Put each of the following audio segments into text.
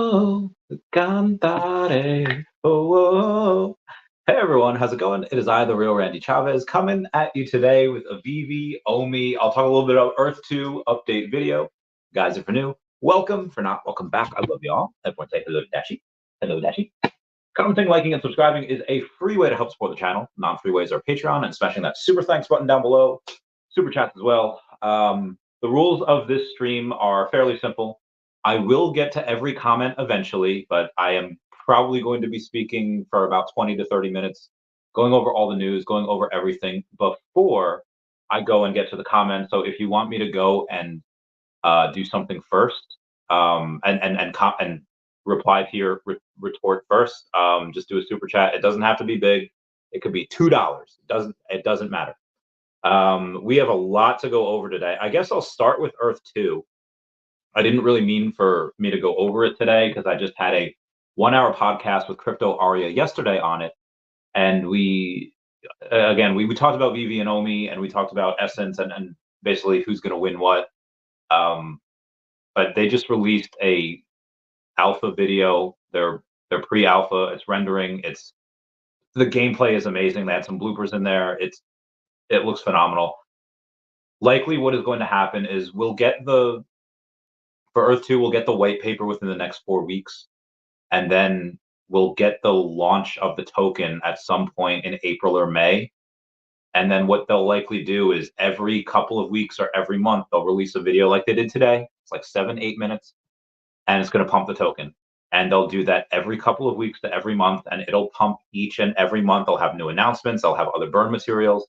Oh, cantare. Oh, oh, oh. Hey everyone, how's it going? It is I, the real Randy Chavez, coming at you today with a Veve, OMI. I'll talk a little bit about Earth 2 update video. Guys, if you're new, welcome. For not, welcome back. I love y'all. Everyone say hello to Dashi. Hello, Dashi. Commenting, liking, and subscribing is a free way to help support the channel. Non-free ways are Patreon and smashing that super thanks button down below. Super chats as well. The rules of this stream are fairly simple. I will get to every comment eventually, but I am probably going to be speaking for about 20 to 30 minutes, going over all the news, going over everything before I go and get to the comments. So if you want me to go and do something first, and reply to your retort first, just do a super chat. It doesn't have to be big. It could be $2. It doesn't matter. We have a lot to go over today. I guess I'll start with Earth 2. I didn't really mean for me to go over it today because I just had a 1-hour podcast with Crypto Aria yesterday on it. And we talked about Veve and OMI, and we talked about Essence and basically who's going to win what. But they just released a alpha video. They're pre-alpha. It's rendering. The gameplay is amazing. They had some bloopers in there. It looks phenomenal. Likely what is going to happen is for Earth 2, we'll get the white paper within the next 4 weeks, and then we'll get the launch of the token at some point in April or May. And then what they'll likely do is every couple of weeks or every month, they'll release a video like they did today. It's like 7-8 minutes, and it's going to pump the token. And they'll do that every couple of weeks to every month, and it'll pump each and every month. They'll have new announcements. They'll have other burn materials.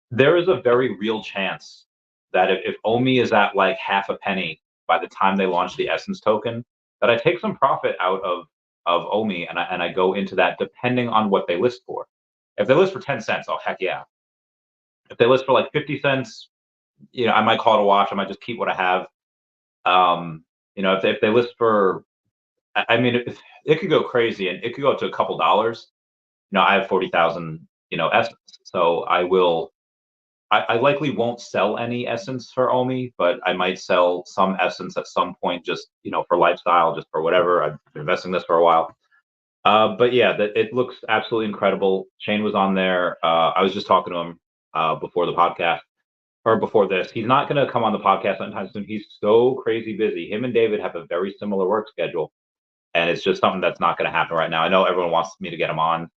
There is a very real chance that if OMI is at like half a penny by the time they launch the Essence token, that I take some profit out of OMI and I go into that depending on what they list for. If they list for 10 cents, oh heck yeah. If they list for like 50 cents, I might call it a wash. I might just keep what I have. If they list for, I mean, it could go crazy and it could go up to a couple dollars. I have 40,000, Essence, so I likely won't sell any Essence for OMI, but I might sell some Essence at some point, just for lifestyle, just for whatever. I've been investing this for a while. But yeah, it looks absolutely incredible. Shane was on there. I was just talking to him before the podcast, or before this. He's not going to come on the podcast anytime soon. He's so crazy busy. Him and David have a very similar work schedule, and it's just something that's not going to happen right now. I know everyone wants me to get him on.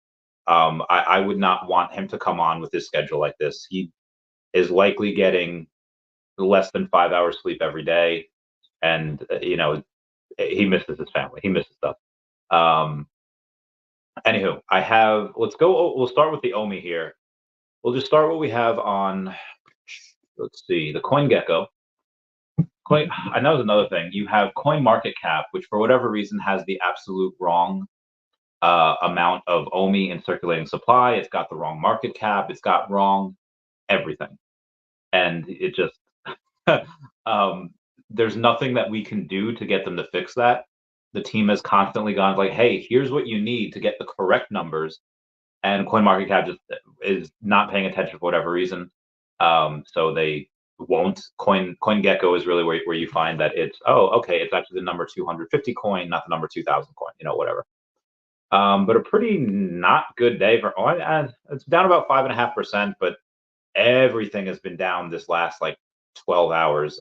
I would not want him to come on with his schedule like this. He is likely getting less than 5 hours sleep every day, and he misses his family. He misses stuff. Anywho, we'll start with the OMI here. We'll just start what we have on, let's see, the CoinGecko. I know there's another thing. You have CoinMarketCap, which for whatever reason has the absolute wrong amount of OMI in circulating supply. It's got the wrong market cap. It's got wrong everything. And it just, there's nothing that we can do to get them to fix that. The team has constantly gone like, hey, here's what you need to get the correct numbers. And CoinMarketCap just is not paying attention for whatever reason. So they won't. CoinGecko is really where you find that it's, it's actually the number 250 coin, not the number 2000 coin, whatever. But a pretty not good day for it's down about 5.5%, but everything has been down this last like 12 hours.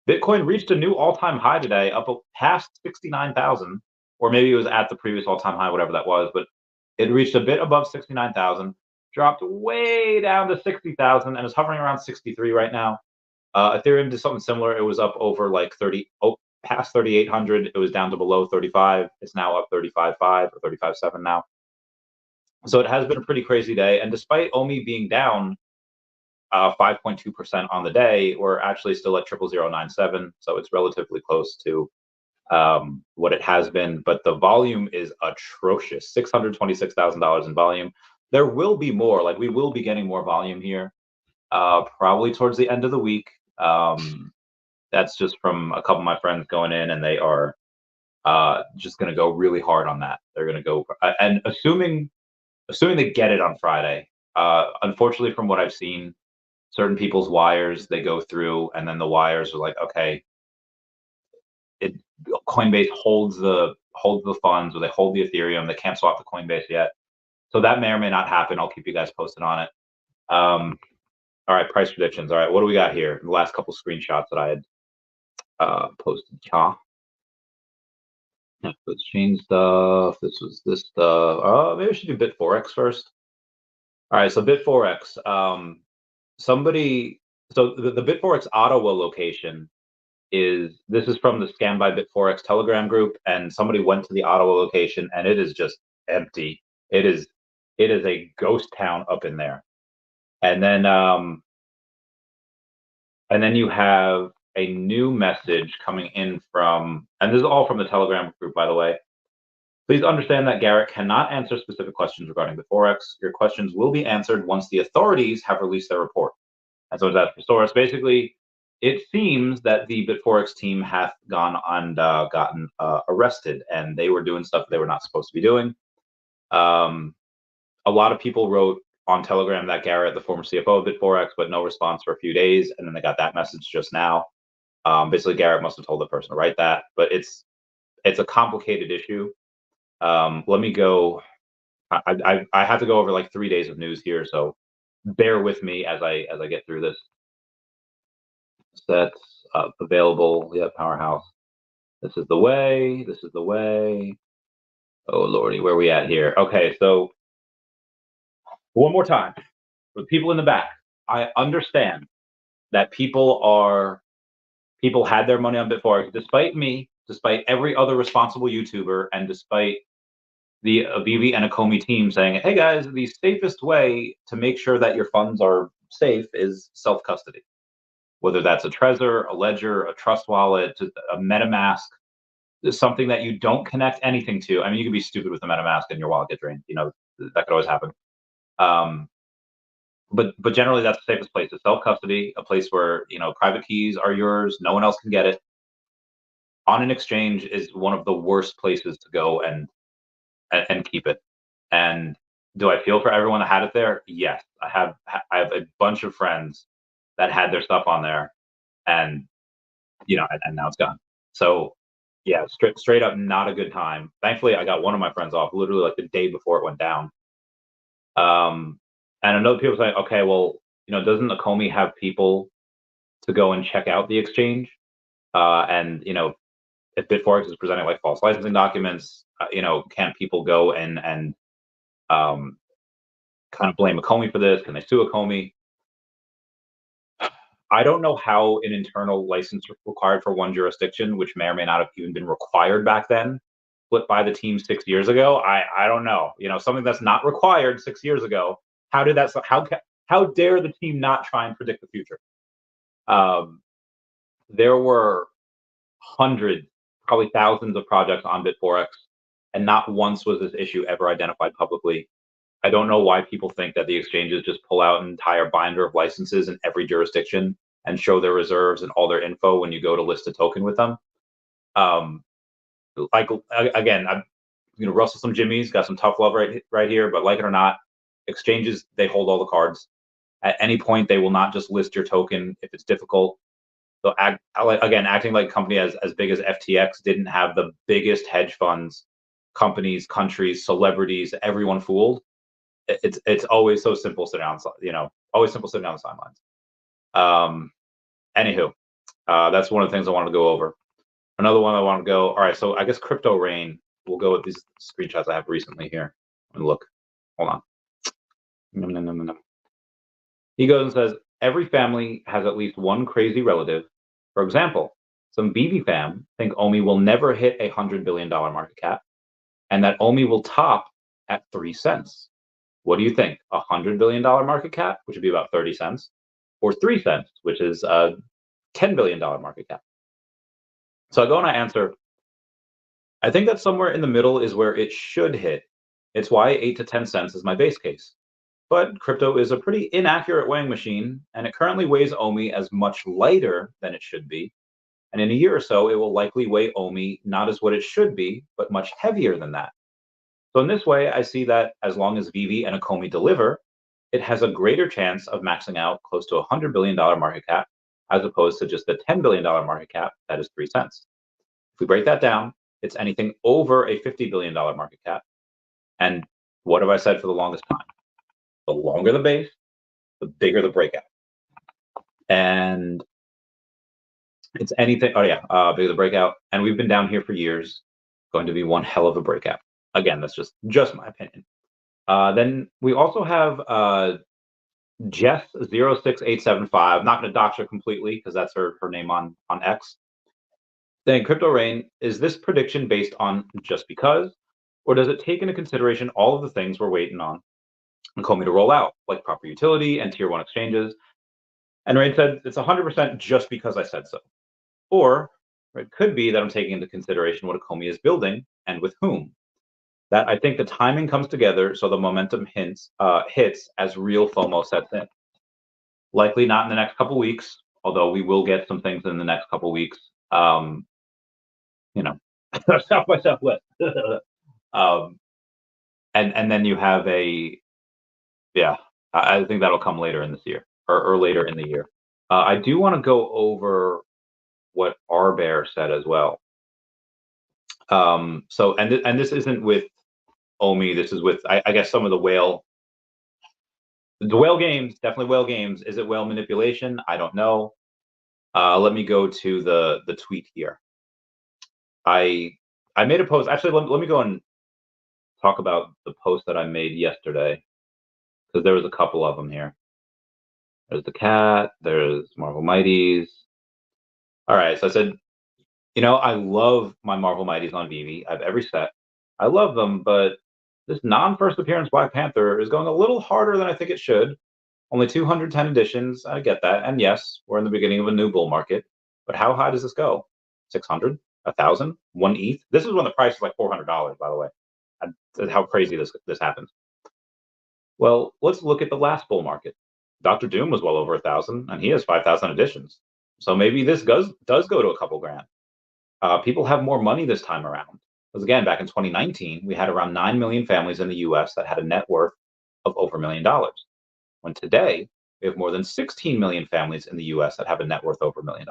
Bitcoin reached a new all-time high today, up past 69,000, or maybe it was at the previous all-time high, whatever that was, but it reached a bit above 69,000, dropped way down to 60,000, and is hovering around 63 right now. Ethereum did something similar. It was up over like past 3,800. It was down to below 35. It's now up 35.5 or 35.7 now. So it has been a pretty crazy day. And despite OMI being down 5.2% on the day, we're actually still at 0.0097. So it's relatively close to what it has been. But the volume is atrocious. $626,000 in volume. There will be more. Like, we will be getting more volume here, probably towards the end of the week. That's just from a couple of my friends going in, and they are just going to go really hard on that. They're going to go, and assuming they get it on Friday. Unfortunately, from what I've seen, certain people's wires, they go through, and then the wires are like, okay, Coinbase holds the funds, or they hold the Ethereum. They can't swap to Coinbase yet. So that may or may not happen. I'll keep you guys posted on it. All right, price predictions. All right, what do we got here? The last couple screenshots that I had posted. Let's change stuff. This was this stuff. Maybe we should do BitForex first. All right, so BitForex. So the BitForex Ottawa location this is from the Scam by BitForex Telegram group, and somebody went to the Ottawa location, and it is just empty. It is a ghost town up in there. And then you have a new message coming in from, and this is all from the Telegram group, by the way. Please understand that Garrett cannot answer specific questions regarding BitForex. Your questions will be answered once the authorities have released their report. And so that's for source. Basically, it seems that the BitForex team hath gone and gotten arrested, and they were doing stuff they were not supposed to be doing. A lot of people wrote on Telegram that Garrett, the former CFO of BitForex, but no response for a few days, and then they got that message just now. Basically, Garrett must have told the person to write that, but it's a complicated issue. Let me go. I have to go over like 3 days of news here, so bear with me as I get through this. Sets available. Yeah, Powerhouse. This is the way. This is the way. Oh lordy, where are we at here? Okay, so one more time for the people in the back. I understand that people had their money on BitForex, despite me, despite every other responsible YouTuber, and despite the Veve and Acomi team saying, "Hey guys, the safest way to make sure that your funds are safe is self-custody." Whether that's a Trezor, a Ledger, a Trust Wallet, a MetaMask, something that you don't connect anything to. I mean, you could be stupid with a MetaMask and your wallet get drained. You know, that could always happen. But generally, that's the safest place. It's self-custody, a place where, you know, private keys are yours. No one else can get it. On an exchange is one of the worst places to go and keep it. And do I feel for everyone that had it there? Yes, I have a bunch of friends that had their stuff on there, and you know, and now it's gone. So yeah, straight up not a good time. Thankfully, I got one of my friends off literally like the day before it went down. And I know people saying, okay, well, you know, doesn't Acomi have people to go and check out the exchange? And you know, if BitForex is presenting like false licensing documents, you know, can people go and kind of blame Acomi for this? Can they sue Acomi? I don't know how an internal license required for one jurisdiction, which may or may not have even been required back then, flipped by the team 6 years ago. I don't know. You know, something that's not required 6 years ago. How did that? How dare the team not try and predict the future? There were hundreds, probably thousands of projects on BitForex, and not once was this issue ever identified publicly. I don't know why people think that the exchanges just pull out an entire binder of licenses in every jurisdiction and show their reserves and all their info when you go to list a token with them. Like again, I'm gonna rustle some jimmies, got some tough love right here, but like it or not, exchanges, they hold all the cards. At any point, they will not just list your token if it's difficult. So again, acting like a company as big as FTX didn't have the biggest hedge funds, companies, countries, celebrities, everyone fooled. It's always so simple sitting on, you know, always simple sitting on the sidelines. Anywho, that's one of the things I want to go over. Another one I want to go. All right, so I guess crypto rain. We'll go with these screenshots I have recently here. And look, hold on. No. He goes and says, every family has at least one crazy relative. For example, some BB fam think OMI will never hit $100 billion market cap, and that OMI will top at 3 cents. What do you think? $100 billion market cap, which would be about 30 cents, or 3 cents, which is a $10 billion market cap? So I go and I answer, I think that somewhere in the middle is where it should hit. It's why 8 to 10 cents is my base case. But crypto is a pretty inaccurate weighing machine, and it currently weighs OMI as much lighter than it should be. And in a year or so, it will likely weigh OMI not as what it should be, but much heavier than that. So in this way, I see that as long as Veve and Acomi deliver, it has a greater chance of maxing out close to $100 billion market cap, as opposed to just the $10 billion market cap that is 3 cents. If we break that down, it's anything over a $50 billion market cap. And what have I said for the longest time? The longer the base, the bigger the breakout. And it's anything, bigger the breakout. And we've been down here for years, going to be one hell of a breakout. Again, that's just my opinion. Then we also have Jess06875. Not going to dox her completely because that's her name on X. Then Crypto Rain, is this prediction based on just because, or does it take into consideration all of the things we're waiting on Comey to roll out, like proper utility and tier 1 exchanges? And Rain said it's 100% just because I said so. Or it could be that I'm taking into consideration what Comey is building and with whom. That I think the timing comes together so the momentum hits as real FOMO sets in. Likely not in the next couple weeks, although we will get some things in the next couple weeks. South by Southwest. And then you have I think that'll come later in this year or later in the year. I do want to go over what R Bear said as well. This isn't with OMI. This is with I guess some of the whale games. Definitely whale games. Is it whale manipulation? I don't know. Let me go to the tweet here. I made a post. Actually, let me go and talk about the post that I made yesterday, because there was a couple of them here. There's the cat. There's Marvel Mighties. All right, so I said, I love my Marvel Mighties on Veve. I have every set. I love them, but this non-first appearance Black Panther is going a little harder than I think it should. Only 210 editions. I get that. And yes, we're in the beginning of a new bull market. But how high does this go? 600? 1,000? 1 ETH? This is when the price is like $400, by the way. That's how crazy this happens. Well, let's look at the last bull market. Dr. Doom was well over 1,000, and he has 5,000 editions. So maybe this does go to a couple grand. People have more money this time around. Because again, back in 2019, we had around 9 million families in the US that had a net worth of over $1 million. When today, we have more than 16 million families in the US that have a net worth over $1 million.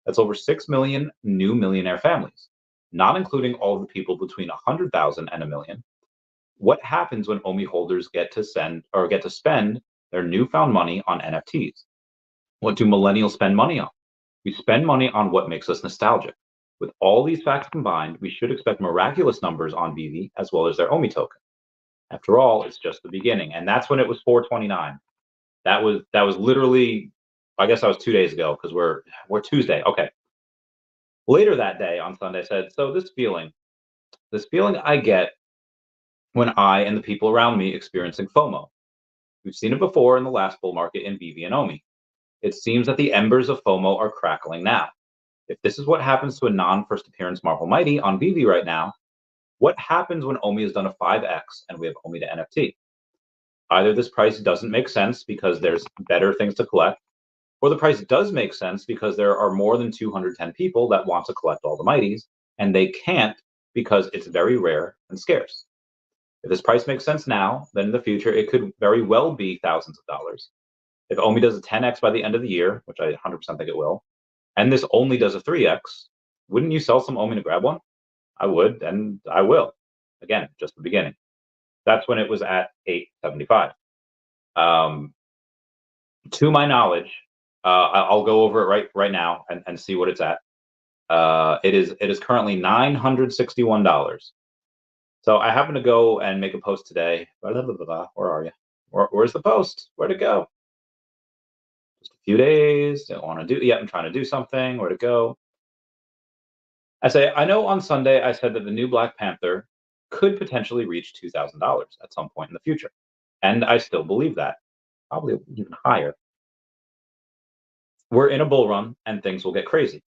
That's over 6 million new millionaire families, not including all of the people between 100,000 and $1 million. What happens when OMI holders get to spend their newfound money on NFTs? What do millennials spend money on? We spend money on what makes us nostalgic. With all these facts combined, we should expect miraculous numbers on Veve as well as their OMI token. After all, it's just the beginning, and that's when it was 429. That was literally, I guess that was 2 days ago, because we're Tuesday. Okay. Later that day on Sunday, I said, so this feeling I get when I and the people around me experiencing FOMO. We've seen it before in the last bull market in Veve and OMI. It seems that the embers of FOMO are crackling now. If this is what happens to a non-first appearance Marvel Mighty on Veve right now, what happens when OMI has done a 5x and we have OMI to NFT? Either this price doesn't make sense because there's better things to collect, or the price does make sense because there are more than 210 people that want to collect all the Mighties, and they can't because it's very rare and scarce. If this price makes sense now, then in the future, it could very well be thousands of dollars. If OMI does a 10x by the end of the year, which I 100% think it will, and this only does a 3x, wouldn't you sell some OMI to grab one? I would, and I will. Again, just the beginning. That's when it was at 875. To my knowledge, I'll go over it right now and see what it's at. It is currently $961. So I happen to go and make a post today. Where are you? Where's the post? Where'd it go? Just a few days. Don't want to do. Yeah, I'm trying to do something. Where'd it go? I know on Sunday I said that the new Black Panther could potentially reach $2,000 at some point in the future. And I still believe that. Probably even higher. We're in a bull run and things will get crazy,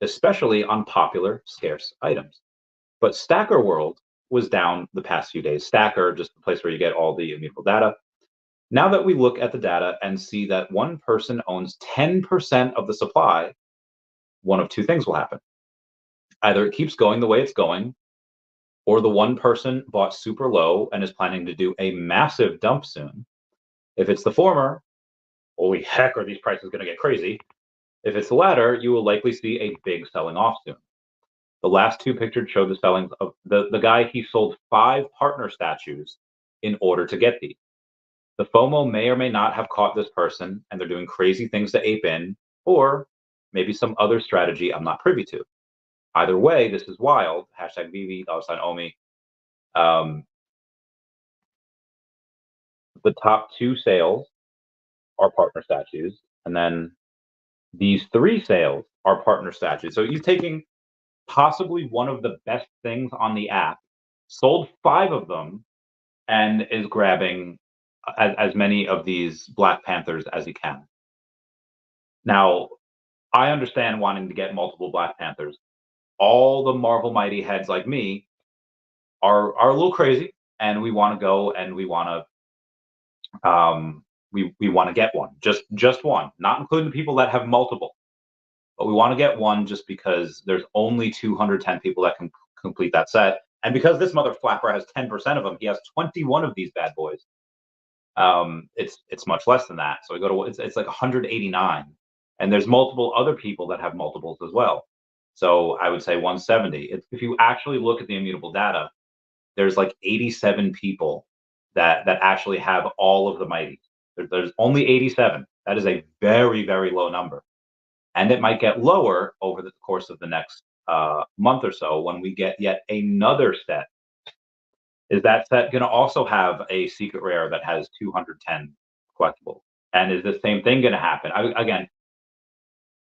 especially on popular, scarce items. But Stacker World was down the past few days. Stacker, just the place where you get all the immutable data. Now that we look at the data and see that one person owns 10% of the supply, one of two things will happen. Either it keeps going the way it's going, or the one person bought super low and is planning to do a massive dump soon. If it's the former, holy heck, are these prices going to get crazy? If it's the latter, you will likely see a big selling off soon. The last two pictures show the sellings of the guy. He sold 5 partner statues in order to get these. The FOMO may or may not have caught this person, and they're doing crazy things to ape in, or maybe some other strategy I'm not privy to. Either way, this is wild. Hashtag Veve, $OMI. The top 2 sales are partner statues, and then these 3 sales are partner statues. So he's taking possibly one of the best things on the app, sold 5 of them, and is grabbing as many of these Black Panthers as he can. Now, I understand wanting to get multiple Black Panthers. All the Marvel mighty heads like me are a little crazy, and we want to go and we want to get one, just one, not including the people that have multiple, but we want to get one just because there's only 210 people that can complete that set, and because this mother flapper has 10% of them, he has 21 of these bad boys. It's much less than that. So we go to it's like 189, and there's multiple other people that have multiples as well. So I would say 170. If you actually look at the immutable data, there's like 87 people that actually have all of the mighties. There's only 87. That is a very, very low number, and it might get lower over the course of the next month or so when we get yet another set. Is that set going to also have a secret rare that has 210 collectibles? And is the same thing going to happen?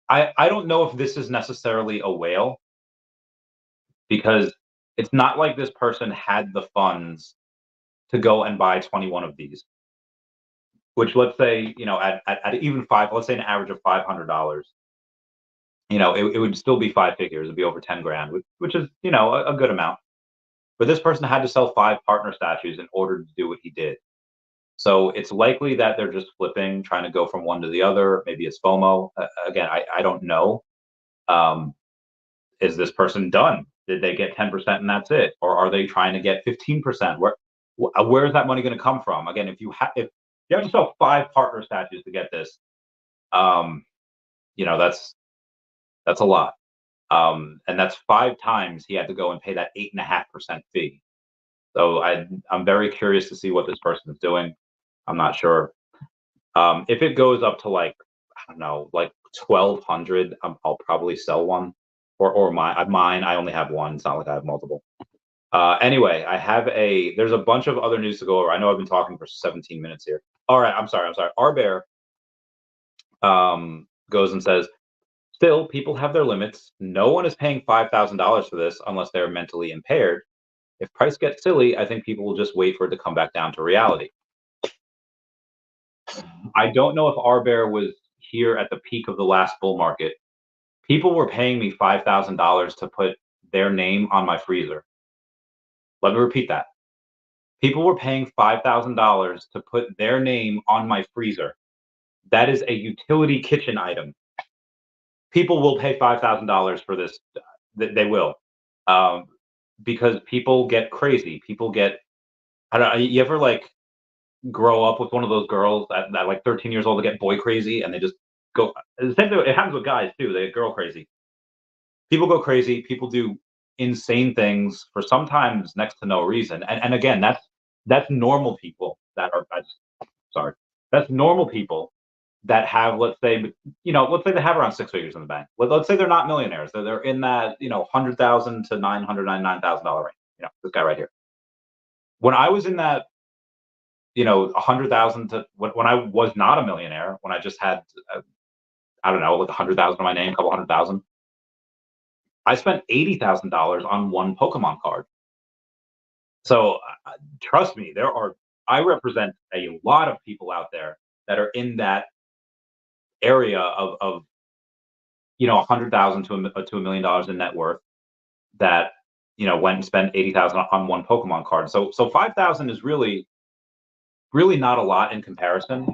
I don't know if this is necessarily a whale, because it's not like this person had the funds to go and buy 21 of these, which, let's say, at even let's say an average of $500, it would still be 5 figures. It'd be over 10 grand, which is, a good amount. But this person had to sell 5 partner statues in order to do what he did. So it's likely that they're just flipping, trying to go from one to the other. Maybe it's FOMO. Again, I don't know. Is this person done? Did they get 10% and that's it? Or are they trying to get 15%? Where is that money going to come from? Again, if you have to sell 5 partner statues to get this, that's a lot. And that's 5 times he had to go and pay that 8.5% fee. So I'm very curious to see what this person is doing. I'm not sure. If it goes up to like, I don't know, like 1,200, I'll probably sell one, or mine. I only have one. It's not like I have multiple. Anyway, there's a bunch of other news to go over. I know I've been talking for 17 minutes here. All right, I'm sorry. Our bear goes and says, still, people have their limits. No one is paying $5,000 for this unless they're mentally impaired. If price gets silly, I think people will just wait for it to come back down to reality. I don't know if our bear was here at the peak of the last bull market. People were paying me $5,000 to put their name on my freezer. Let me repeat that. People were paying $5,000 to put their name on my freezer. That is a utility kitchen item. People will pay $5,000 for this. They will. Because people get crazy. People get, I don't know, you ever like grow up with one of those girls that like 13 years old to get boy crazy, and they just go, the same thing, it happens with guys too, they get girl crazy. People go crazy, people do insane things for sometimes next to no reason. And again, that's normal people that are, sorry, that's normal people that have, let's say they have around 6 figures in the bank. Let's say they're not millionaires. They're in that, $100,000 to $999,000 range. This guy right here. When I was in that, 100,000 to when I was not a millionaire, when I just had, I don't know, like 100,000 in my name, a couple 100,000. I spent $80,000 on one Pokemon card. So trust me, I represent a lot of people out there that are in that area of 100,000 to $1 million in net worth that went and spent 80,000 on one Pokemon card. So 5,000 is really not a lot in comparison.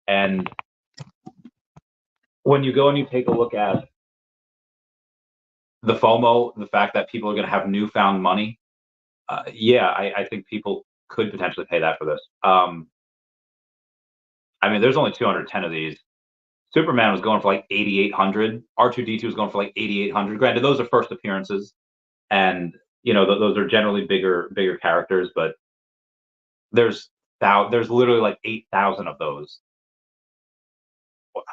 And when you go and you take a look at the FOMO, the fact that people are going to have newfound money, I think people could potentially pay that for this. There's only 210 of these. Superman was going for like 8,800. R2D2 was going for like 8,800. Granted, those are first appearances. and those are generally bigger characters, but there's literally like 8,000 of those.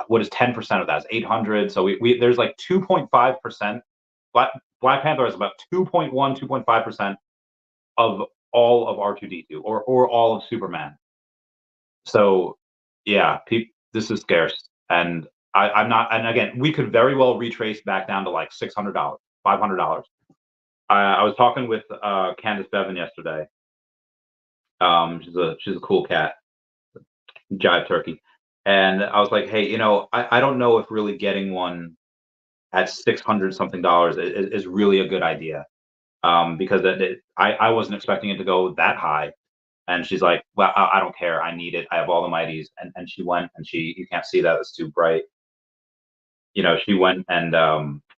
What is 10% of that? Is 800. So there's like 2.5%. Black Panther has about 2.1, 2.5% of all of R2D2 or all of Superman. So yeah, this is scarce, and I'm not. And again, we could very well retrace back down to like $600, $500. I was talking with Candace Bevan yesterday. She's a cool cat, jive turkey, and I was like, hey, I don't know if really getting one at 600 something dollars is really a good idea, because I wasn't expecting it to go that high. And she's like, well, I don't care. I need it. I have all the mighties. And she went, and you can't see that, it's too bright. She went and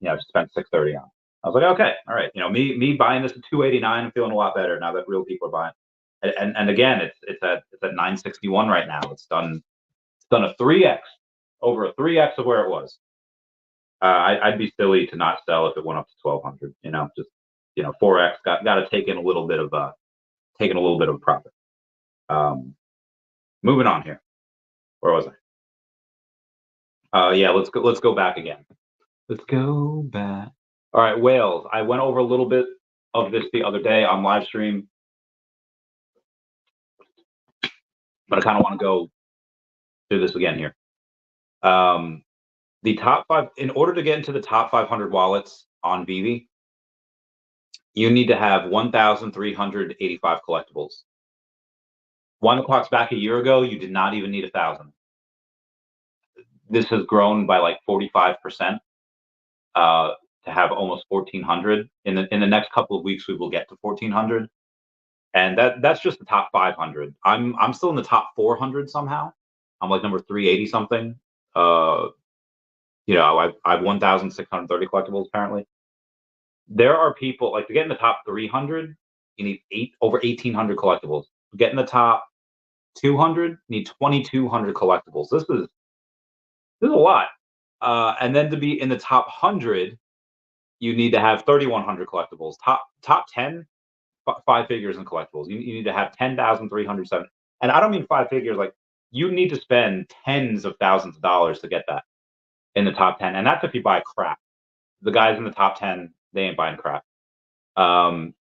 she spent 630 on it. I was like, okay, all right. Me buying this at 289, I'm feeling a lot better now that real people are buying. And again, it's at 961 right now. It's done a 3x, over a 3x of where it was. I'd be silly to not sell if it went up to 1200. Just 4x got to take in a little bit of a profit. Moving on here. Where was I? Yeah, let's go back again. Let's go back. All right, whales. I went over a little bit of this the other day on live stream, but I kind of want to go do this again here. The top 5, in order to get into the top 500 wallets on Veve, you need to have 1,385 collectibles. One clocks back a year ago, you did not even need 1,000. This has grown by like 45%. To have almost 1,400. In the next couple of weeks, we will get to 1,400, and that's just the top 500. I'm still in the top 400 somehow. I'm like number 380 something. I have 1,630 collectibles apparently. There are people like, to get in the top 300, you need over 1,800 collectibles. To get in the top 200, you need 2,200 collectibles. This is a lot. And then to be in the top 100, you need to have 3,100 collectibles. Top 10, 5 figures in collectibles. You need to have 10,307. And I don't mean 5 figures. Like, you need to spend tens of thousands of dollars to get that in the top 10. And that's if you buy crap. The guys in the top 10, they ain't buying crap. And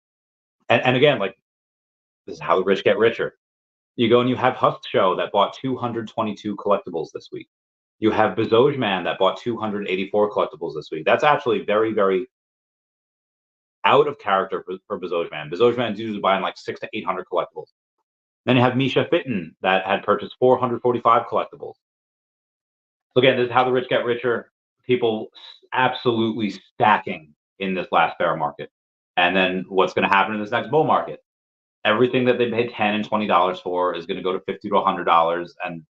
again, like, this is how the rich get richer. You go and you have Husk Show that bought 222 collectibles this week. You have Bezoj Man that bought 284 collectibles this week. That's actually very, very out of character for Bezoj Man. Bezoj Man is usually buying like 600 to 800 collectibles. Then you have Misha Fitton that had purchased 445 collectibles. So again, this is how the rich get richer. People absolutely stacking in this last bear market. And then what's going to happen in this next bull market? Everything that they paid $10 and $20 for is going to go to $50 to $100, and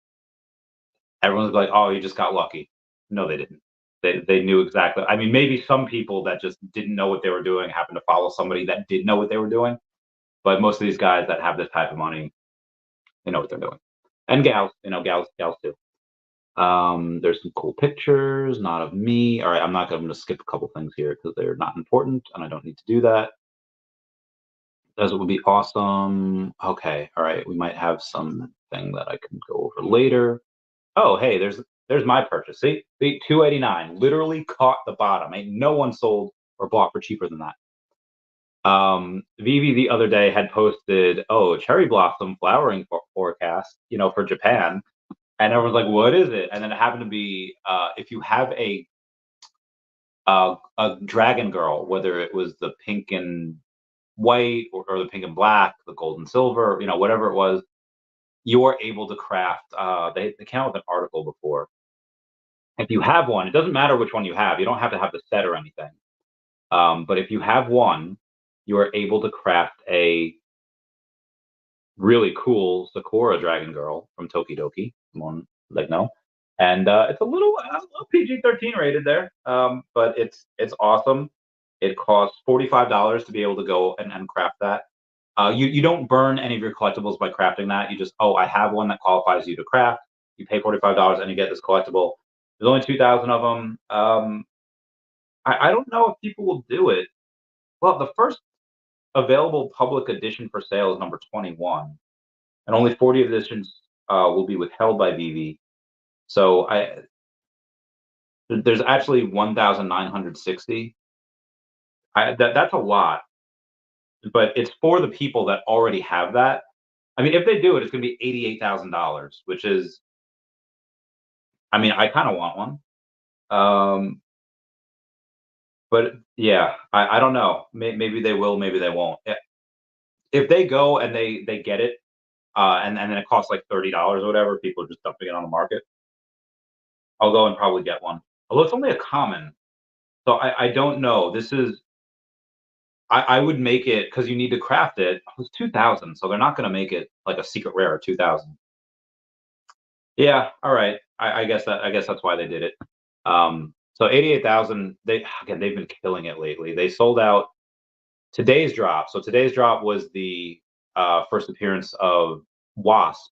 everyone's like, "Oh, you just got lucky." No, they didn't. They knew exactly. I mean, maybe some people that just didn't know what they were doing happened to follow somebody that did know what they were doing, but most of these guys that have this type of money, they know what they're doing. And gals, gals too. There's some cool pictures, not of me. All right, I'm going to skip a couple things here because they're not important, and I don't need to do that. That would be awesome. Okay, all right. We might have something that I can go over later. Oh, hey, there's my purchase. See, 289. Literally caught the bottom. Ain't no one sold or bought for cheaper than that. Veve the other day had posted, cherry blossom flowering forecast, for Japan, and everyone's like, "What is it?" And then it happened to be, if you have a dragon girl, whether it was the pink and white or the pink and black, the gold and silver, whatever it was, you are able to craft. They came out with an article before. If you have one, it doesn't matter which one you have. You don't have to have the set or anything. But if you have one, you are able to craft a really cool Sakura Dragon Girl from Tokidoki. Someone like no, and it's a little PG-13 rated there, but it's awesome. It costs $45 to be able to go and craft that. You don't burn any of your collectibles by crafting that. You just, I have one that qualifies you to craft. You pay $45 and you get this collectible. There's only 2,000 of them. I don't know if people will do it. well, the first available public edition for sale is number 21, and only 40 editions will be withheld by Veve. So there's actually 1,960. That's a lot, but it's for the people that already have that. I mean, if they do it, it's going to be $88,000, which is, I mean, I kind of want one. But yeah, I don't know. Maybe they will, maybe they won't. If they go and they get it, and then it costs like $30 or whatever, people are just dumping it on the market. I'll go and probably get one. Although it's only a common, so I don't know. This is I would make it because you need to craft it. It's 2,000, so they're not going to make it like a secret rare at 2,000. Yeah, all right. I guess that's why they did it. So 88,000. They've been killing it lately. They sold out today's drop. So today's drop was the first appearance of Wasp,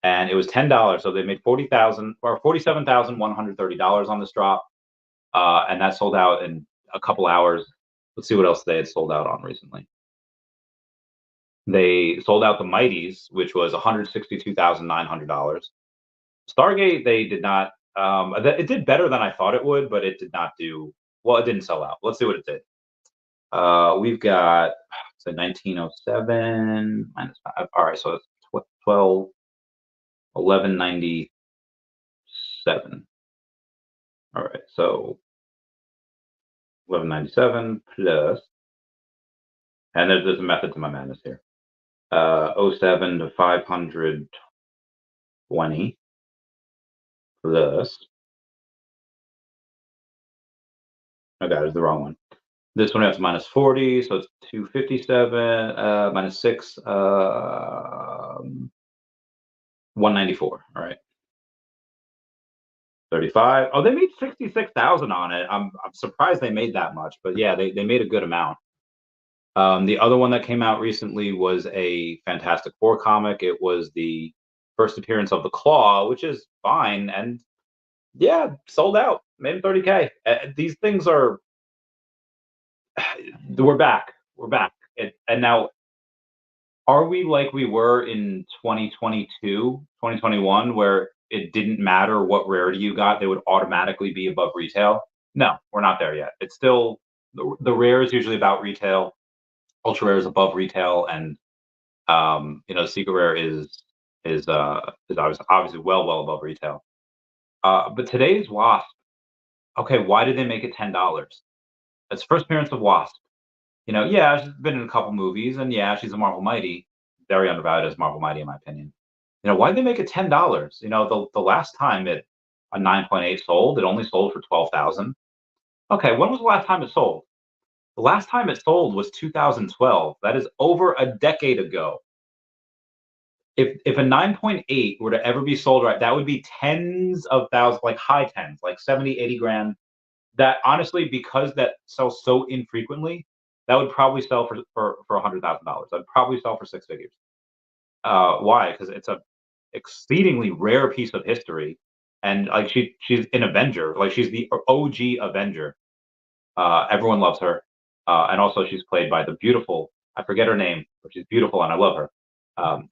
and it was $10. So they made 40,000 or $47,130 on this drop, and that sold out in a couple hours. Let's see what else they had sold out on recently. They sold out the Mighties, which was $162,900. Stargate, they did not. It did better than I thought it would, but it did not do well. It didn't sell out. Let's see what it did. We've got 1907 minus 5. All right, so it's 12, 1197. All right, so 1197 plus, and there's a method to my madness here. 07 to 520 plus. Oh god, it's the wrong one. This one has minus 40, so it's 257 minus 6, 194. All right. 35. Oh, they made 66,000 on it. I'm surprised they made that much, but yeah, they made a good amount. The other one that came out recently was a Fantastic Four comic. It was the first appearance of the Claw, which is fine, and yeah, sold out. Made 30K. These things are. We're back. We're back. And now, are we like we were in 2022, 2021, where it didn't matter what rarity you got, they would automatically be above retail? No, we're not there yet. It's still the rare is usually about retail, ultra rare is above retail, and secret rare is obviously well above retail. But today's Wasp, okay, why did they make it $10? That's first appearance of Wasp. Yeah, she's been in a couple movies, and yeah, she's a Marvel Mighty, very undervalued as Marvel Mighty in my opinion. Why did they make it $10? The last time a 9.8 sold, it only sold for 12,000. Okay, when was the last time it sold? The last time it sold was 2012. That is over a decade ago. If a 9.8 were to ever be sold right, that would be tens of thousands, like high tens, like 70, 80 grand. That honestly, because that sells so infrequently, that would probably sell for $100,000. That'd probably sell for six figures. Why? Because it's a exceedingly rare piece of history, and like she's an Avenger, like she's the OG Avenger. Everyone loves her, and also she's played by the beautiful. I forget her name, but she's beautiful, and I love her.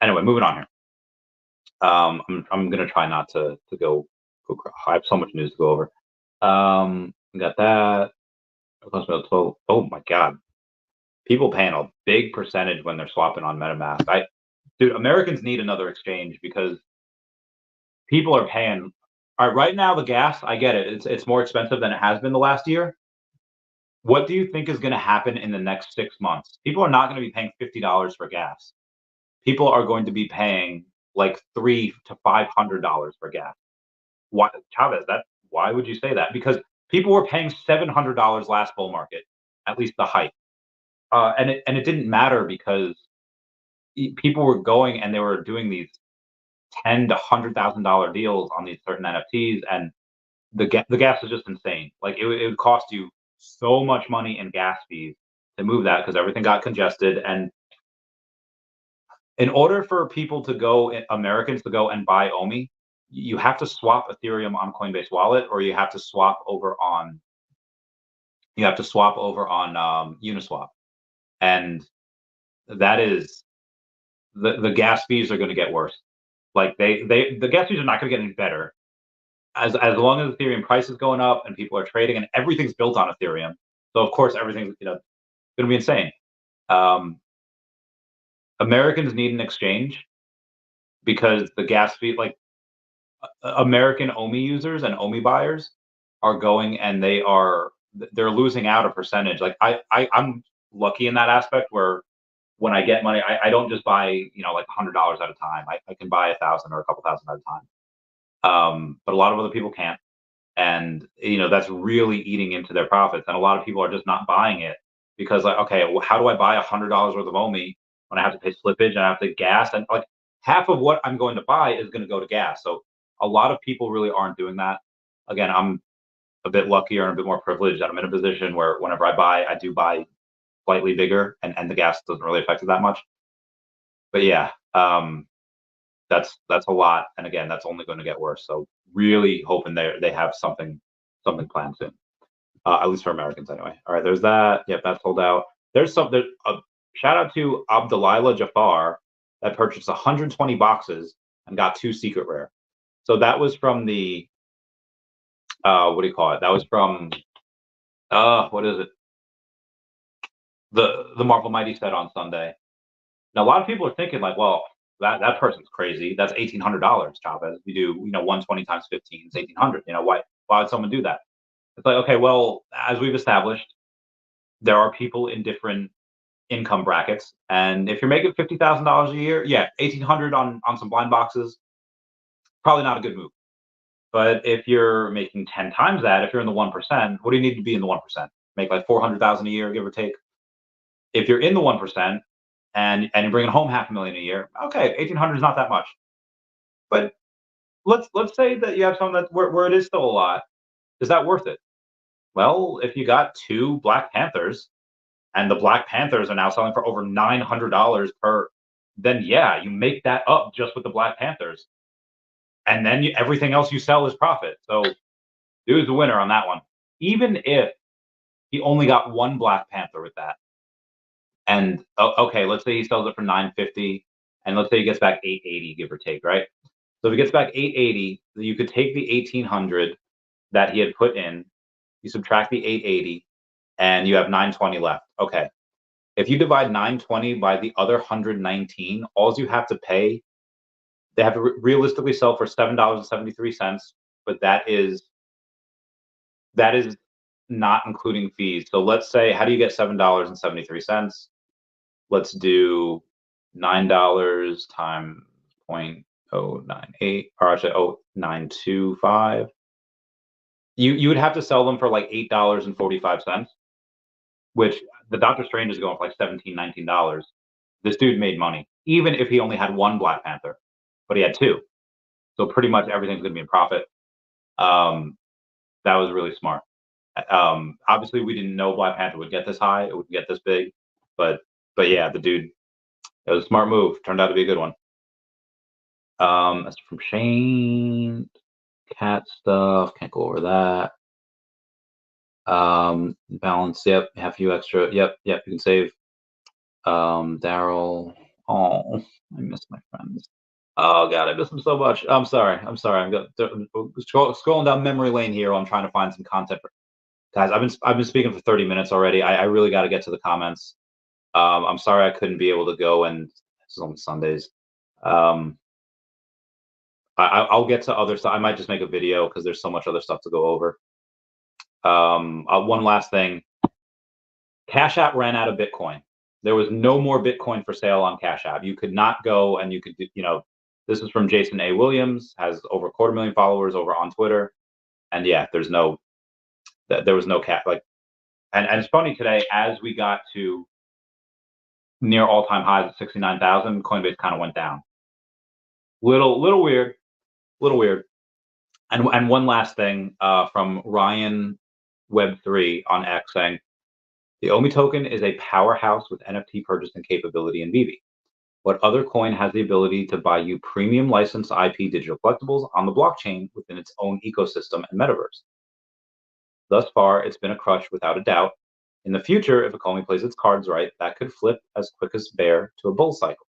Anyway, moving on here. I'm gonna try not to go. I have so much news to go over. We got that. Oh my god, people paying a big percentage when they're swapping on MetaMask. Dude, Americans need another exchange because people are paying. All right, right now the gas, I get it. It's more expensive than it has been the last year. What do you think is going to happen in the next 6 months? People are not going to be paying $50 for gas. People are going to be paying like $300 to $500 for gas. Why, Chavez? Why would you say that? Because people were paying $700 last bull market, at least the height, and it didn't matter because people were going and they were doing these $10,000 to $100,000 deals on these certain NFTs, and the gas is just insane. Like it would cost you so much money in gas fees to move that because everything got congested. And in order for people to go, Americans to go and buy OMI, you have to swap Ethereum on Coinbase Wallet, or you have to swap over on Uniswap. and that is the gas fees are going to get worse. Like the gas fees are not going to get any better as long as Ethereum price is going up and people are trading and everything's built on Ethereum. So of course everything's going to be insane. Americans need an exchange because the gas fee, like American OMI users and OMI buyers are going and they're losing out a percentage. Like I'm lucky in that aspect where when I get money, I don't just buy, like $100 at a time. I can buy 1,000 or a couple thousand at a time. But a lot of other people can't. And, that's really eating into their profits. And a lot of people are just not buying it because like, okay, well, how do I buy $100 worth of OMI when I have to pay slippage and I have to gas and like half of what I'm going to buy is going to go to gas. So a lot of people really aren't doing that. Again, I'm a bit luckier and a bit more privileged that I'm in a position where whenever I do buy slightly bigger and the gas doesn't really affect it that much. But yeah, that's a lot. And again, that's only going to get worse. So really hoping they have something planned soon. At least for Americans anyway. All right, there's that. Yep, that's sold out. There's a shout out to Abdullah Jafar that purchased 120 boxes and got 2 secret rare. So that was from the what do you call it? That was from what is it? The Marvel Mighty set on Sunday. Now a lot of people are thinking like, well, that person's crazy. That's $1,800, Chavez. We do 120 times 15 is 1,800. Why would someone do that? It's like, okay, well, as we've established, there are people in different income brackets, and if you're making $50,000 a year, yeah, 1,800 on some blind boxes, probably not a good move. But if you're making 10 times that, if you're in the 1%, what do you need to be in the 1%? Make like 400,000 a year, give or take. If you're in the 1% and you're bringing home $500,000 a year, okay, 1,800 is not that much. But let's say that you have something that where it is still a lot. Is that worth it? Well, if you got 2 Black Panthers and the Black Panthers are now selling for over $900 per, then yeah, you make that up just with the Black Panthers. And then everything else you sell is profit. So dude's a winner on that one. Even if he only got 1 Black Panther with that. And okay, let's say he sells it for $950 and let's say he gets back $880, give or take, right? So if he gets back $880, you could take the 1,800 that he had put in, you subtract the 880, and you have 920 left. Okay. If you divide 920 by the other 119, all you have to pay, they have to realistically sell for $7.73, but that is not including fees. So let's say, how do you get $7.73? Let's do $9 times 0.098, or actually 0.925. You would have to sell them for like $8.45, which the Doctor Strange is going for like $17, $19. This dude made money, even if he only had 1 Black Panther, but he had 2. So pretty much everything's going to be in profit. That was really smart. Obviously, we didn't know Black Panther would get this high, it would get this big, but yeah, the dude, it was a smart move. Turned out to be a good one. That's from Shane. Cat stuff, can't go over that. Balance, yep, have a few extra, yep, you can save. Daryl, oh, I miss my friends. Oh god, I miss them so much. I'm sorry. I'm scrolling down memory lane here while I'm trying to find some content. Guys, I've been speaking for 30 minutes already. I really got to get to the comments. I'm sorry I couldn't be able to go, and this is only Sundays. I'll get to other stuff. I might just make a video because there's so much other stuff to go over. One last thing. Cash App ran out of Bitcoin. There was no more Bitcoin for sale on Cash App. You could not go and you could, this is from Jason A. Williams, has over 250,000 followers over on Twitter. And yeah, there was no cap. Like, and it's funny today, as we got to near all-time highs at 69,000, Coinbase kind of went down. Little weird. And one last thing from Ryan Web3 on X saying, the OMI token is a powerhouse with NFT purchasing capability in Veve. What other coin has the ability to buy you premium licensed IP digital collectibles on the blockchain within its own ecosystem and metaverse? Thus far, it's been a crush without a doubt. In the future, if Economy plays its cards right, that could flip as quick as bear to a bull cycle.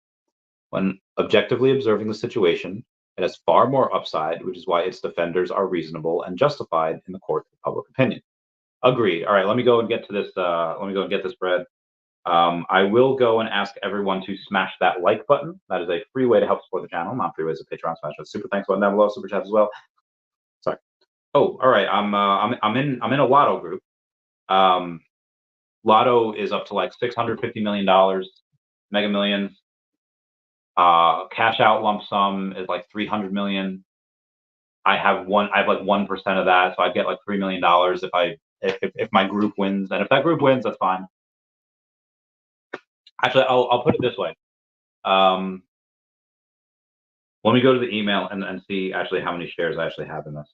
When objectively observing the situation, it has far more upside, which is why its defenders are reasonable and justified in the court of public opinion. Agreed. All right, let me go and get to this. Let me go and get this, Brad. I will go and ask everyone to smash that like button. That is a free way to help support the channel. Non-free ways of Patreon. Smash that super thanks button down below. Super chat as well. Sorry. Oh, all right. I'm in a Lotto group. Lotto is up to like $650 million. Mega Millions. Cash out lump sum is like 300 million. I have like 1% of that, so I'd get like $3 million if my group wins. And if that group wins, that's fine. Actually, I'll put it this way. Let me go to the email and see actually how many shares I actually have in this.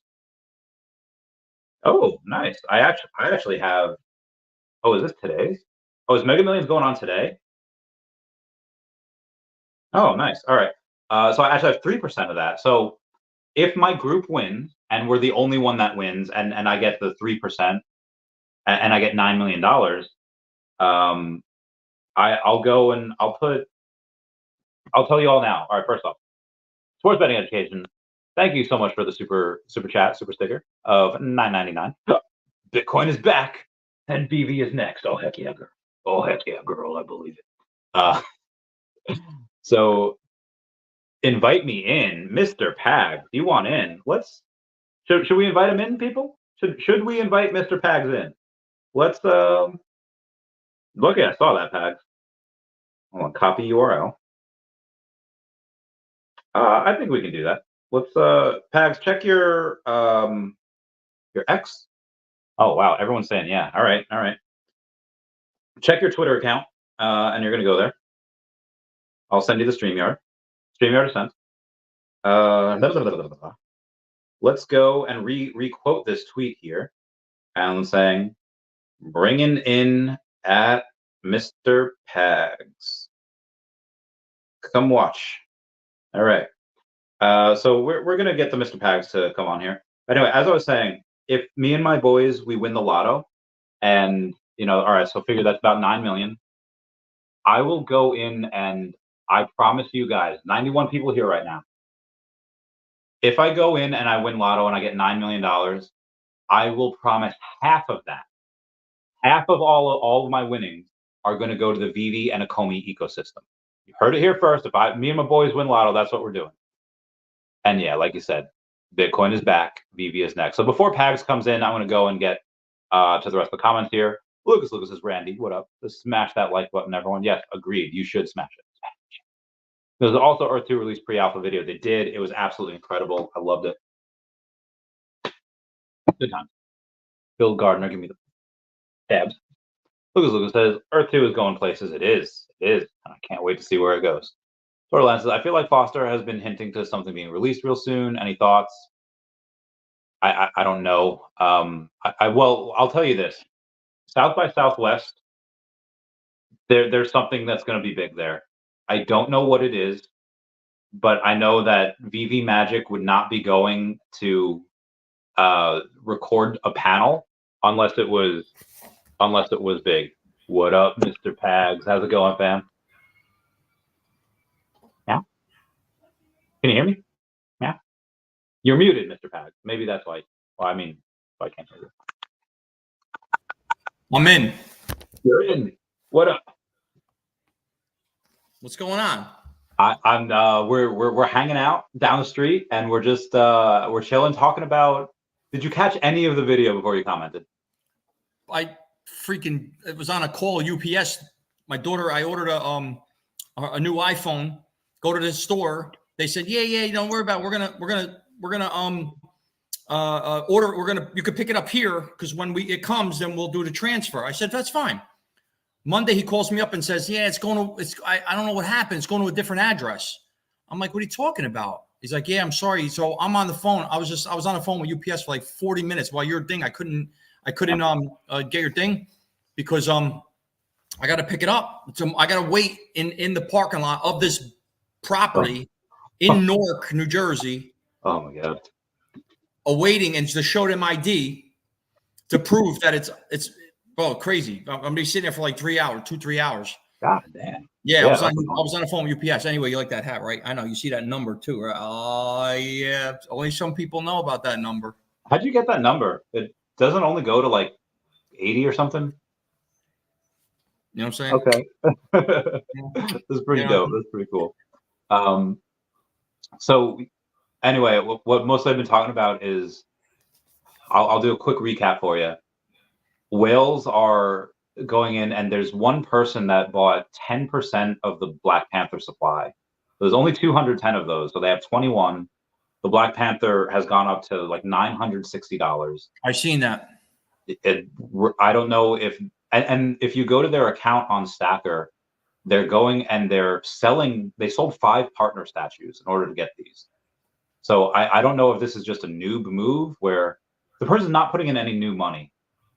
Oh, nice. I actually have. Oh, is this today's? Oh, is Mega Millions going on today? Oh, nice. All right. So I actually have 3% of that. So if my group wins and we're the only one that wins, and I get the 3%, and I get $9 million, I'll go and I'll tell you all now. All right. First off, sports betting education. Thank you so much for the super chat, super sticker of $9.99. Bitcoin is back and BV is next. Oh heck yeah, girl. Oh heck yeah, girl. I believe it. So invite me in, Mr. Pag. Do you want in? Should we invite him in, people? Should we invite Mr. Pags in? Let's look at. I saw that, Pags. Hold on, copy URL. I think we can do that. Let's Pags, check your X. Oh wow, everyone's saying yeah. All right. Check your Twitter account, and you're gonna go there. I'll send you the StreamYard. StreamYard is sent. Let's go and re-quote this tweet here. Alan saying, bringing in at Mr. Pags. Come watch. All right. So we're gonna get the Mr. Pags to come on here. Anyway, as I was saying, if me and my boys we win the lotto, and all right, so figure that's about 9 million. I will go in and I promise you guys, 91 people here right now. If I go in and I win lotto and I get $9 million, I will promise half of that. Half of all of my winnings are going to go to the Veve and Economy ecosystem. You heard it here first. If me and my boys win lotto, that's what we're doing. And yeah, like you said, Bitcoin is back. Veve is next. So before Pags comes in, I'm going to go and get to the rest of the comments here. Lucas says, Randy, what up? Just smash that like button, everyone. Yes, agreed. You should smash it. There's also Earth 2 released pre-alpha video. They did. It was absolutely incredible. I loved it. Good time. Bill Gardner, give me the tabs. Lucas says, Earth 2 is going places. It is. And I can't wait to see where it goes. Torland says, I feel like Foster has been hinting to something being released real soon. Any thoughts? I don't know. Well, I'll tell you this. South by Southwest, there's something that's going to be big there. I don't know what it is, but I know that Veve Magic would not be going to record a panel unless it was big. What up, Mr. Pags? How's it going, fam? Yeah. Can you hear me? Yeah. You're muted, Mr. Pags. Maybe that's why. Well, I mean, I can't hear you. I'm in. You're in. What up? What's going on? We're hanging out down the street and we're just we're chilling, talking about. Did you catch any of the video before you commented? It was on a call, UPS. My daughter, I ordered a new iPhone. Go to the store. They said, yeah, don't worry about it. We're gonna order. You could pick it up here because when it comes, then we'll do the transfer. I said, that's fine. Monday, he calls me up and says, yeah, I don't know what happened. It's going to a different address. I'm like, what are you talking about? He's like, yeah, I'm sorry. So I'm on the phone. I was on the phone with UPS for like 40 minutes while your thing, I couldn't get your thing because, I got to pick it up. So I got to wait in the parking lot of this property in Newark, New Jersey. Oh my God. Awaiting and to show them ID to prove that it's Oh, crazy! I'm gonna be sitting there for like 3 hours, 3 hours. God damn. Yeah, Yeah, I was on the phone with UPS. Anyway, you like that hat, right? I know you see that number too, right? Oh yeah, only some people know about that number. How'd you get that number? It doesn't only go to like 80 or something. You know what I'm saying? Okay. Yeah. That's pretty You know? dope. That's pretty cool. So anyway, what mostly I've been talking about is I'll do a quick recap for you. Whales are going in, and there's one person that bought 10% of the Black Panther supply. There's only 210 of those, so they have 21. The Black Panther has gone up to like $960. I've seen that. I don't know if, and if you go to their account on Stacker, they're going and they're selling. They sold 5 partner statues in order to get these. So I don't know if this is just a noob move where the person's not putting in any new money.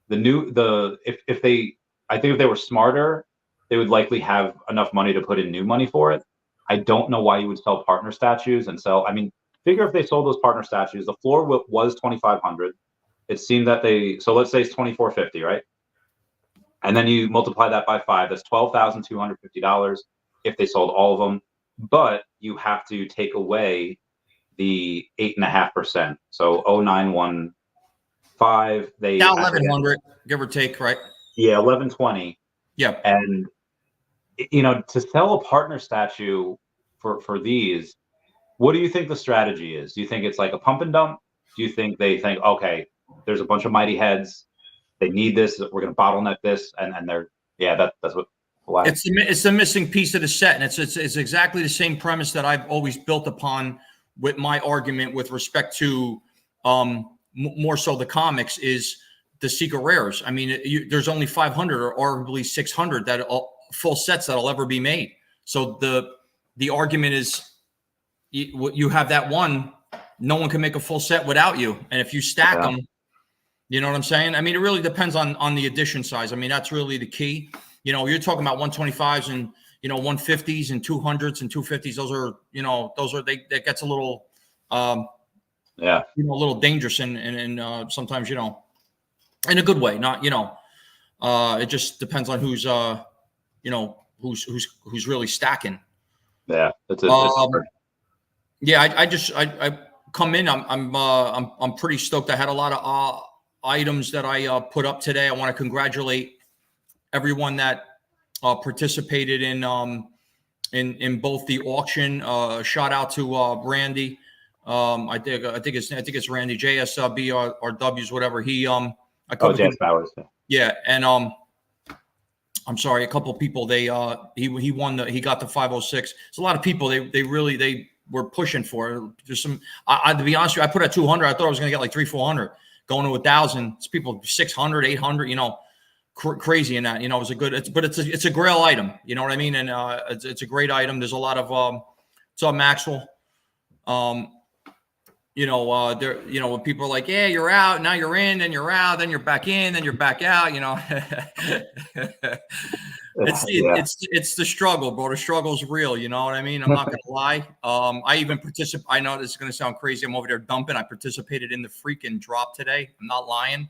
If they, I think if they were smarter, they would likely have enough money to put in new money for it. I don't know why you would sell partner statues and sell. I mean, figure if they sold those partner statues, the floor was 2,500. It seemed that so let's say it's 2,450, right? And then you multiply that by 5. That's $12,250 if they sold all of them. But you have to take away the 8.5%. So 0,915. They now 1,100, give or take, right? Yeah, 1,120. Yeah. And to sell a partner statue for these, what do you think the strategy is? Do you think it's like a pump and dump? Do you think they think, okay, there's a bunch of mighty heads, they need this, we're going to bottleneck this, and they're that's what. It's the missing piece of the set, and it's exactly the same premise that I've always built upon with my argument with respect to more so the comics is the secret rares. I mean, there's only 500 or arguably 600 full sets that'll ever be made. So the argument is you have that one, no one can make a full set without you, and if you stack them, you know what I'm saying? I mean, it really depends on the edition size. I mean, that's really the key. You're talking about 125s and 150s and 200s and 250s. Those are that gets a little a little dangerous and sometimes in a good way. Not it just depends on who's who's really stacking. Yeah, I come in. I'm pretty stoked. I had a lot of items that I put up today. I want to congratulate everyone that participated in both the auction. Shout out to Randy. I think it's Randy JSB or W's whatever. He JS Bowers. Yeah, and I'm sorry, a couple of people he won he got the 506. It's a lot of people they were pushing for it. There's some to be honest with you, I put at 200. I thought I was going to get like 300-400. Going to 1,000. It's people 600, 800. Crazy in that. It was it's a grail item. You know what I mean? And it's a great item. There's a lot of it's on Maxwell. When people are like, yeah, you're out, now you're in, then you're out, then you're back in, then you're back out. It's the struggle, bro. The struggle's real. You know what I mean? I'm not gonna lie. I even participate. I know this is gonna sound crazy. I'm over there dumping. I participated in the freaking drop today. I'm not lying.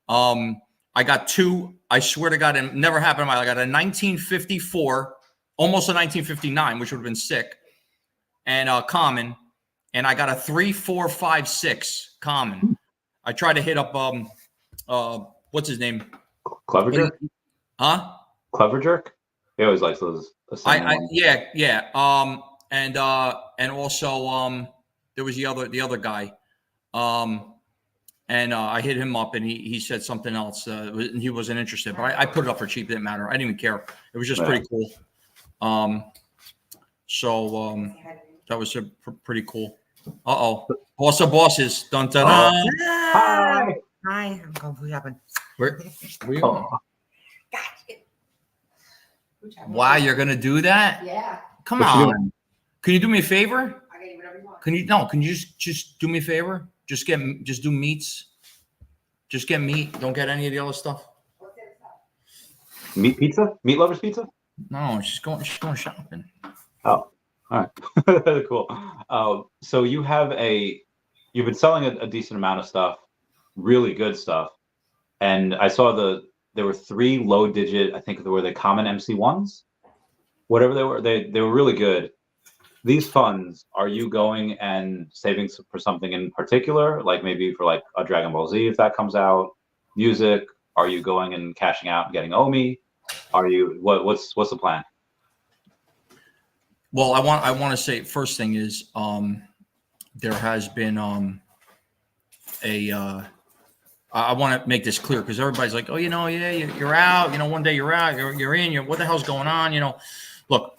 I got 2. I swear to God, it never happened in my life. I got a 1954, almost a 1959, which would have been sick, and common. And I got a 3, 4, 5, 6 common. I tried to hit up what's his name? Clever Jerk? Huh? Clever Jerk? He always likes those. Yeah. And also there was the other guy. And I hit him up and he said something else. He wasn't interested, but I put it up for cheap. It didn't matter. I didn't even care. It was just pretty cool. That was pretty cool. Boss of bosses. Dun, dun, dun. Hi. I'm going to happen. Where you? Wow, you're gonna do that? Yeah. Come on. Can you do me a favor? I can do whatever you want. Can you just do me a favor? Just do meats. Just get meat. Don't get any of the other stuff. What's the other stuff? Meat pizza? Meat lovers pizza? No, she's going shopping. Oh, all right. Cool. So you've been selling a decent amount of stuff, really good stuff. And I saw the there were 3 low digit, I think they were the common MC1s, whatever they were. They were really good. These funds, are you going and saving for something in particular, like maybe for like a Dragon Ball Z if that comes out, music? Are you going and cashing out and getting OMI? Are you what's the plan? Well, I want to say first thing is there has been I want to make this clear because everybody's like, oh, yeah, you're out. One day you're out, you're in. What the hell's going on? Look,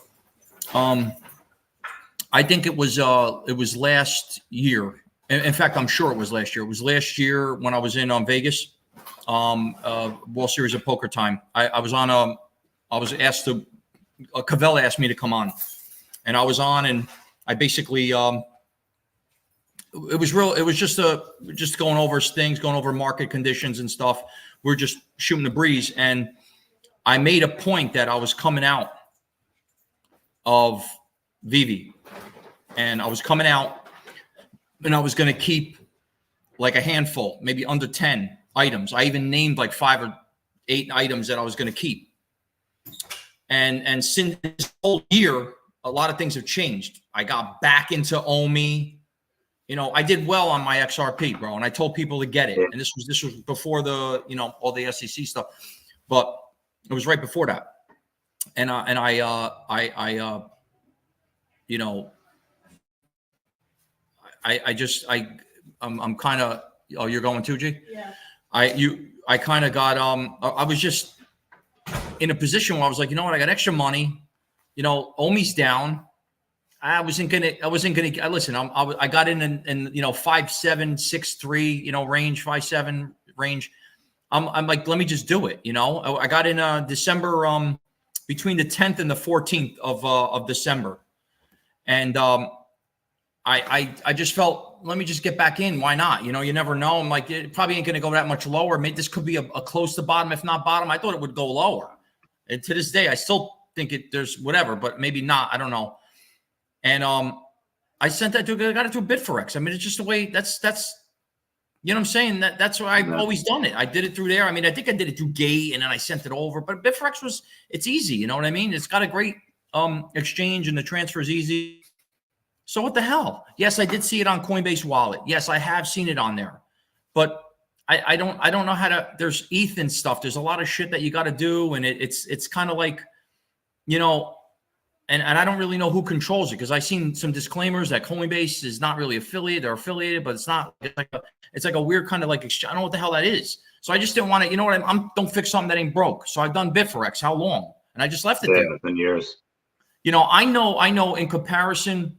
I think it was last year. In fact, I'm sure it was last year. It was last year when I was in Vegas, World Series of Poker time. I was on I was asked to. Cavell asked me to come on, and I was on, and I basically. It was just going over things, going over market conditions and stuff. We're just shooting the breeze, and I made a point that I was coming out of Veve, and I was coming out, and I was going to keep like a handful, maybe under 10 items. I even named like 5 or 8 items that I was going to keep. And since this whole year, a lot of things have changed. I got back into OMI. I did well on my XRP, bro, and I told people to get it. And this was before the, all the SEC stuff, but it was right before that. And I'm kind of, oh, you're going too, G? Yeah. I kind of got, I was just in a position where I was like, you know what? I got extra money, OMI's down. I wasn't gonna. Listen, I got in 5.7, 6.3, range, 5.7 range. I'm like, let me just do it. I got in December, between the 10th and the 14th of December, and I just felt, let me just get back in. Why not? You never know. I'm like, it probably ain't gonna go that much lower. Maybe this could be a close to bottom, if not bottom. I thought it would go lower, and to this day, I still think there's whatever, but maybe not. I don't know. And I sent that I got it to a BitForex. I mean, it's just the way that's what I'm saying. That's why I've always done it. I did it through there. I mean, I think I did it through Gate and then I sent it over. But BitForex it's easy. You know what I mean? It's got a great exchange and the transfer is easy. So what the hell? Yes, I did see it on Coinbase Wallet. Yes, I have seen it on there. But I don't know how to. There's ETH and stuff. There's a lot of shit that you got to do, and it's kind of like, And I don't really know who controls it because I've seen some disclaimers that Coinbase is not really affiliated. They're affiliated, but it's not. It's like a weird kind of like exchange. I don't know what the hell that is. So I just didn't want to. Don't fix something that ain't broke. So I've done BitForex. How long? And I just left it there. It's been years. I know. In comparison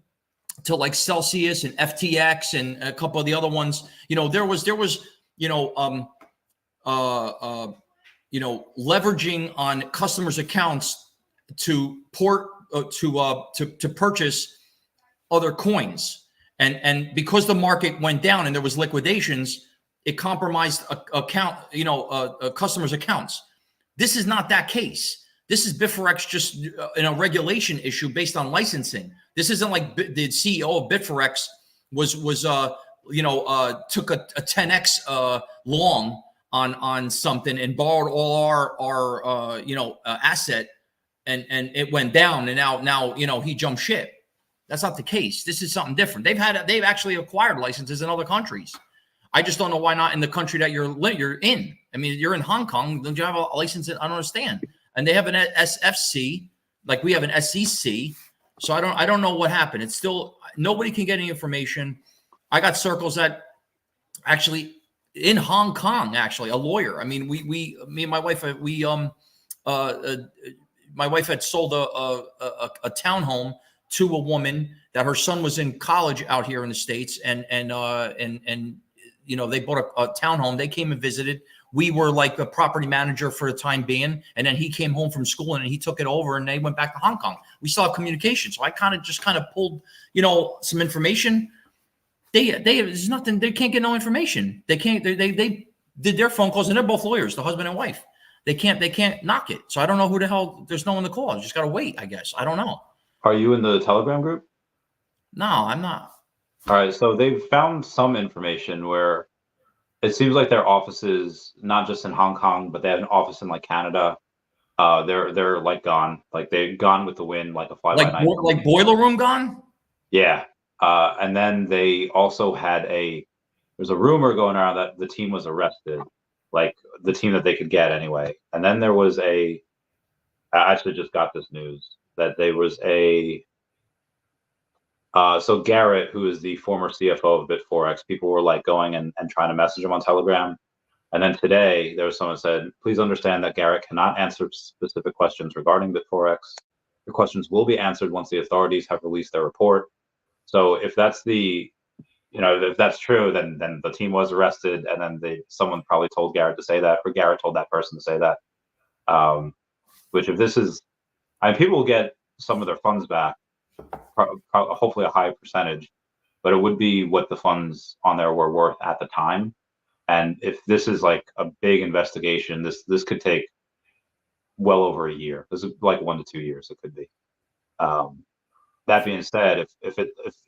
to like Celsius and FTX and a couple of the other ones, there was leveraging on customers' accounts to purchase other coins, and because the market went down and there was liquidations, it compromised customers' accounts. This is not that case. This is BitForex just in a regulation issue based on licensing. This isn't like the CEO of BitForex took a 10x long on something and borrowed all our asset. And it went down, and now he jumped ship. That's not the case. This is something different. They've actually acquired licenses in other countries. I just don't know why not in the country that you're in. I mean, you're in Hong Kong. Don't you have a license? I don't understand. And they have an SFC, like we have an SEC. So I don't know what happened. It's still nobody can get any information. I got circles that actually in Hong Kong. Actually, a lawyer. I mean, me and my wife my wife had sold a townhome to a woman that her son was in college out here in the States, and they bought a townhome. They came and visited. We were like the property manager for the time being, and then he came home from school and he took it over, and they went back to Hong Kong. We still have communication, so I kind of pulled some information. There's nothing. They can't get no information. They can't. They did their phone calls, and they're both lawyers, the husband and wife. They can't knock it. So I don't know who the hell. There's no one to call. You just got to wait, I guess. I don't know. Are you in the Telegram group? No, I'm not. All right. So they've found some information where it seems like their offices, not just in Hong Kong, but they have an office in like Canada. They're like gone, like they've gone with the wind, like a fly by night. Like Boiler Room gone. Yeah, and then they also had there's a rumor going around that the team was arrested, like the team that they could get anyway. And then there was I actually just got this news that there was so Garrett, who is the former CFO of BitForex, people were like going and trying to message him on Telegram. And then today there was someone said, please understand that Garrett cannot answer specific questions regarding BitForex. The questions will be answered once the authorities have released their report. So if that's if that's true, then the team was arrested, and then someone probably told Garrett to say that, or Garrett told that person to say that. Which if this is, people will get some of their funds back, hopefully a high percentage, but it would be what the funds on there were worth at the time. And if this is like a big investigation, this could take well over a year. This is like 1 to 2 years. It could be. That being said, if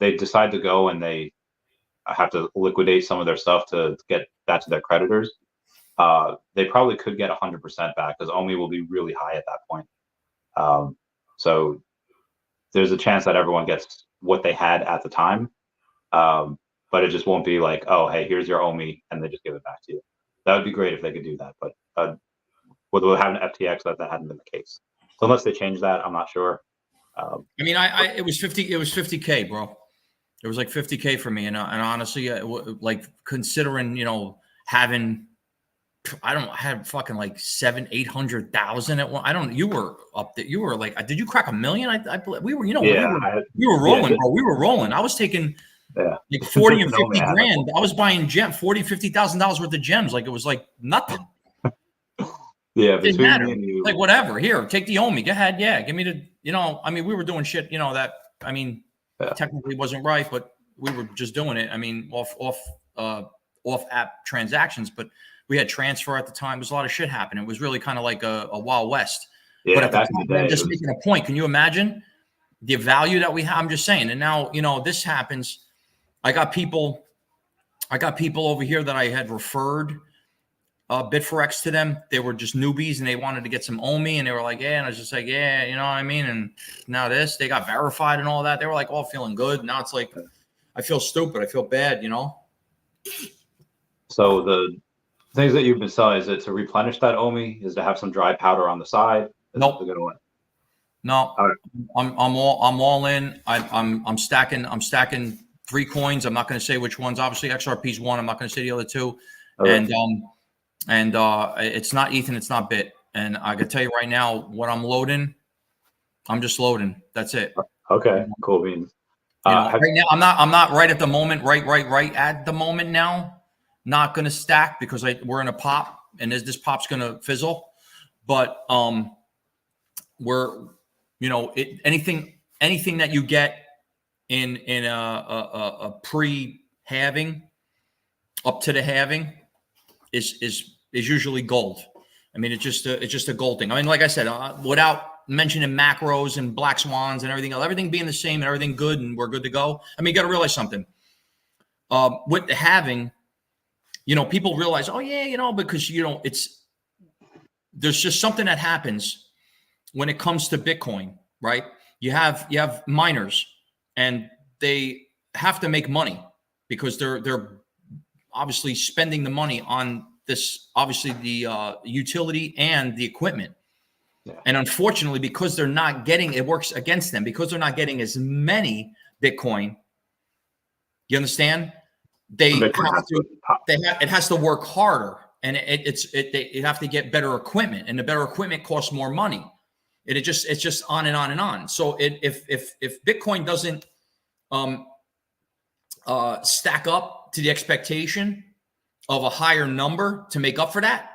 they decide to go and they have to liquidate some of their stuff to get back to their creditors, they probably could get 100% back, because OMI will be really high at that point. So there's a chance that everyone gets what they had at the time, but it just won't be like, oh, hey, here's your OMI, and they just give it back to you. That would be great if they could do that, but with having FTX, that hadn't been the case. So unless they change that, I'm not sure. It was 50K, bro. It was like 50K for me, and honestly, like considering having, I don't have fucking like 700,000-800,000 at one. I don't. You were up there. You were like, did you crack $1 million? We were, we were rolling, bro. We were rolling. I was taking like 40 and 50 grand. I was buying $50,000 worth of gems. Like it was like nothing. Yeah, it didn't matter. Like whatever. Here, take the OMI. Go ahead. Yeah, give me the. We were doing shit. Technically wasn't right, but we were just doing it. Off app transactions, but we had transfer at the time. There was a lot of shit happening. It was really kind of like a Wild West. Yeah, but at the time, I'm just making a point. Can you imagine the value that we have? I'm just saying. And now, this happens. I got people over here that I had referred BitForex to them. They were just newbies and they wanted to get some OMI, and they were like, yeah. And I was just like, yeah, you know what I mean? And now they got verified and all that. They were like, all feeling good. Now it's like, I feel stupid. I feel bad, So the things that you've been selling, is it to replenish that OMI? Is to have some dry powder on the side? Nope. No, right. I'm all in. I'm stacking 3 coins. I'm not going to say which ones. Obviously, XRP's one. I'm not going to say the other 2. Okay. And it's not Ethan. It's not Bit. And I can tell you right now, what I'm loading, I'm just loading. That's it. Okay, cool beans. Right now, I'm not right at the moment. Right at the moment now. Not going to stack because we're in a pop, and this pop's going to fizzle. But we're anything that you get in a pre-halving up to the halving is usually gold. It's just a gold thing. Like I said, without mentioning macros and black swans and everything else, everything being the same and everything good and we're good to go. You got to realize something. With the halving, people realize, oh yeah, because there's just something that happens when it comes to Bitcoin, right? You have miners, and they have to make money because they're obviously spending the money on this, obviously the utility and the equipment. Yeah. And unfortunately, because they're not getting, it works against them because they're not getting as many Bitcoin. You understand? It has to work harder, and they have to get better equipment, and the better equipment costs more money. It's just on and on and on. So if Bitcoin doesn't stack up to the expectation of a higher number to make up for that,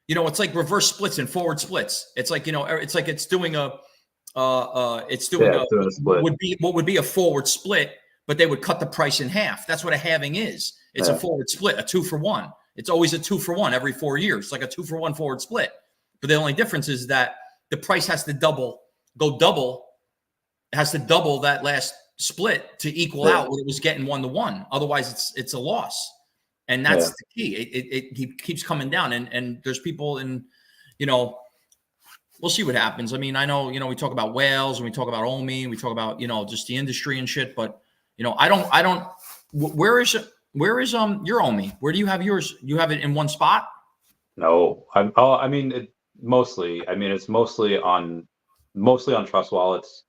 it's like reverse splits and forward splits. It's like it's doing what would be a forward split, but they would cut the price in half. That's what a halving is. It's a forward split, a 2-for-1. It's always a 2-for-1 every 4 years. It's like a 2-for-1 forward split. But the only difference is that the price has to double that last split to equal out what it was getting 1-to-1. Otherwise, it's a loss. And that's the key. It keeps coming down, and there's people in, we'll see what happens. I mean, I know, we talk about whales and we talk about OMI and we talk about, just the industry and shit, but I don't, where is your OMI? Where do you have yours? You have it in one spot? No, it's mostly on trust wallets.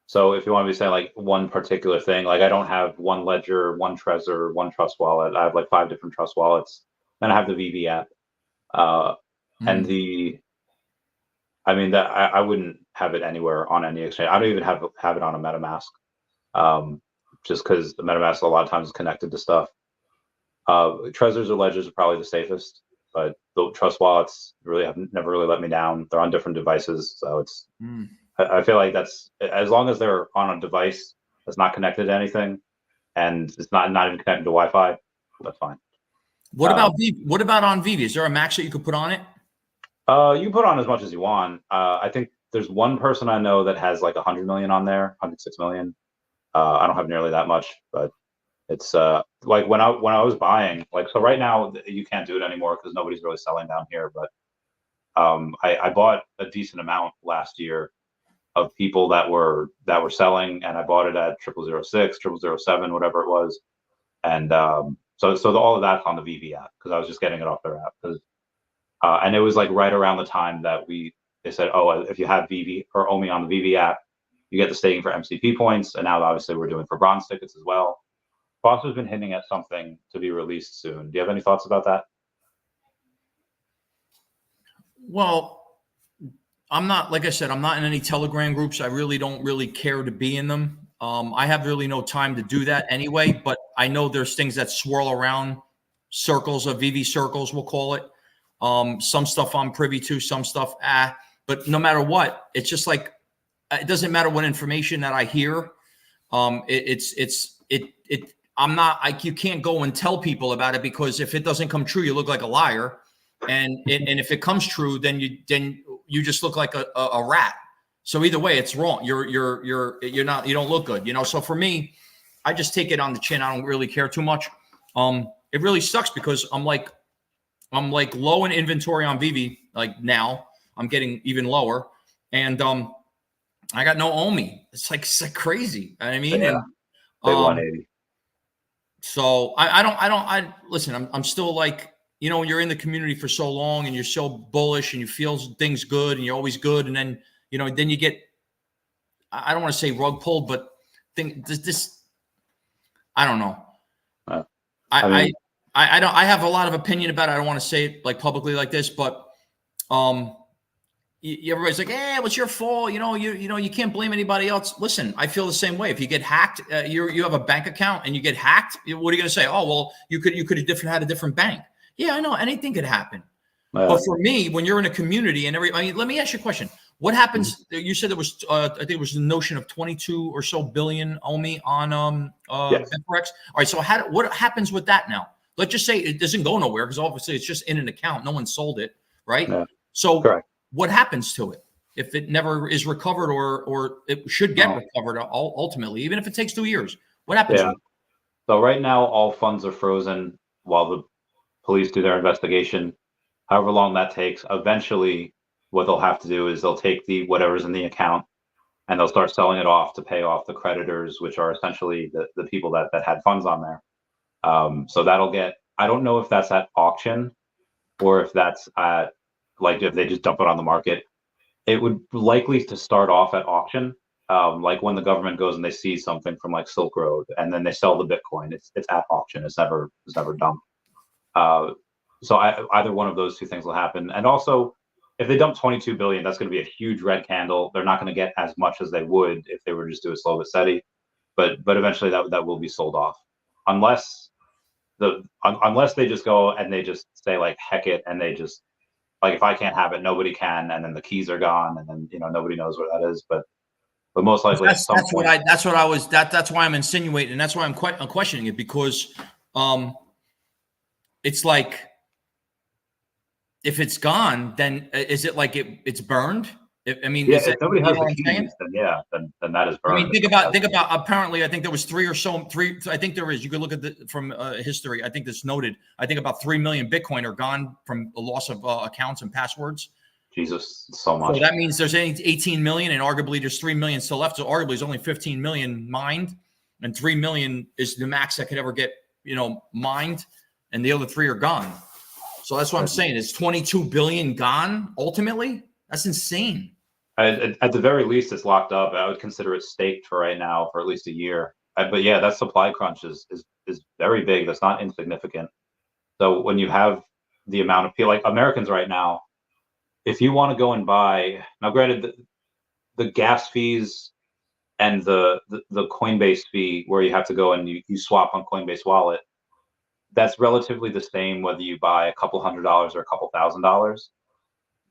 So if you want me to say like one particular thing, like I don't have one ledger, one Trezor, one trust wallet. I have like 5 different trust wallets. Then I have the Veve app. And I wouldn't have it anywhere on any exchange. I don't even have it on a MetaMask. Just because the MetaMask a lot of times is connected to stuff. Trezors or ledgers are probably the safest, but the trust wallets have never really let me down. They're on different devices, so it's. I feel like that's, as long as they're on a device that's not connected to anything, and it's not even connected to Wi-Fi, that's fine. What about Veve? What about on Veve? Is there a max that you could put on it? You can put on as much as you want. I think there's one person I know that has like 100 million on there, 106 million. I don't have nearly that much, but it's like when I was buying, like, so right now you can't do it anymore because nobody's really selling down here. But I bought a decent amount last year of people that were selling, and I bought it at 0006, 0007, whatever it was, and so all of that's on the Veve app because I was just getting it off their app and it was like right around the time that they said, oh, if you have Veve or OMI on the Veve app, you get the staking for MCP points, and now obviously we're doing for bronze tickets as well. Foster's been hinting at something to be released soon. Do you have any thoughts about that? Well, I'm not, like I said, I'm not in any Telegram groups. I really don't really care to be in them. I have really no time to do that anyway, but I know there's things that swirl around, circles of Veve circles, we'll call it. Some stuff I'm privy to, some stuff, but no matter what, it's just like, it doesn't matter what information that I hear. I'm not like, you can't go and tell people about it, because if it doesn't come true, you look like a liar. And if it comes true, then you just look like a rat. So either way, it's wrong. You don't look good, So for me, I just take it on the chin. I don't really care too much. It really sucks because I'm like low in inventory on Veve. Like now I'm getting even lower, and I got no OMI. It's like crazy. I mean, yeah. Big 180. So I listen. I'm still like, when you're in the community for so long and you're so bullish and you feel things good and you're always good, and then then you get, I don't want to say rug pulled, but this I don't know. I have a lot of opinion about it. I don't want to say it like publicly like this, but everybody's like, "Hey, what's your fault? You can't blame anybody else." Listen, I feel the same way. If you get hacked, you have a bank account and you get hacked, what are you going to say? Oh, well, you could have had a different bank. Yeah, I know, anything could happen. But for me, when you're in a community and let me ask you a question. What happens? You said there was, I think it was the notion of 22 or so billion OMI on yes. BitForex. All right, so what happens with that now? Let's just say it doesn't go nowhere because obviously it's just in an account. No one sold it, right? Yeah. So correct. What happens to it if it never is recovered, or it should get recovered ultimately, even if it takes 2 years? What happens? Yeah. So right now, all funds are frozen while the police do their investigation. However long that takes, eventually what they'll have to do is they'll take whatever's in the account and they'll start selling it off to pay off the creditors, which are essentially the people that had funds on there. So that'll get, I don't know if that's at auction or if that's at, like, if they just dump it on the market. It would likely to start off at auction, like when the government goes and they seize something from like Silk Road and then they sell the Bitcoin. It's at auction. It's never dumped. So either one of those two things will happen. And also, if they dump 22 billion, that's going to be a huge red candle. They're not going to get as much as they would if they were just do it slow but steady. But eventually that will be sold off, unless they just go and they just say like heck it, and they just, like, if I can't have it, nobody can, and then the keys are gone, and then nobody knows where that is. But most likely that's why I'm insinuating, and that's why I'm questioning it, because it's like, if it's gone, then is it like it's burned? I mean, Yeah, is if that, nobody you has know the what I'm saying? keys, then yeah, then that is I burned. mean, think about. Apparently, I think there was three. I think there is. You could look at from history. I think this noted. I think about 3 million Bitcoin are gone from the loss of accounts and passwords. Jesus, so much. So that means there's 18 million, and arguably there's 3 million still left. So arguably there's only 15 million mined, and 3 million is the max that could ever get, mined, and the other 3 are gone. So that's what I'm saying. It's 22 billion gone ultimately. That's insane. At the very least, it's locked up. I would consider it staked for right now for at least a year. But yeah, that supply crunch is very big. That's not insignificant. So when you have the amount of people, like Americans right now, if you want to go and buy, now granted, the gas fees and the Coinbase fee where you have to go and you swap on Coinbase wallet, that's relatively the same whether you buy a couple $100 or a couple $1,000.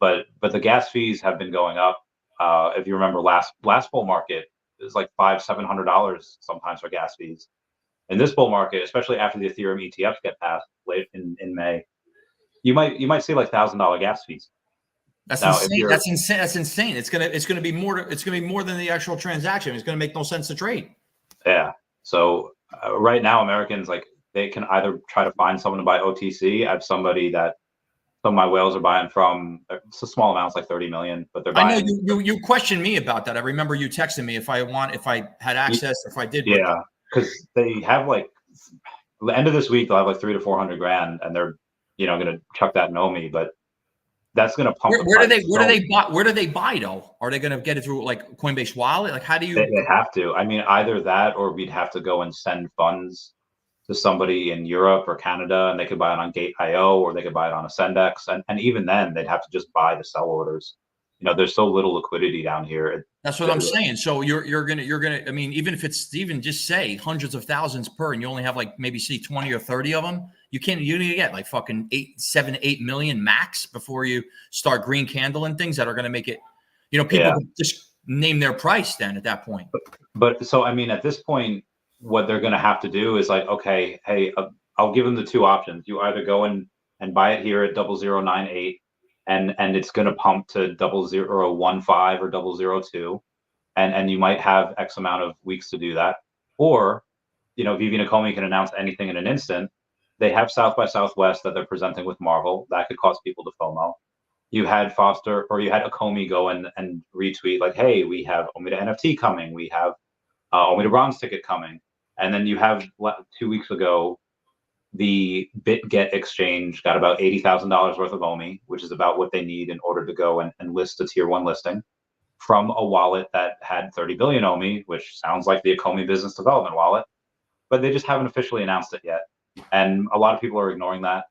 But the gas fees have been going up. If you remember last bull market, it was like $500-700 sometimes for gas fees. In this bull market, especially after the Ethereum ETFs get passed late in May, you might see like $1,000 gas fees. That's insane. That's insane. That's insane. It's gonna be more. It's gonna be more than the actual transaction. It's gonna make no sense to trade. Yeah. So right now, Americans, like, they can either try to find someone to buy OTC. I have somebody that some of my whales are buying from. It's a small amounts, like 30 million, but they're buying. I know you questioned me about that. I remember you texting me if I had access, if I did. Yeah, because they have like the end of this week they'll have like 300 to 400 grand, and they're going to chuck that in OMI, but that's going to pump. Where do they buy though? Are they going to get it through like Coinbase wallet? Like, how do you? They have to. I mean, either that or we'd have to go and send funds to somebody in Europe or Canada, and they could buy it on Gate.io, or they could buy it on Ascendex, and even then they'd have to just buy the sell orders. There's so little liquidity down here. That's what I'm saying. So you're gonna. I mean, even if it's even just say hundreds of thousands per, and you only have like maybe 20 or 30 of them, you need to get like fucking 8 million max before you start green candle and things that are going to make it. People just name their price then at that point. But so I mean, at this point, what they're going to have to do is like, okay, hey, I'll give them the two options. You either go and buy it here at 0098. And it's going to pump to 0015 or 002, and you might have X amount of weeks to do that. Or, Vivi and Nakomi can announce anything in an instant. They have South by Southwest that they're presenting with Marvel. That could cause people to FOMO. You had Akomi go and retweet like, hey, we have OMI to NFT coming. We have OMI to bronze ticket coming. And then you have 2 weeks ago, the BitGet exchange got about $80,000 worth of OMI, which is about what they need in order to go and list a tier 1 listing from a wallet that had 30 billion OMI, which sounds like the Akomi business development wallet, but they just haven't officially announced it yet. And a lot of people are ignoring that.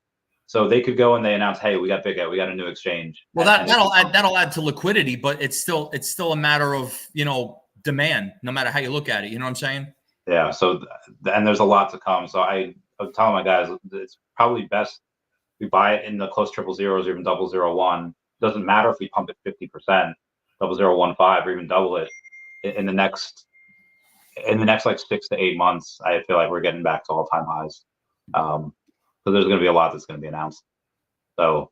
So they could go and they announce, hey, we got BitGet, we got a new exchange. Well, that'll add to liquidity, but it's still a matter of, demand, no matter how you look at it. You know what I'm saying? Yeah. So, and there's a lot to come. So I'm telling my guys, it's probably best we buy it in the close triple zeros or even 001. Doesn't matter if we pump it 50%, 0015, or even double it in the next like 6 to 8 months. I feel like we're getting back to all-time highs. So there's going to be a lot that's going to be announced. So,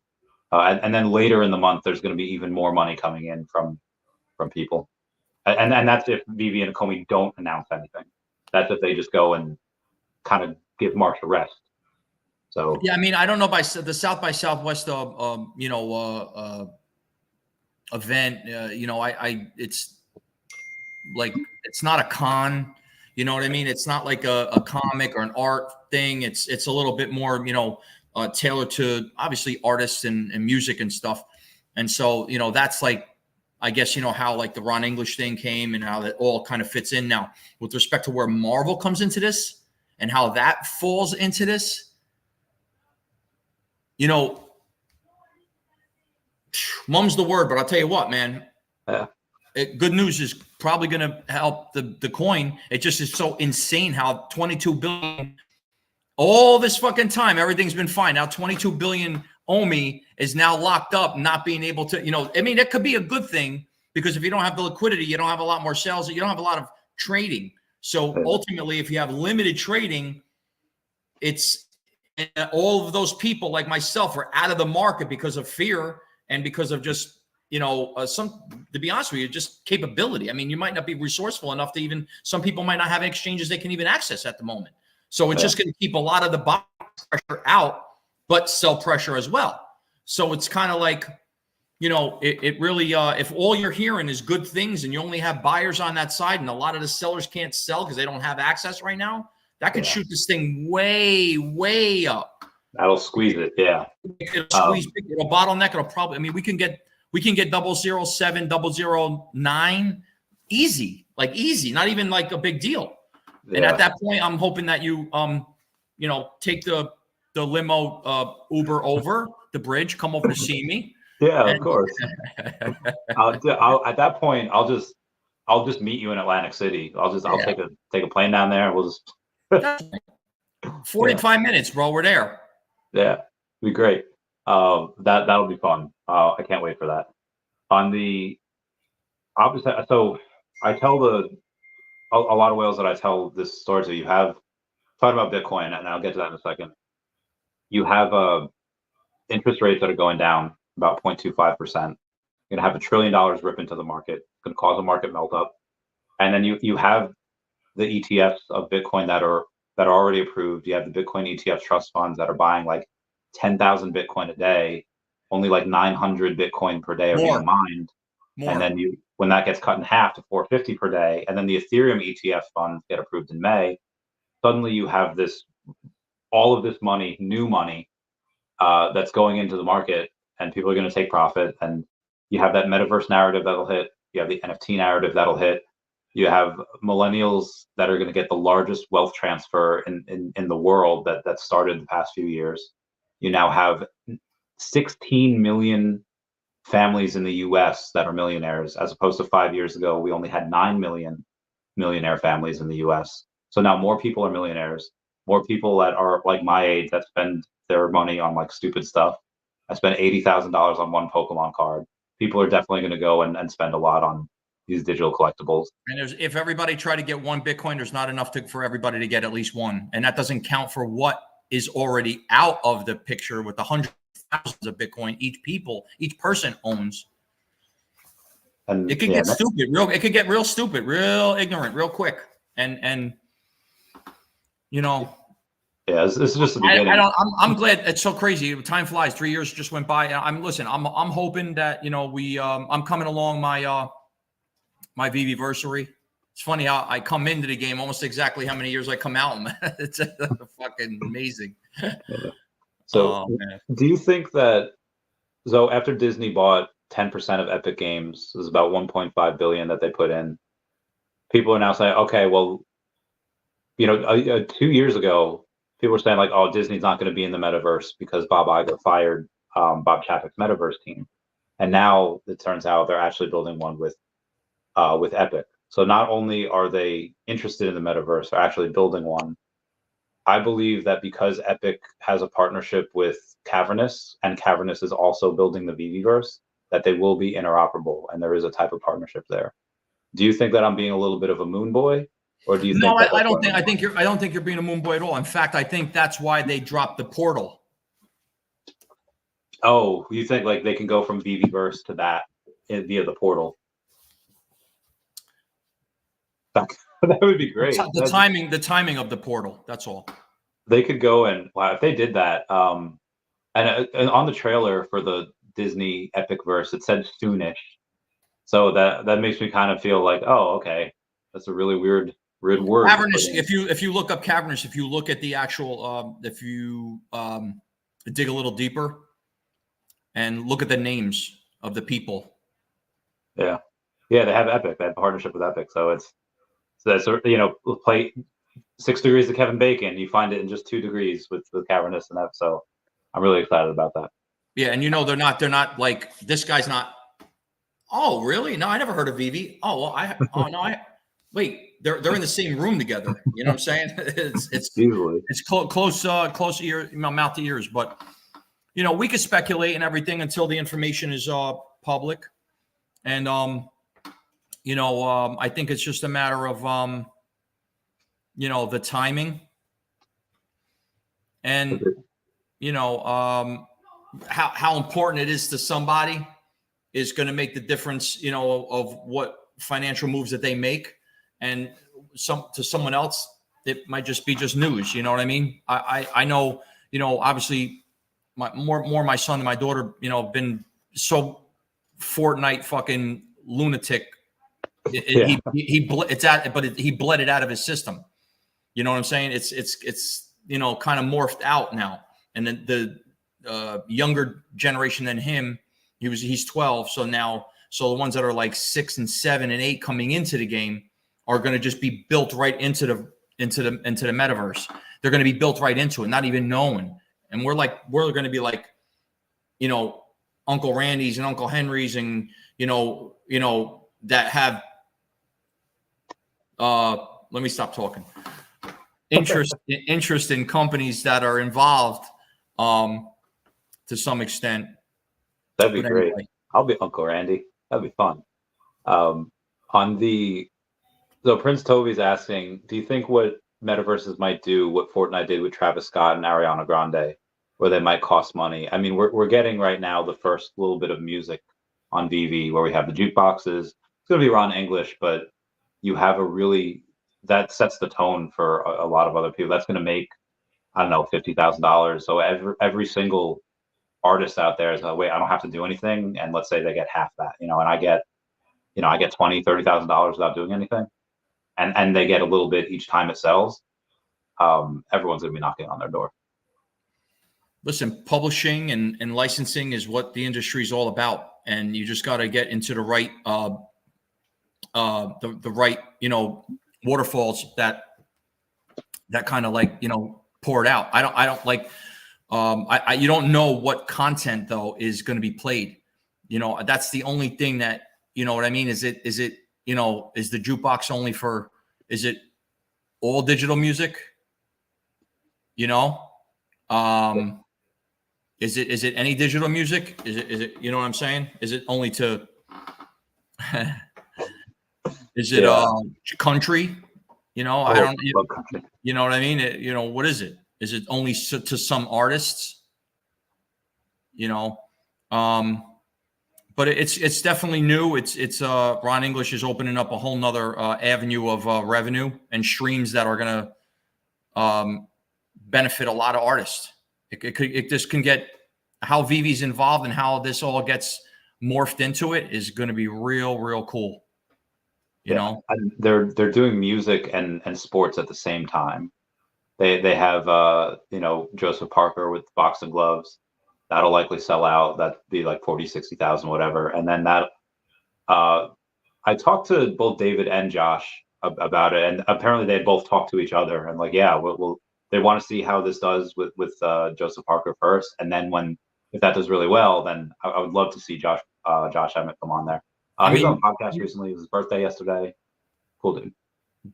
and then later in the month, there's going to be even more money coming in from people. And that's if Vivi and Akomi don't announce anything. That's if they just go and kind of give March a rest. So yeah, I mean, I don't know by the South by Southwest, event. It's like it's not a con. You know what I mean? It's not like a comic or an art thing. It's a little bit more, tailored to obviously artists and music and stuff. And so, that's like, I guess, how like the Ron English thing came and how that all kind of fits in now with respect to where Marvel comes into this and how that falls into this. Mum's the word, but I'll tell you what, man. Yeah. Good news is probably going to help the coin. It just is so insane how 22 billion, all this fucking time, everything's been fine. Now 22 billion OMI is now locked up, not being able to, I mean, it could be a good thing because if you don't have the liquidity, you don't have a lot more sales, you don't have a lot of trading. So ultimately, if you have limited trading, it's all of those people like myself are out of the market because of fear and because of just, to be honest with you, just capability. I mean, you might not be resourceful enough to even, some people might not have exchanges they can even access at the moment. So it's just going to keep a lot of the buy pressure out, but sell pressure as well. So it's kind of like, it really, if all you're hearing is good things and you only have buyers on that side and a lot of the sellers can't sell because they don't have access right now, that could shoot this thing way, way up. That'll squeeze it. Yeah. It'll squeeze, it'll bottleneck. It'll probably, I mean, we can get 007, 009 easy, not even like a big deal. Yeah. And at that point, I'm hoping that you, take the limo, Uber over the bridge, come over to see me. Yeah, of course. At that point, I'll just meet you in Atlantic City. I'll take a plane down there. We'll just 45 minutes, bro. We're there. Yeah, it'd be great. That'll be fun. I can't wait for that. On the opposite, so I tell a lot of whales that I tell this story to. You have talking about Bitcoin, and I'll get to that in a second. You have interest rates that are going down about 0.25%. You're gonna have $1 trillion rip into the market. It's gonna cause a market melt up, and then you have the ETFs of Bitcoin that are already approved. You have the Bitcoin ETF trust funds that are buying like 10,000 Bitcoin a day. Only like 900 Bitcoin per day are being mined. And then when that gets cut in half to 450 per day, and then the Ethereum ETF funds get approved in May, suddenly you have all of this money, new money, that's going into the market, and people are going to take profit. And you have that metaverse narrative that'll hit. You have the NFT narrative that'll hit. You have millennials that are going to get the largest wealth transfer in the world that started the past few years. You now have 16 million families in the US that are millionaires, as opposed to 5 years ago, we only had 9 million millionaire families in the US. So now more people are millionaires, more people that are like my age that spend their money on like stupid stuff. I spent $80,000 on one Pokemon card. People are definitely going to go and spend a lot on these digital collectibles. And if everybody tried to get one Bitcoin, there's not enough for everybody to get at least one. And that doesn't count for what is already out of the picture with the hundreds of thousands of Bitcoin each person owns. And it could get stupid, it could get real stupid, real ignorant, real quick. And yeah, this is just the beginning. I'm glad. It's so crazy. Time flies. 3 years just went by. I'm hoping that I'm coming along my Veve-versary. It's funny how I come into the game almost exactly how many years I come out. It's fucking amazing. So, do you think that after Disney bought 10% of Epic Games, it was about 1.5 billion that they put in. People are now saying, okay, well, 2 years ago, people were saying like, oh, Disney's not going to be in the metaverse because Bob Iger fired Bob Chapek's metaverse team, and now it turns out they're actually building one with Epic. So not only are they interested in the metaverse, they're actually building one. I believe that because Epic has a partnership with Cavernous, and Cavernous is also building the Veveverse, that they will be interoperable, and there is a type of partnership there. Do you think that I'm being a little bit of a moon boy, or do you think? No, I don't think. I don't think you're being a moon boy at all. In fact, I think that's why they dropped the portal. Oh, you think like they can go from Veveverse to that via the portal? That would be great. The timing of the portal. That's all. They could go and if they did that, and on the trailer for the Disney Epicverse, it said soonish. So that makes me kind of feel like, oh, okay, that's a really weird word. Cavernous. If you look up Cavernous, if you look at the actual, if you dig a little deeper and look at the names of the people. Yeah, they have Epic. They have a partnership with Epic, so it's play 6 degrees of Kevin Bacon. You find it in just 2 degrees with Cavernous and that. So I'm really excited about that. Yeah, and they're not like this guy's not. Oh, really? No, I never heard of Veve. Oh, well, wait. They're in the same room together. You know what I'm saying? It's close ear, mouth to ears. But we could speculate and everything until the information is public. And I think it's just a matter of the timing and how important it is to somebody. is going to make the difference, of what financial moves that they make. And to someone else, it might just be just news. You know what I mean? I know, obviously more my son and my daughter, have been so Fortnite fucking lunatic. He bled it out of his system. You know what I'm saying? It's kind of morphed out now. And then the younger generation than him, he's 12. So the ones that are like 6 and 7 and 8 coming into the game are going to just be built right into the metaverse. They're going to be built right into it, not even knowing. And we're going to be like, Uncle Randy's and Uncle Henry's and, that have, let me stop talking. Interest in companies that are involved, to some extent. That'd be great. Anyway. I'll be Uncle Randy. That'd be fun. So Prince Toby's asking, do you think what metaverses might do what Fortnite did with Travis Scott and Ariana Grande, where they might cost money? I mean, we're getting right now the first little bit of music on Veve where we have the jukeboxes. It's going to be raw in English, but you have that sets the tone for a lot of other people. That's going to make, I don't know, $50,000. So every single artist out there is like, wait, I don't have to do anything. And let's say they get half that, and I get $20,000, $30,000 without doing anything. And they get a little bit each time it sells. Everyone's going to be knocking on their door. Listen, publishing and licensing is what the industry is all about. And you just got to get into the right, the right, waterfalls that kind of like, pour it out. I don't like, you don't know what content though is going to be played. That's the only thing that, you know what I mean? Is it, is the jukebox only is it all digital music? Is it any digital music? Is it, you know what I'm saying? Is it only to, is it country? I don't, you know what I mean? What is it? Is it only to some artists? But it's definitely new. It's Ron English is opening up a whole nother avenue of revenue and streams that are going to benefit a lot of artists. It just can get how Veve's involved and how this all gets morphed into it is going to be real cool. You know, and they're doing music and sports at the same time. They have Joseph Parker with boxing gloves. That'll likely sell out. That'd be like 40, 60,000, whatever. And then I talked to both David and Josh about it, and apparently they both talked to each other and like, yeah, they want to see how this does with Joseph Parker first, and then if that does really well, then I would love to see Josh Emmett come on there. He was on a podcast recently. It was his birthday yesterday. Cool dude.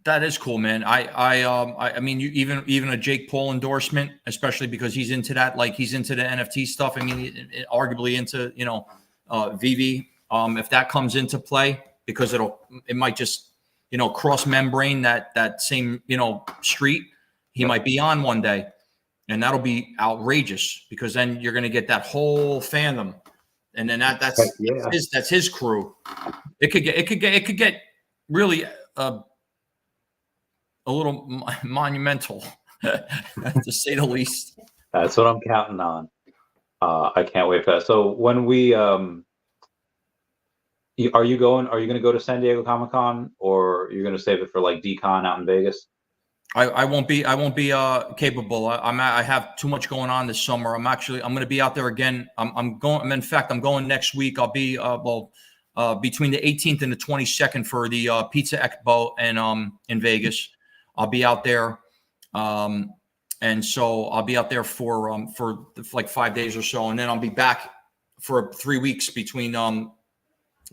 That is cool, man. I mean, you even a Jake Paul endorsement, especially because he's into that, like he's into the NFT stuff. I mean, arguably into Veve. If that comes into play, because it might just cross membrane that same street. He might be on one day, and that'll be outrageous because then you're going to get that whole fandom, and then that's his crew. It could get really a little monumental, to say the least. That's what I'm counting on. I can't wait for that. So when we are you going to go to San Diego Comic-Con, or you're going to save it for like DCon out in Vegas? I won't be capable. I have too much going on this summer. I'm going to be out there again. I'm going next week. I'll be between the 18th and the 22nd for the Pizza Expo and in Vegas. I'll be out there, and so I'll be out there for like 5 days or so, and then I'll be back for 3 weeks between a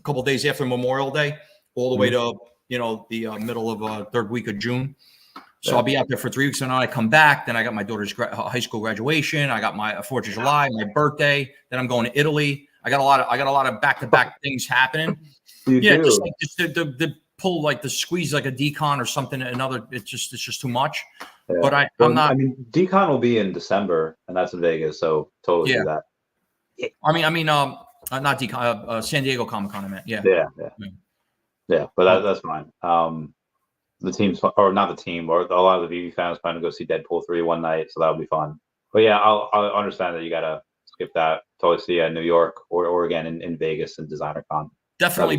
couple of days after Memorial Day, all the way to the middle of third week of June. So I'll be out there for 3 weeks, and then I come back. Then I got my daughter's high school graduation. I got my 4th of July, my birthday. Then I'm going to Italy. I got a lot of back-to-back things happening. Just the pull, like the squeeze, like a decon or something. It's just too much. Yeah. But I'm not. I mean, decon will be in December, and that's in Vegas, so totally do that. I mean, Not DCon, San Diego Comic Con. I meant, yeah. Yeah. But that's fine. The team's or not the team, or a lot of the VV fans plan to go see Deadpool 3 one night, so that'll be fun. But yeah, I'll understand that you gotta skip that. Totally see New York or again in Vegas and Designer Con. Definitely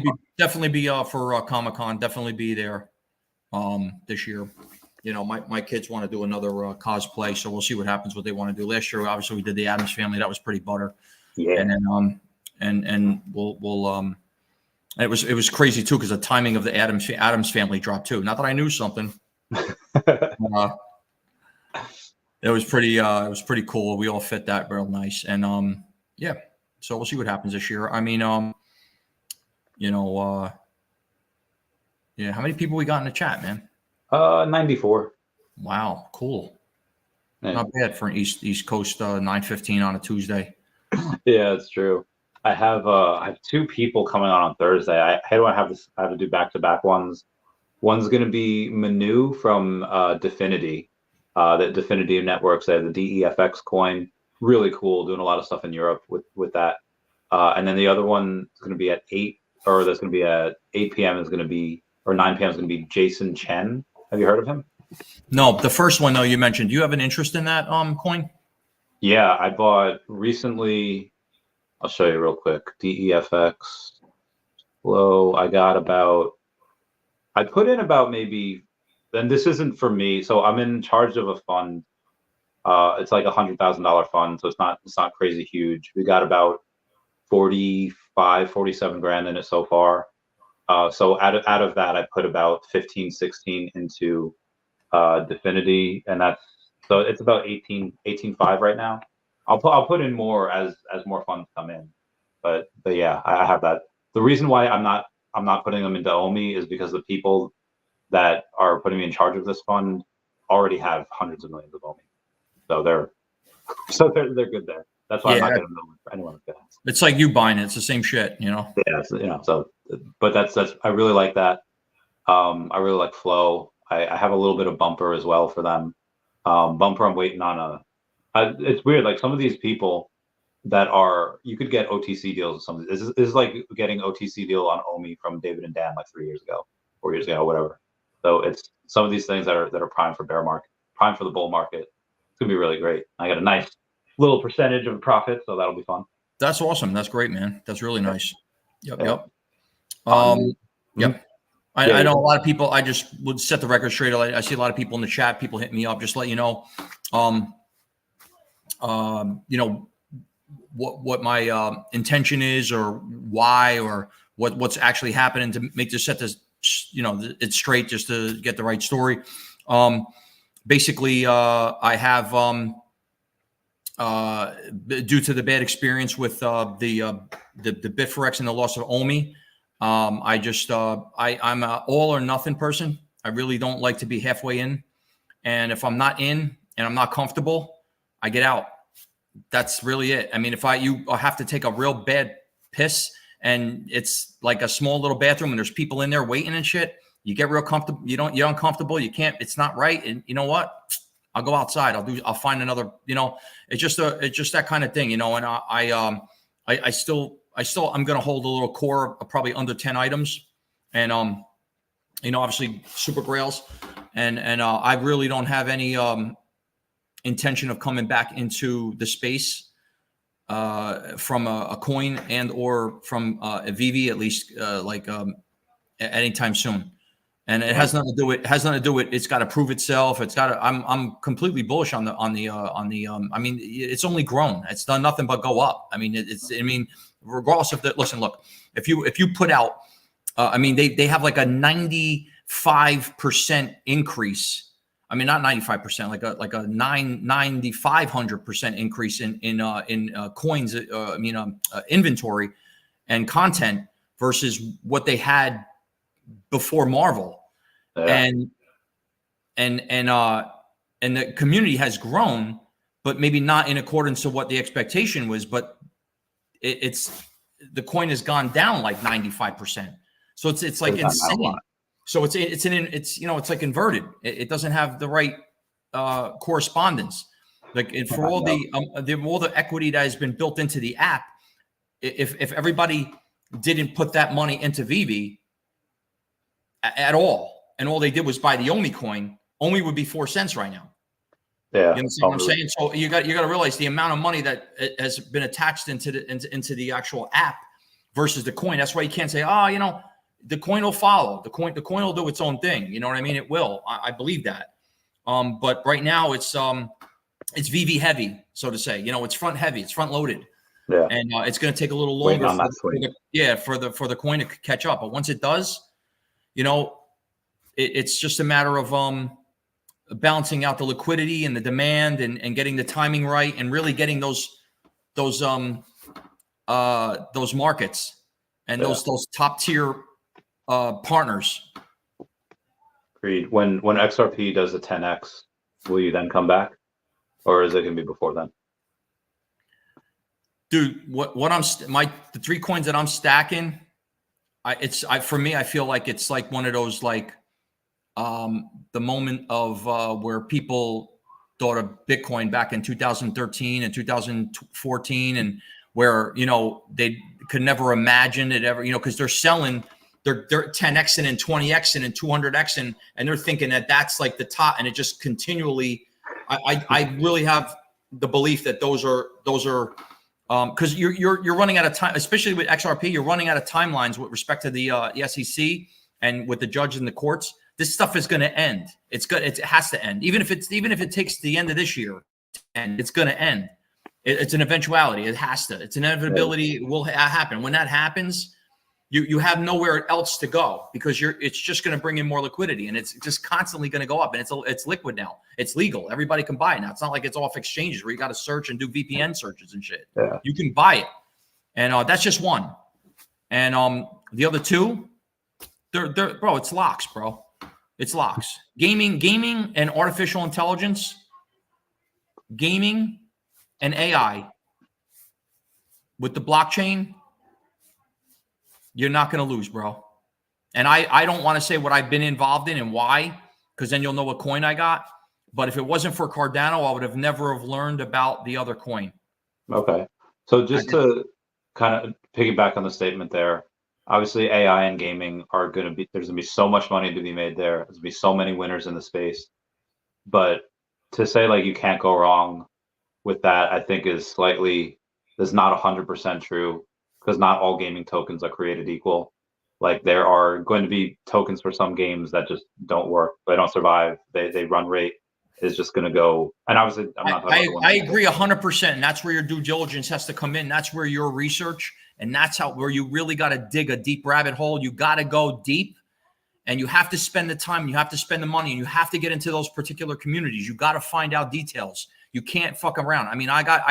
be for Comic Con. Definitely be there this year. You know, my kids want to do another cosplay, so we'll see what happens. What they want to do. Last year, obviously, we did the Addams Family. That was pretty butter. Yeah. And then and we'll it was crazy too because the timing of the Addams Family dropped too. Not that I knew something. It was pretty cool. We all fit that real nice. And yeah, so we'll see what happens this year. I mean, you know, yeah, how many people we got in the chat, man? 94. Wow, cool. Yeah. Not bad for an East Coast 9:15 on a Tuesday. Yeah, it's true. I have 2 people coming on Thursday. I have to do back-to-back ones. One's going to be Manu from Definity, the Definity Networks. They have the DEFX coin, really cool, doing a lot of stuff in Europe with that. And then the other one is going to be at 8, or that's going to be at 8 p.m. is going to be, or 9 p.m. is going to be Jason Chen. Have you heard of him? No, the first one though you mentioned. Do you have an interest in that coin? Yeah, I bought recently. I'll show you real quick. DEFX flow. I put in about maybe, and this isn't for me. So I'm in charge of a fund. It's like $100,000 fund. So it's not crazy huge. We got about 47 grand in it so far. So out of that, I put about 15, 16 into Definity, and so it's about 18.5 right now. I'll put in more as more funds come in, but yeah, I have that. The reason why I'm not putting them into OMI is because the people that are putting me in charge of this fund already have hundreds of millions of OMI, so they're good there. That's why I'm not going to know anyone with that. It's like you buying it. It's the same shit, you know. Yeah, So, but that's I really like that. I really like Flow. I have a little bit of Bumper as well for them. Bumper, I'm waiting on it's weird. Like some of these people that you could get OTC deals with some. This is like getting OTC deal on OMI from David and Dan like 3 years ago, 4 years ago, whatever. So it's some of these things that are prime for bear market, prime for the bull market. It's gonna be really great. I got a nice little percentage of profit, so that'll be fun. That's awesome. That's great, man. That's really nice. Yep. Yep. I know a lot of people. I just would set the record straight. I see a lot of people in the chat. People hit me up. Just to let you know, you know what my intention is, or why, or what's actually happening to make this set this, you know, it's straight just to get the right story. Basically, I have due to the bad experience with the BitForex and the loss of OMI. I'm an all or nothing person. I really don't like to be halfway in. And if I'm not in and I'm not comfortable, I get out. That's really it. I mean, you have to take a real bad piss and it's like a small little bathroom and there's people in there waiting and shit, you get real comfortable. You're uncomfortable. You can't, it's not right. And you know what? I'll go outside. I'll find another, you know, it's just that kind of thing, you know, and I'm going to hold a little core of probably under 10 items and, you know, obviously super grails and I really don't have any, intention of coming back into the space, from a coin and or from a Veve, at least, anytime soon. And it has nothing to do with, it's got to prove itself. I'm completely bullish on the I mean, it's only grown. It's done nothing but go up. I mean, regardless of that, listen, look, if you put out, I mean, they have like a 95% increase. I mean, not 95%, like a 9,500% increase in coins, inventory and content versus what they had before Marvel. Yeah. And the community has grown, but maybe not in accordance to what the expectation was, but the coin has gone down like 95%. So it's like insane. So it's like inverted. It doesn't have the right correspondence. Like for all the equity that has been built into the app, if everybody didn't put that money into Veve at all, and all they did was buy the OMI coin, OMI would be 4 cents right now. Yeah, you understand what I'm saying? So you got to realize the amount of money that has been attached into the actual app versus the coin. That's why you can't say, oh, the coin will follow. The coin will do its own thing. You know what I mean? It will. I believe that. But right now it's Veve heavy, so to say. It's front heavy. It's front loaded. Yeah. And it's going to take a little longer for the coin to catch up. But once it does, it's just a matter of balancing out the liquidity and the demand and getting the timing right and really getting those markets and those top tier partners. Agreed. When XRP does a 10x, will you then come back, or is it going to be before then? Dude, the 3 coins that I'm stacking, for me, I feel like it's like one of those the moment of where people thought of Bitcoin back in 2013 and 2014, and where they could never imagine it ever, because they're selling, they're 10xing and 20xing and 200xing, and they're thinking that that's like the top, and it just continually. I really have the belief that those are because you're running out of time, especially with XRP. You're running out of timelines with respect to the SEC and with the judge in the courts. This stuff is going to end. It has to end. Even if it takes the end of this year, and it's going to end. It's an eventuality. It has to. It's an inevitability. It will happen. When that happens, you have nowhere else to go because it's just going to bring in more liquidity, and it's just constantly going to go up. And it's liquid now. It's legal. Everybody can buy it now. It's not like it's off exchanges where you got to search and do VPN searches and shit. Yeah. You can buy it, and that's just one. And the other two, they're bro. It's locks, bro. It's locks. Gaming and artificial intelligence, gaming and AI with the blockchain, you're not going to lose, bro. And I don't want to say what I've been involved in and why, because then you'll know what coin I got. But if it wasn't for Cardano, I would have never have learned about the other coin. Okay. So just to kind of piggyback on the statement there, obviously AI and gaming are going to be, there's going to be so much money to be made there. There's going to be so many winners in the space. But to say like you can't go wrong with that, I think is not 100% true, because not all gaming tokens are created equal. Like there are going to be tokens for some games that just don't work. They don't survive. They run rate is just going to go. And obviously, I'm not. I agree 100%. And that's where your due diligence has to come in. That's where your research, and that's where you really got to dig a deep rabbit hole. You got to go deep, and you have to spend the time, and you have to spend the money, and you have to get into those particular communities. You got to find out details. You can't fuck around. I mean, I got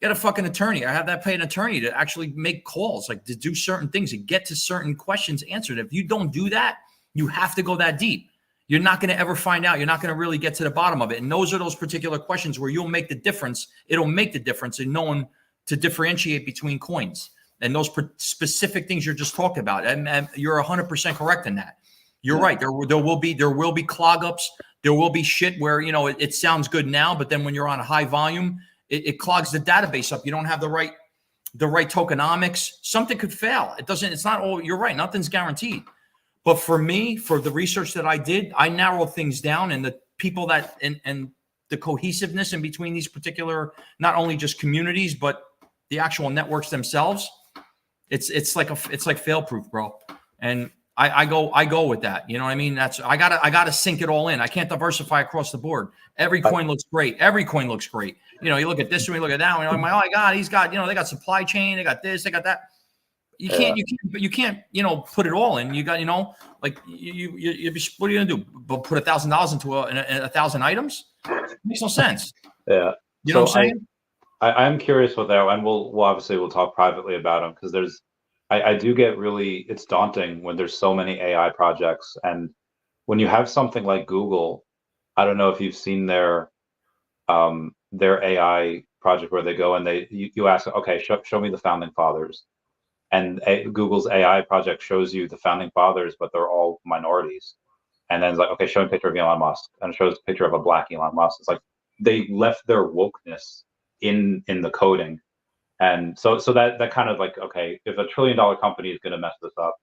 a fucking attorney. I have that pay an attorney to actually make calls, like to do certain things and get to certain questions answered. If you don't do that, you have to go that deep. You're not going to ever find out. You're not going to really get to the bottom of it. And those are those particular questions where you'll make the difference. It'll make the difference in knowing to differentiate between coins and those specific things you're just talking about. And you're 100% correct in that. You're right. There will be clog ups. There will be shit where, it sounds good now, but then when you're on a high volume, it clogs the database up. You don't have the right tokenomics. Something could fail. It's not all, you're right. Nothing's guaranteed. But for me, for the research that I did, I narrowed things down, and the people that, and the cohesiveness in between these particular, not only just communities, but the actual networks themselves, it's like fail proof, bro. And I go with that. You know what I mean? I gotta sink it all in. I can't diversify across the board. Every coin looks great. Every coin looks great. You look at this one, you look at that one. You're like, oh my God, he's got, they got supply chain, they got this, they got that. You can't, put it all in. You got, like you what are you gonna do? Put $1,000 into a 1,000 items? It makes no sense. Yeah. You know what I'm saying? I'm curious with that, and we'll talk privately about them, because I do get really, it's daunting when there's so many AI projects, and when you have something like Google, I don't know if you've seen their AI project where they go and you ask, okay, show me the founding fathers. And Google's AI project shows you the founding fathers, but they're all minorities. And then it's like, okay, show me a picture of Elon Musk, and it shows a picture of a black Elon Musk. It's like they left their wokeness in the coding, And so that kind of like, okay, if a $1 trillion company is going to mess this up,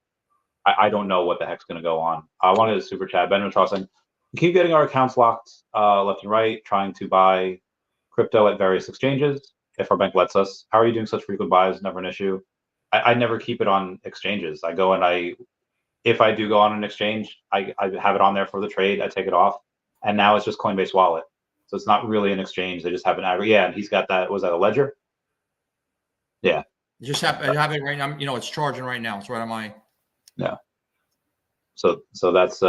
I don't know what the heck's going to go on. I wanted to super chat. Benjamin Charles saying, we keep getting our accounts locked left and right, trying to buy crypto at various exchanges if our bank lets us. How are you doing such frequent buys? Never an issue. I never keep it on exchanges. I go and if I do go on an exchange, I have it on there for the trade. I take it off, and now it's just Coinbase Wallet. So it's not really an exchange. They just have an aggregate. Yeah, and he's got that. Was that a ledger? Yeah. You just have it right now. You know, it's charging right now. It's right on my. Yeah. So that's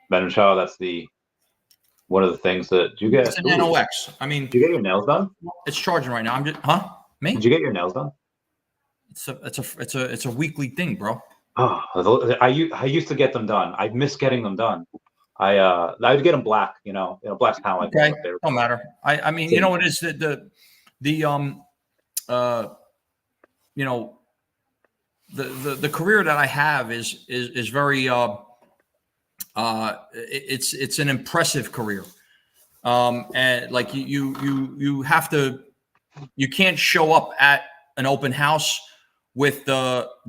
Ben Shaw. That's one of the things that you get. It's an NOx. I mean, did you get your nails done? It's charging right now. Me? Did you get your nails done? It's a weekly thing, bro. Oh, I used to get them done. I miss getting them done. I would get them black. Black's kind of like okay. Don't matter. I mean, you know what it is the career that I have is very it's an impressive career. And like you have to, you can't show up at an open house with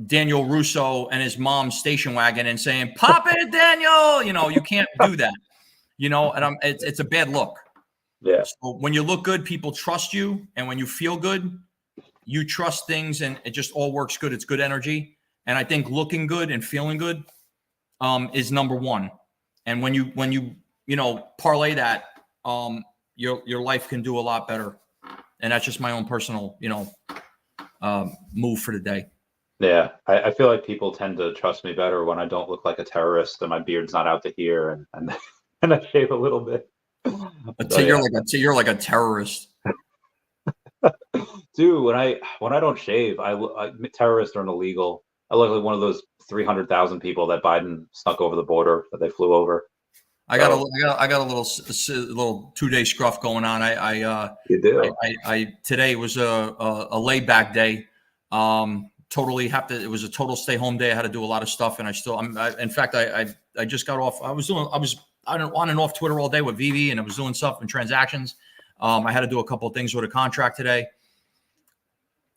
Daniel Russo and his mom's station wagon and saying, "Pop it, Daniel." You can't do that. And it's a bad look. Yeah. So when you look good, people trust you, and when you feel good, you trust things, and it just all works good. It's good energy, and I think looking good and feeling good is number one. And when you parlay that, your life can do a lot better. And that's just my own personal move for the day. Yeah, I feel like people tend to trust me better when I don't look like a terrorist and my beard's not out to here and and I shave a little bit. You're like a terrorist. Dude, when I don't shave, terrorists are illegal. I look like one of those 300,000 people that Biden snuck over the border that they flew over. I got a little 2-day scruff going on. You do. Today was a laid back day. It was a total stay home day. I had to do a lot of stuff, and in fact, I just got off. I was on and off Twitter all day with Veve, and I was doing stuff and transactions. I had to do a couple of things with a contract today.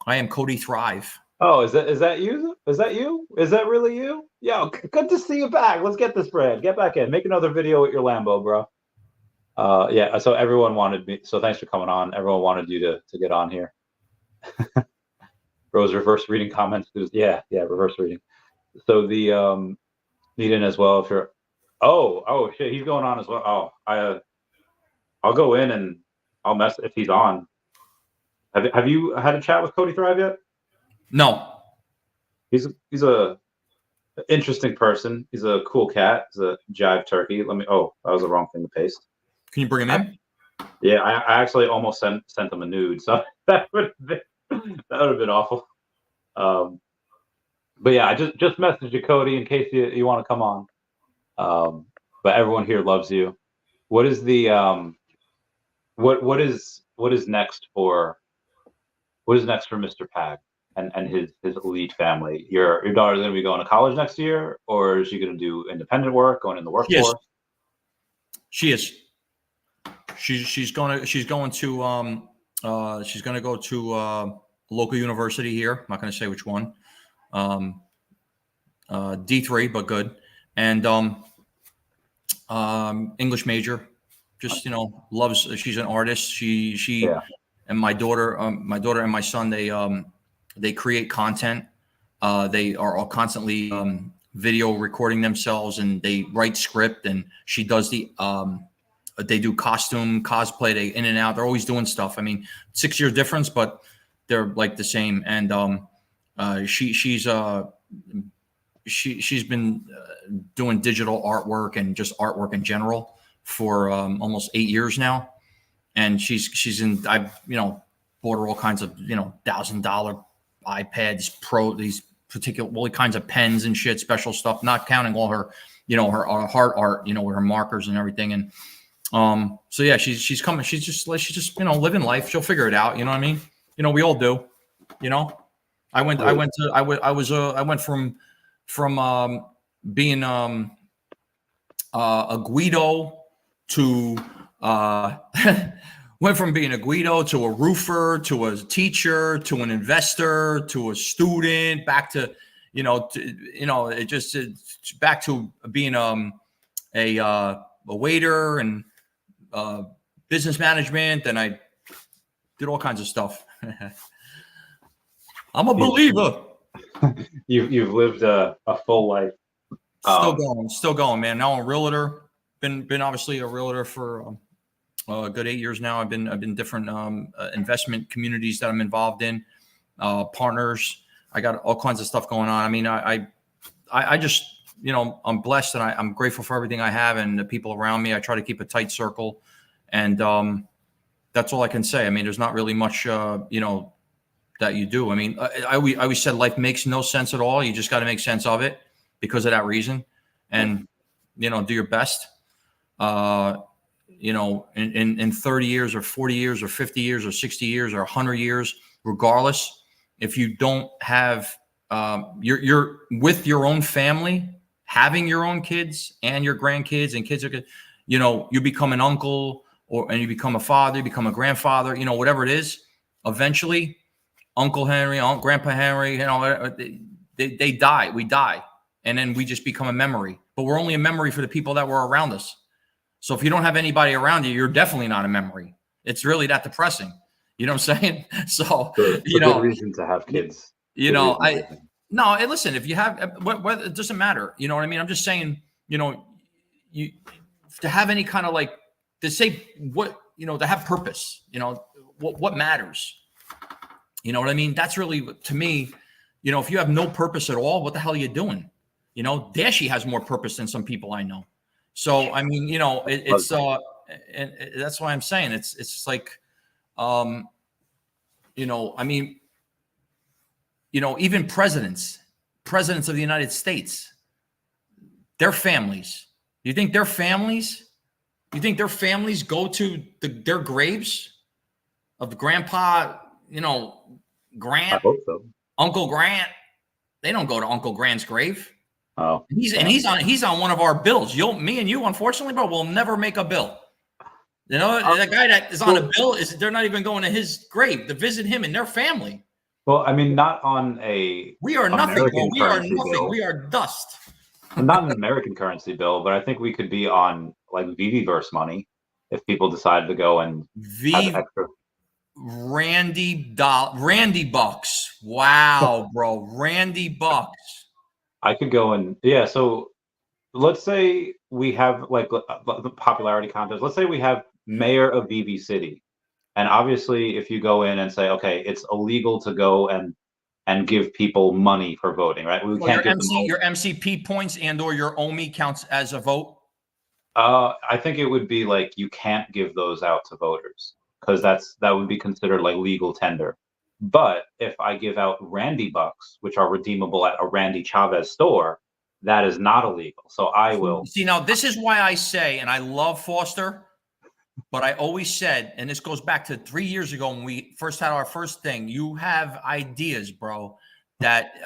I am Cody Thrive. Oh, is that you? Is that you? Is that really you? Yo, good to see you back. Let's get this bread. Get back in. Make another video with your Lambo, bro. Yeah. So everyone wanted me. So thanks for coming on. Everyone wanted you to get on here. Rose reverse reading comments. Yeah, reverse reading. So the need in as well. If you're, oh shit, he's going on as well. Oh, I'll go in and I'll mess if he's on. Have you had a chat with Cody Thrive yet? No. He's a interesting person. He's a cool cat. He's a jive turkey. Oh, that was the wrong thing to paste. Can you bring him in? Yeah, I actually almost sent him a nude, so that would have been awful. But yeah, I just messaged you, Cody, in case you want to come on. But everyone here loves you. What is the what is next for Mr. Pag and his elite family? Your daughter's going to be going to college next year, or is she going to do independent work, going in the workforce? She is. She's going to go to a local university here. I'm not going to say which one. D3, but good. And English major. Just loves. She's an artist. She and my daughter and my son. They create content. They are all constantly video recording themselves, and they write script. And she does they do costume cosplay. They in and out. They're always doing stuff. I mean, 6-year difference, but they're like the same. And she's been doing digital artwork and just artwork in general for almost 8 years now. And she's in. I've bought her all kinds of $1,000 iPads Pro, these particular all kinds of pens and shit, special stuff. Not counting all her her heart art, with her markers and everything. And so yeah, she's coming. She's just living life. She'll figure it out. You know what I mean? We all do. I went from being a Guido to Went from being a Guido to a roofer to a teacher to an investor to a student, back to, it's back to being a waiter and business management, and I did all kinds of stuff. I'm a believer. You've lived a full life. Still going, man. Now I'm a realtor. Been obviously a realtor for a good 8 years now. I've been different investment communities that I'm involved in, partners. I got all kinds of stuff going on. I mean, I just, I'm blessed, and I'm grateful for everything I have and the people around me. I try to keep a tight circle, and that's all I can say. I mean, there's not really much, that you do. I mean, I always said life makes no sense at all. You just got to make sense of it because of that reason, and do your best. In 30 years or 40 years or 50 years or 60 years or 100 years, regardless, if you don't have, you're with your own family, having your own kids and your grandkids and kids are good, you become an uncle and you become a father, you become a grandfather, whatever it is, eventually Uncle Henry, Grandpa Henry, they die, we die. And then we just become a memory, but we're only a memory for the people that were around us. So if you don't have anybody around you, you're definitely not a memory. It's really that depressing. You know what I'm sayyou saying? So, good reason to have kids. Listen, if you have, what it doesn't matter. You know what I mean? I'm just saying, you to have any kind of like, to say what, to have purpose, what matters. You know what I mean? That's really, to me, if you have no purpose at all, what the hell are you doing? Dashi has more purpose than some people I know. So, I mean, and that's why I'm saying it's like, I mean, even presidents of the United States, their families, you think their families go to their graves of grandpa, Grant? I hope so. Uncle Grant, they don't go to Uncle Grant's grave. Oh, he's on one of our bills. Me and you, unfortunately, bro, will never make a bill. The guy that is on a bill they're not even going to his grave to visit him and their family. Well, I mean, not on a. We are nothing, bro. We are nothing. Bill. We are dust. Not an American currency bill, but I think we could be on like Veveverse money if people decide to go and have extra. Randy Bucks. Wow, bro. Randy Bucks. I could go and so let's say we have like the popularity contest. Let's say we have mayor of Veve City. And obviously if you go in and say, okay, it's illegal to go and give people money for voting, right? We can't give your MCP points and or your OMI counts as a vote. I think it would be like you can't give those out to voters because that would be considered like legal tender. But if I give out Randy Bucks, which are redeemable at a Randy Chavez store, that is not illegal. So I will. See, now this is why I say, and I love Foster, but I always said, and this goes back to 3 years ago when we first had our first thing, you have ideas, bro, that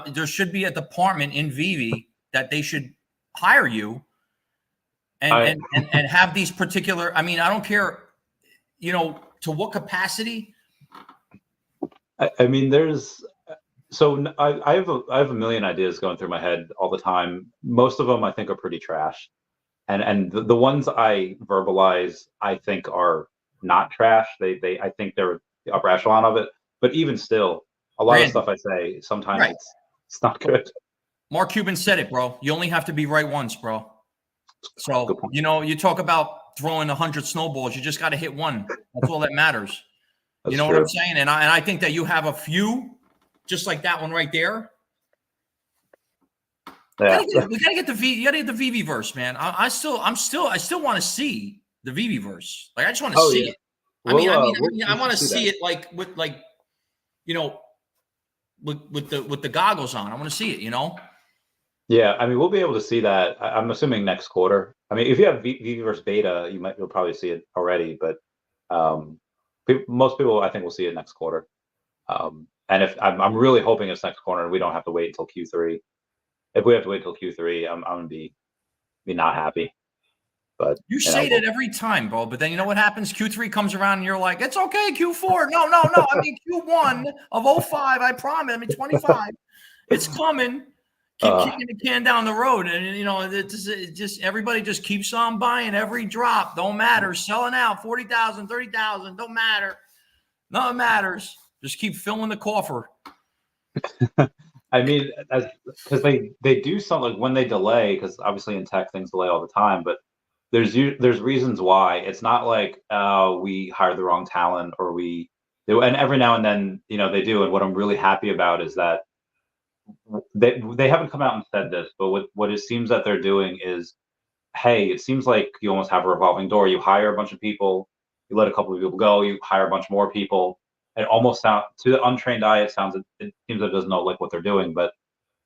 there should be a department in Veve that they should hire you and have these particular, I mean, I don't care, to what capacity. I mean, I have a million ideas going through my head all the time. Most of them I think are pretty trash. And the ones I verbalize, I think are not trash. I think they're the upper echelon of it. But even still, a lot of stuff I say, sometimes it's not good. Mark Cuban said it, bro. You only have to be right once, bro. So, you talk about throwing 100 snowballs. You just got to hit one. That's all that matters. That's what true. I'm saying? And I think that you have a few, just like that one right there. Yeah. We gotta get the Veveverse, man. I still want to see the Veveverse. Like I just want to see it. I want to see it like with with the goggles on. I want to see it. Yeah, I mean, we'll be able to see that. I'm assuming next quarter. I mean, if you have Veveverse beta, you'll probably see it already. But most people, I think, will see it next quarter. And if I'm really hoping it's next quarter, and we don't have to wait until Q3. If we have to wait till Q3, I'm gonna be not happy. But you say that every time, bro. But then you know what happens? Q3 comes around and you're like, it's okay. Q4. No. I mean, Q1 of 05. I promise. I mean, 25. It's coming. Keep kicking the can down the road. And, it just everybody just keeps on buying every drop. Don't matter. Selling out 40,000, 30,000. Don't matter. Nothing matters. Just keep filling the coffer. I mean, because they do something like when they delay, because obviously in tech things delay all the time, but there's reasons why. It's not like we hired the wrong talent or and every now and then they do. And what I'm really happy about is that they haven't come out and said this, but what it seems that they're doing is, hey, it seems like you almost have a revolving door. You hire a bunch of people, you let a couple of people go, you hire a bunch more people. It almost sounds, to the untrained eye, it seems that it doesn't know like what they're doing, but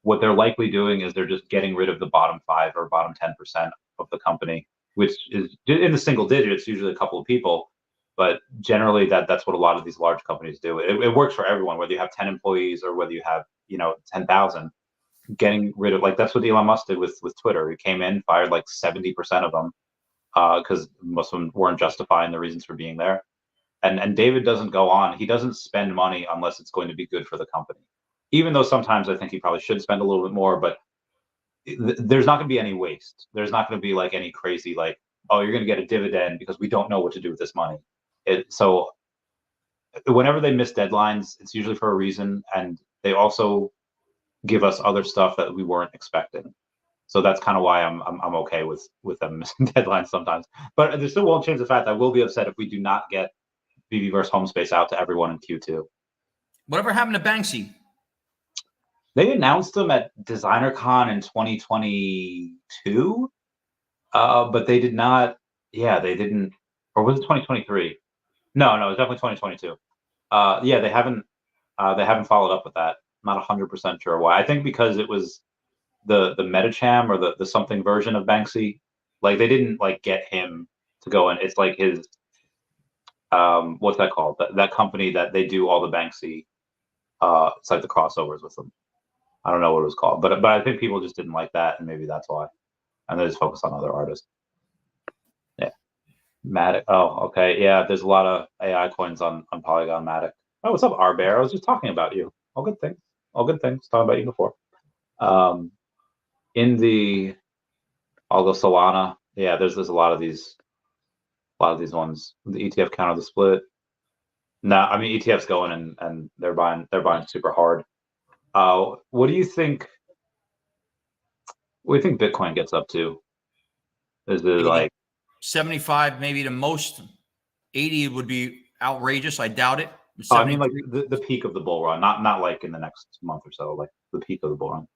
what they're likely doing is they're just getting rid of the bottom 5 or bottom 10% of the company, which is in the single digits, usually a couple of people. But generally that's what a lot of these large companies do. It works for everyone, whether you have 10 employees or whether you have 10,000. Getting rid of, like, that's what Elon Musk did with Twitter. He came in, fired like 70% of them because most of them weren't justifying the reasons for being there. And David doesn't go on. He doesn't spend money unless it's going to be good for the company. Even though sometimes I think he probably should spend a little bit more, but there's not going to be any waste. There's not going to be like any crazy, like, oh, you're going to get a dividend because we don't know what to do with this money. So whenever they miss deadlines, it's usually for a reason. And they also give us other stuff that we weren't expecting. So that's kind of why I'm okay with them missing deadlines sometimes. But there still won't change the fact that I will be upset if we do not get Veveverse home space out to everyone in Q2. Whatever happened to Banksy? They announced them at DesignerCon in 2022, but they did not. Yeah, they didn't. Or was it 2023? No, it was definitely 2022. Yeah, they haven't followed up with that. Not 100% sure why. I think because it was the Metacham or the something version of Banksy. Like they didn't like get him to go in. It's like his what's that called? That company that they do all the Banksy. It's like the crossovers with them. I don't know what it was called, but I think people just didn't like that, and maybe that's why. And they just focus on other artists. Yeah, Matic. Oh, okay. Yeah, there's a lot of AI coins on Polygon Matic. Oh, what's up, Arbear? I was just talking about you. All good things. All good things. Talking about you before. In the Algo Solana, yeah, there's a lot of these ones. The ETF counter the split. No, I mean ETF's going and they're buying super hard. What do you think? What do you think Bitcoin gets up to? Is it like 75, maybe the most? 80 would be outrageous. I doubt it. I mean, like the peak of the bull run, not like in the next month or so, like the peak of the bull run.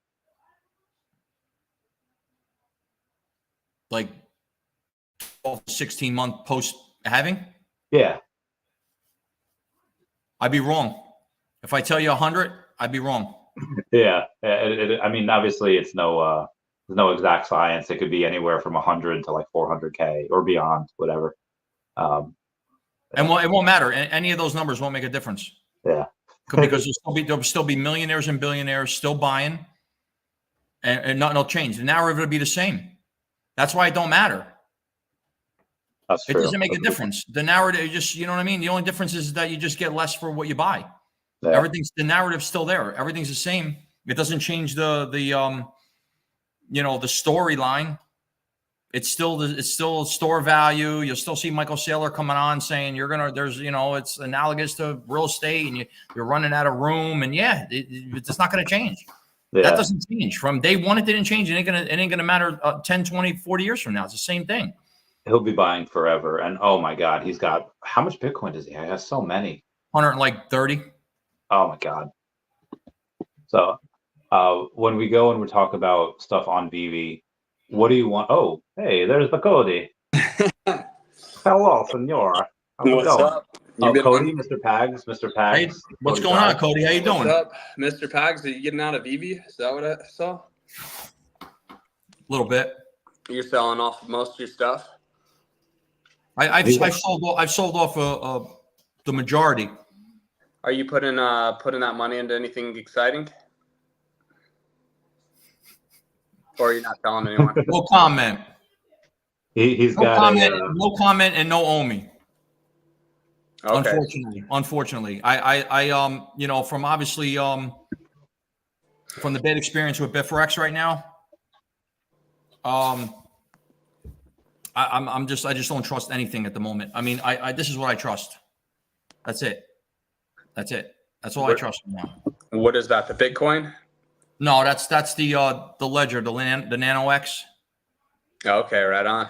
Like 12, 16 month post halving? Yeah. I'd be wrong. If I tell you 100, I'd be wrong. Yeah. I mean, obviously it's no exact science. It could be anywhere from 100 to like 400K or beyond, whatever. And it won't matter. Any of those numbers won't make a difference. Yeah. Because there'll still be millionaires and billionaires still buying, and nothing will change. The narrative will be the same. That's why it don't matter. That's true. It doesn't make a difference. The narrative, you know what I mean? The only difference is that you just get less for what you buy. Yeah. The narrative's still there. Everything's the same. It doesn't change the storyline. It's still store value. You'll still see Michael Saylor coming on saying it's analogous to real estate and you're running out of room. And yeah, it's not going to change. Yeah. That doesn't change. From day one, it didn't change. It ain't going to matter 10, 20, 40 years from now. It's the same thing. He'll be buying forever. And oh my God, he's got, how much Bitcoin does he have? He has so many. 130. Oh my God. So when we go and we talk about stuff on Veve, what do you want? Oh, hey, there's the Cody. Hello, senor. How's it going? Up? Cody, Mr. Pags. Hey, what's going on, Cody? How you doing? What's up, Mr. Pags? Are you getting out of Veve? Is that what I saw? A little bit. You're selling off most of your stuff. I've sold off the majority. Are you putting that money into anything exciting? Or are you not telling anyone? No comment. He's No got comment. a. No comment, and no OMI. Okay. Unfortunately, you know, from obviously, from the bad experience with BitForex right now, I just don't trust anything at the moment. I mean, this is what I trust. That's it. That's all I trust now. What is that? The Bitcoin? No, that's the ledger, the Nano X. Okay, right on.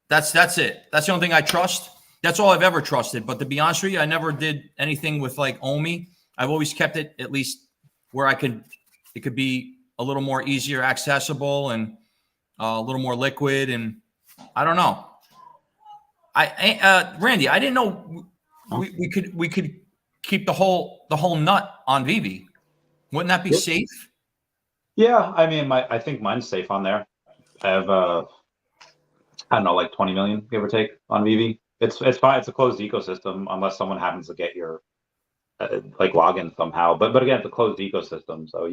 That's it. That's the only thing I trust. That's all I've ever trusted. But to be honest with you, I never did anything with like OMI. I've always kept it at least where it could be a little more easier accessible and a little more liquid. And I don't know. Randy, I didn't know we could keep the whole nut on Veve. Wouldn't that be safe? Yeah, I mean, I think mine's safe on there. I have I don't know, like 20 million, give or take, on Veve. It's fine. It's a closed ecosystem unless someone happens to get your like login somehow. But again, it's a closed ecosystem, so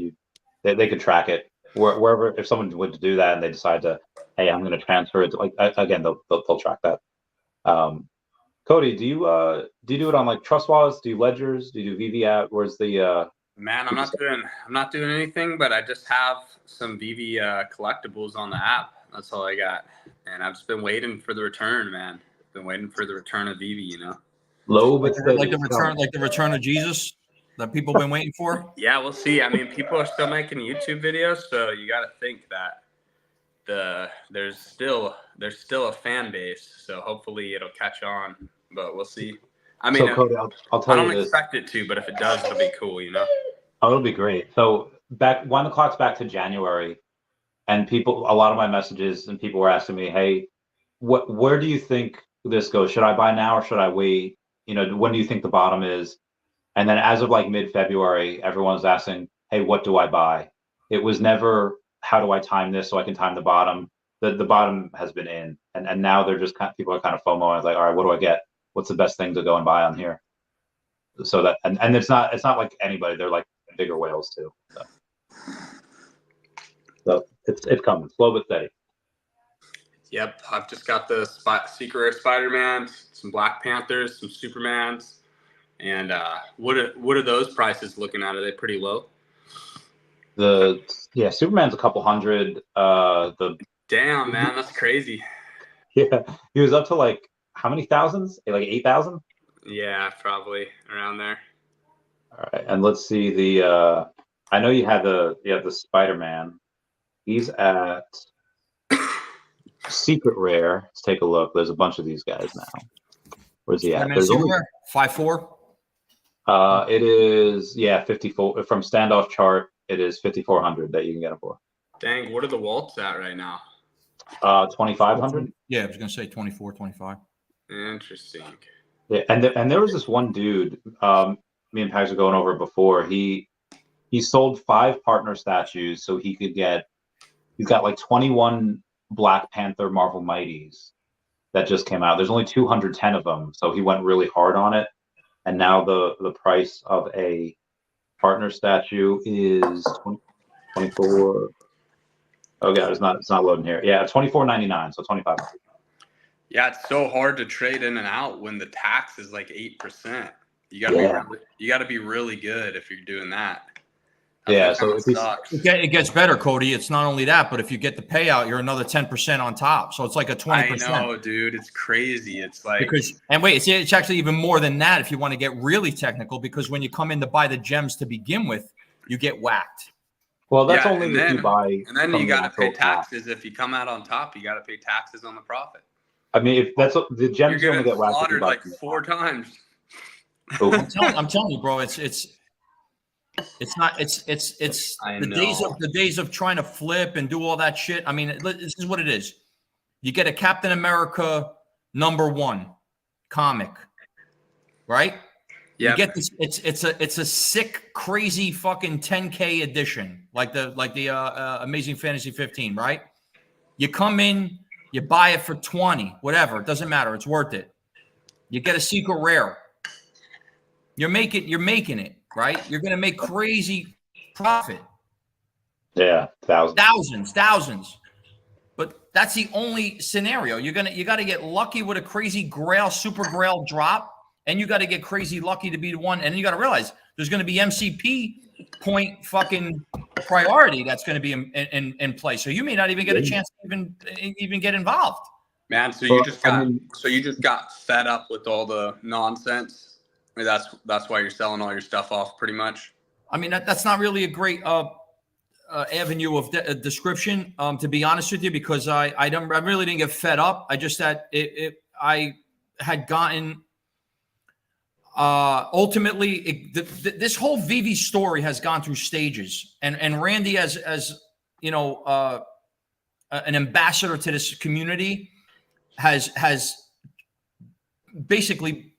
they could track it wherever. If someone would do that and they decide to, hey, I'm going to transfer it, like again, they'll track that. Cody, do you do it on like trust wallets? Do you ledgers? Do you do Veve app? Where's the Man, I'm not doing anything, but I just have some Veve collectibles on the app. That's all I got, and I've just been waiting for the return, man. Been waiting for the return of Veve, you know. low but Like the return of Jesus that people have been waiting for? Yeah, we'll see. I mean, people are still making YouTube videos, so you got to think that there's still a fan base. So hopefully it'll catch on, but we'll see. I mean, so Cody, I'll tell I you don't this. expect it to, but if it does, it'll be cool, you know. Oh, it'll be great. So when the clock's back to January, and a lot of my messages and people were asking me, hey, where do you think this goes? Should I buy now or should I wait? You know, when do you think the bottom is? And then as of like mid-February, everyone's asking, hey, what do I buy? It was never, how do I time this so I can time the bottom? The bottom has been in, and now they're just people are kind of FOMO. It's like, all right, what do I get? What's the best thing to go and buy on here? So that and it's not like anybody. They're like bigger whales too. So it's coming, slow but steady. Yep, I've just got the Secret Rare Spider-Man, some Black Panthers, some Supermans, and what are those prices looking at? Are they pretty low? Superman's a couple hundred. Damn, man, that's crazy. Yeah, he was up to like how many thousands? Like 8,000? Yeah, probably around there. All right, and let's see the. I know you have the Spider-Man. He's at Secret Rare. Let's take a look. There's a bunch of these guys now. Where's he at? There's only 5.4. It is 54 from standoff chart. It is 5,400 that you can get it for. Dang, what are the Waltz at right now? 2,500. Yeah, I was gonna say 24, 25. Interesting. Yeah, and there was this one dude. Me and Pags were going over it before. He sold 5 partner statues so he could get. He's got like 21 Black Panther Marvel Mighties that just came out. There's only 210 of them, so he went really hard on it. And now the price of a partner statue is 24. Oh god, it's not loading here. Yeah, $24.99, so $25. Yeah, it's so hard to trade in and out when the tax is like 8%. You gotta be really good if you're doing that. So it gets better, Cody. It's not only that, but if you get the payout, you're another 10% on top. So it's like a 20%. I know, dude. It's crazy. It's like it's actually even more than that if you want to get really technical, because when you come in to buy the gems to begin with, you get whacked. Well, that's only if you buy. And then you got to pay taxes. If you come out on top, you got to pay taxes on the profit. I mean, if that's the gems, you're only get whacked slaughtered like 4 times. I'm telling you, bro. It's the days of trying to flip and do all that shit. I mean, this is what it is. You get a Captain America #1 comic, right? Yeah. You get this. It's a sick, crazy fucking 10K edition, like the Amazing Fantasy 15, right? You come in, you buy it for 20, whatever. It doesn't matter. It's worth it. You get a secret rare. You're making it, right? You're gonna make crazy profit. Yeah, thousands. But that's the only scenario. You got to get lucky with a crazy grail, super grail drop, and you got to get crazy lucky to be the one. And you got to realize there's going to be MCP point fucking priority that's going to be in play. So you may not even get a chance to even get involved. Man, so you just got fed up with all the nonsense. I mean, that's why you're selling all your stuff off, pretty much. I mean, that's not really a great avenue of description, to be honest with you, because I really didn't get fed up. I just that I had gotten ultimately this whole Veve story has gone through stages, and Randy as you know an ambassador to this community has basically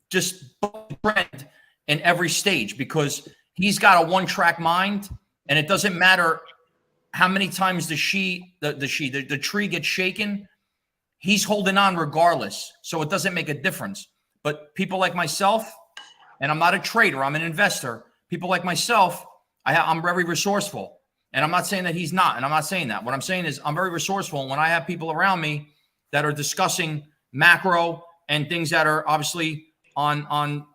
just trend in every stage, because he's got a one-track mind, and it doesn't matter how many times the tree gets shaken, he's holding on regardless. So it doesn't make a difference. But people like myself, and I'm not a trader, I'm an investor. People like myself, I'm very resourceful. And I'm not saying that he's not, and I'm not saying that. What I'm saying is I'm very resourceful. And when I have people around me that are discussing macro and things that are obviously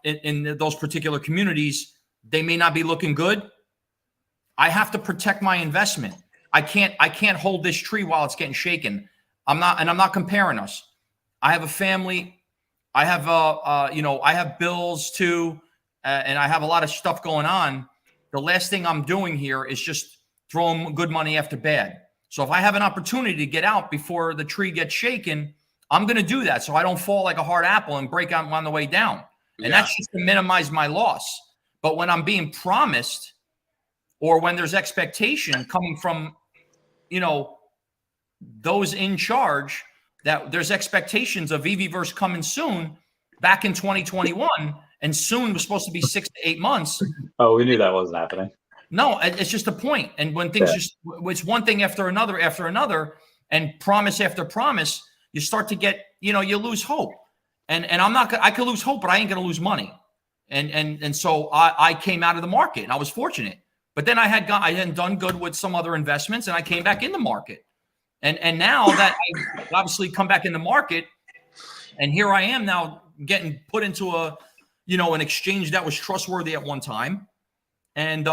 in those particular communities, they may not be looking good. I have to protect my investment. I can't hold this tree while it's getting shaken. I'm not comparing us. I have a family. I have I have bills too, and I have a lot of stuff going on. The last thing I'm doing here is just throwing good money after bad. So if I have an opportunity to get out before the tree gets shaken, I'm going to do that, so I don't fall like a hard apple and break out on the way down. And that's just to minimize my loss. But when I'm being promised, or when there's expectation coming from, those in charge, that there's expectations of Veveverse coming soon, back in 2021, and soon was supposed to be 6 to 8 months. Oh, we knew that wasn't happening. No, it's just a point. And when things it's one thing after another, and promise after promise, you start to get, you lose hope. And I could lose hope, but I ain't going to lose money. And so I came out of the market, and I was fortunate. But then I hadn't done good with some other investments, and I came back in the market. And now that I obviously come back in the market, and here I am now getting put into an exchange that was trustworthy at one time. And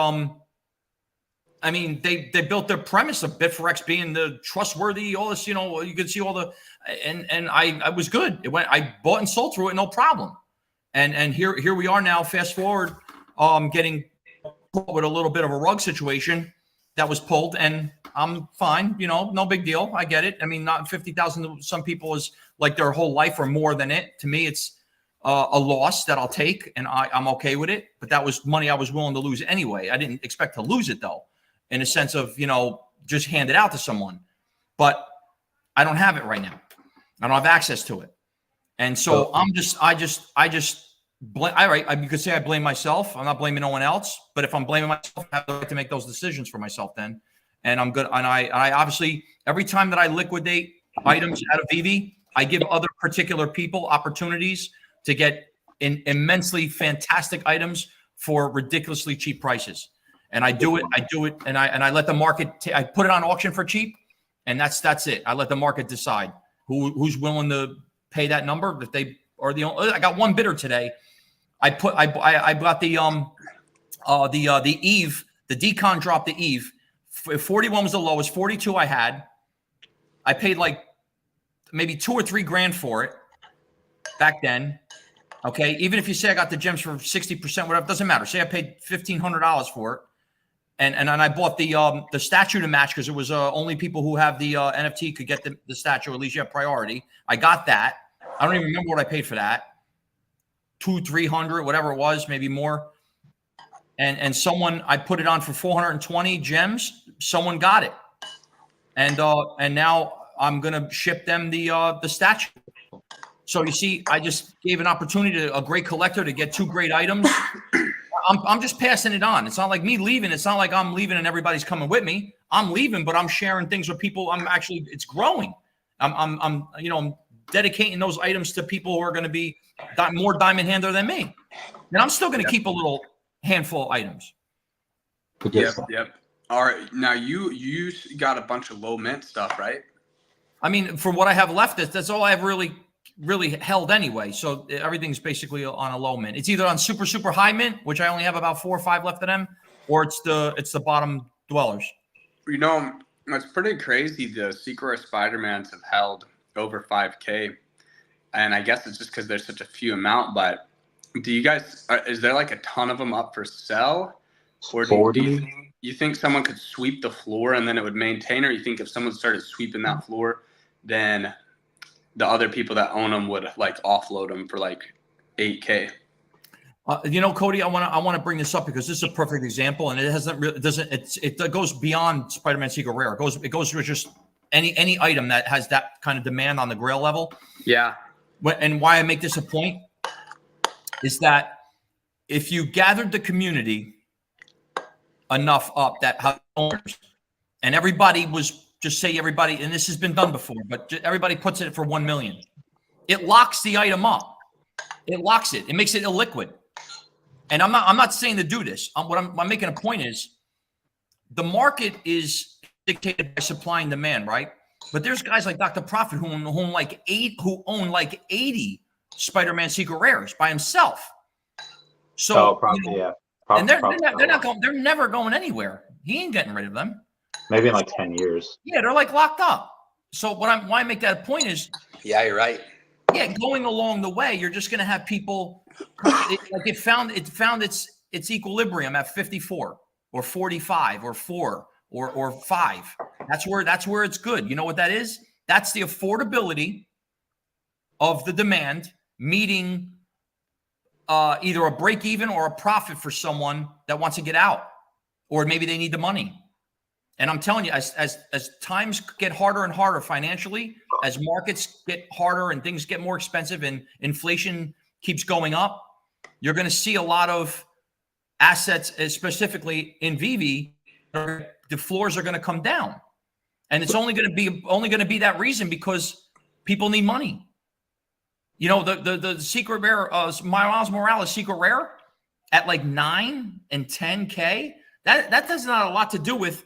I mean, they built their premise of BitForex being the trustworthy, all this, you could see all the, and I was good. I bought and sold through it, no problem. And here we are now, fast forward, getting with a little bit of a rug situation that was pulled, and I'm fine, no big deal. I get it. I mean, not 50,000 some people is like their whole life or more than it. To me, it's a loss that I'll take, and I'm okay with it. But that was money I was willing to lose anyway. I didn't expect to lose it though, in a sense of, just hand it out to someone. But I don't have it right now. I don't have access to it. And so you could say I blame myself. I'm not blaming no one else. But if I'm blaming myself, I have the right to make those decisions for myself then. And I'm good. And I obviously, every time that I liquidate items out of Veve, I give other particular people opportunities to get immensely fantastic items for ridiculously cheap prices. And I do it, and I let the market. I put it on auction for cheap, and that's it. I let the market decide who's willing to pay that number. If they are the only, I got one bidder today. I got the Eve, the decon dropped the Eve. 41 was the lowest. 42 I had. I paid like maybe $2 or $3 grand for it back then. Okay, even if you say I got the gems for 60%, whatever, it doesn't matter. Say I paid $1,500 for it. And I bought the statue to match, because it was only people who have the NFT could get the statue. At least you have priority. I got that. I don't even remember what I paid for that. $200-300, whatever it was, maybe more. And someone, I put it on for 420 gems. Someone got it, and now I'm gonna ship them the statue. So you see, I just gave an opportunity to a great collector to get 2 great items. I'm just passing it on. It's not like me leaving. It's not like I'm leaving and everybody's coming with me. I'm leaving, but I'm sharing things with people. It's growing. I'm dedicating those items to people who are going to be more diamond hander than me. And I'm still going to keep a little handful of items. Yep. All right. Now you got a bunch of low mint stuff, right? I mean, for what I have left, that's all I have really held anyway. So everything's basically on a low mint. It's either on super high mint, which I only have about 4 or 5 left of them, or it's the bottom dwellers. You know, it's pretty crazy. The secret rare Spider-Mans have held over 5K, and I guess it's just because there's such a few amount. But do you guys? Is there like a ton of them up for sale, or do you think someone could sweep the floor and then it would maintain, or you think if someone started sweeping that floor, then the other people that own them would like offload them for like 8K? You know, Cody, I want to bring this up because this is a perfect example, and it goes beyond Spider-Man Secret Rare. It goes to just any item that has that kind of demand on the Grail level. Yeah. And why I make this a point is that if you gathered the community enough up that owners and everybody was just say everybody, and this has been done before, but everybody puts it for 1 million, it locks the item up. It locks it. It makes it illiquid. And I'm not saying to do this. I'm making a point is the market is dictated by supply and demand, right? But there's guys like Dr. Profit who own like 80 Spider-Man Secret Rares by himself. So and they're never going anywhere. He ain't getting rid of them. Maybe in like 10 years. Yeah, they're like locked up. So why I make that point is, yeah, you're right. Yeah, going along the way, you're just going to have people it found its equilibrium at 54 or 45 or 4 or 5. That's where it's good. You know what that is? That's the affordability of the demand meeting either a break even or a profit for someone that wants to get out, or maybe they need the money. And I'm telling you, as times get harder and harder financially, as markets get harder and things get more expensive and inflation keeps going up, you're going to see a lot of assets, specifically in Veve, the floors are going to come down. And it's only going to be that reason because people need money. You know, the secret rare, Miles Morales secret rare at like 9 and 10K, that does not a lot to do with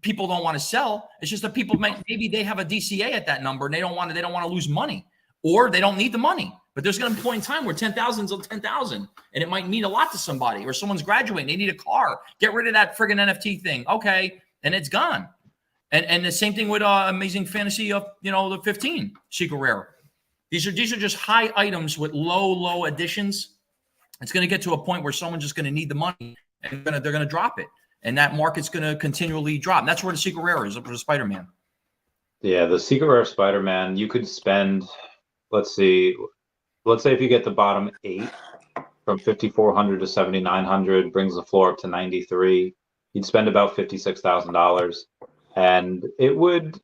people don't want to sell. It's just that people maybe they have a DCA at that number and they don't want to lose money, or they don't need the money. But there's going to be a point in time where 10,000 is 10,000, and it might mean a lot to somebody, or someone's graduating, they need a car. Get rid of that friggin' NFT thing, okay, and it's gone. And the same thing with Amazing Fantasy of the 15 secret rare. These are just high items with low additions. It's going to get to a point where someone's just going to need the money, and they're going to drop it. And that market's going to continually drop. And that's where the secret rare is for the Spider-Man. Yeah, the secret rare Spider-Man, you could spend, let's say if you get the bottom 8 from 5,400 to 7,900, brings the floor up to 93, you'd spend about $56,000, and it would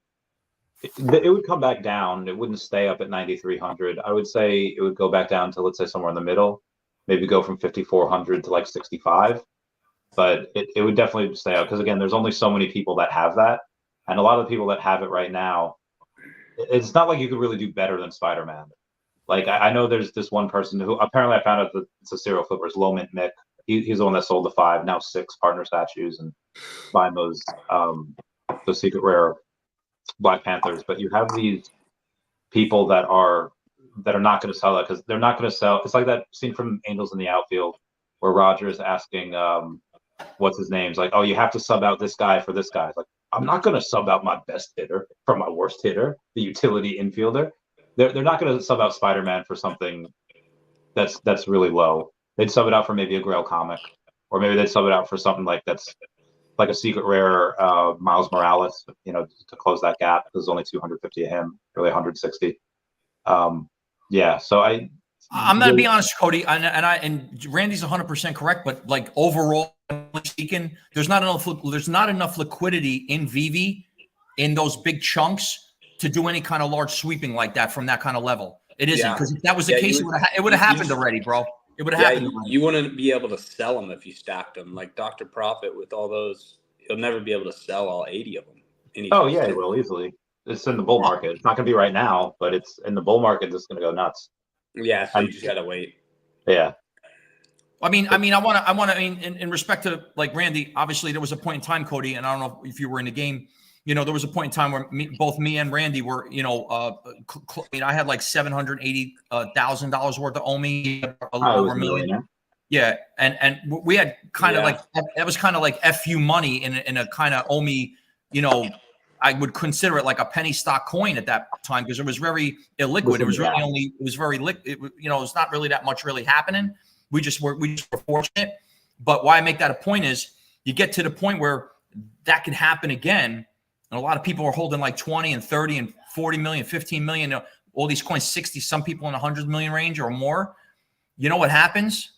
come back down. It wouldn't stay up at 9,300. I would say it would go back down to, let's say, somewhere in the middle, maybe go from 5,400 to like 65. But it would definitely stay out because, again, there's only so many people that have that. And a lot of the people that have it right now, it's not like you could really do better than Spider-Man. Like, I know there's this one person who apparently I found out that it's a serial flipper, it's Low Mint Mick. He's the one that sold the 5, now 6 partner statues and buying those secret rare Black Panthers. But you have these people that are not going to sell that because they're not going to sell. It's like that scene from Angels in the Outfield where Roger is asking what's his name? It's like, oh, you have to sub out this guy for this guy. It's like, I'm not going to sub out my best hitter for my worst hitter, the utility infielder. They're not going to sub out Spider-Man for something that's really low. They'd sub it out for maybe a Grail comic, or maybe they'd sub it out for something like that's like a secret rare Miles Morales, to close that gap. There's only 250 of him, really 160. Yeah, so I'm going to be honest, Cody, and Randy's 100% correct, but like overall speaking, there's not enough liquidity in Veve in those big chunks to do any kind of large sweeping like that from that kind of level. It isn't, because if that was the case, it would have happened already, bro. It would have happened. You wouldn't be able to sell them if you stacked them. Like Dr. Profit with all those, he'll never be able to sell all 80 of them. Oh yeah, he will easily. It's in the bull market. It's not going to be right now, but it's in the bull market. It's going to go nuts. Yeah, so you just gotta wait. Yeah. I mean, in respect to like Randy, obviously there was a point in time, Cody, and I don't know if you were in the game, there was a point in time where both me and Randy were, I had like $780,000 worth of OMI, over $1 million. Yeah, and we had kind of like that was kind of like FU money in a kind of OMI, I would consider it like a penny stock coin at that time because it was very illiquid. It was really it was very liquid. It's not really that much really happening. We just were fortunate. But why I make that a point is you get to the point where that can happen again. And a lot of people are holding like 20 and 30 and 40 million, 15 million, all these coins, 60, some people in the 100 million range or more. You know what happens?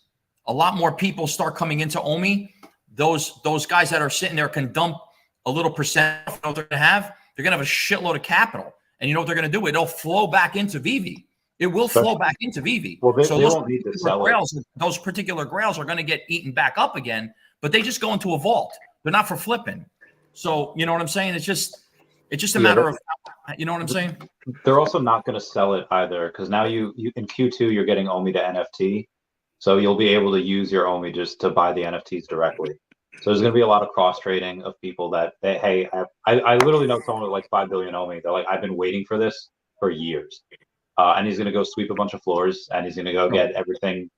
A lot more people start coming into OMI. Those guys that are sitting there can dump a little percent of what they're going to have. They're going to have a shitload of capital. And you know what they're going to do? It'll flow back into Veve. It will flow back into Veve. Well, they won't need to sell it. Those particular grails are going to get eaten back up again, but they just go into a vault. They're not for flipping. So, you know what I'm saying? It's just a matter of, you know what I'm saying? They're also not going to sell it either because now you in Q2, you're getting OMI to NFT. So you'll be able to use your OMI just to buy the NFTs directly. So there's going to be a lot of cross trading of people that, hey, I literally know someone with like 5 billion OMI. They're like, I've been waiting for this for years. And he's going to go sweep a bunch of floors and he's going to go get everything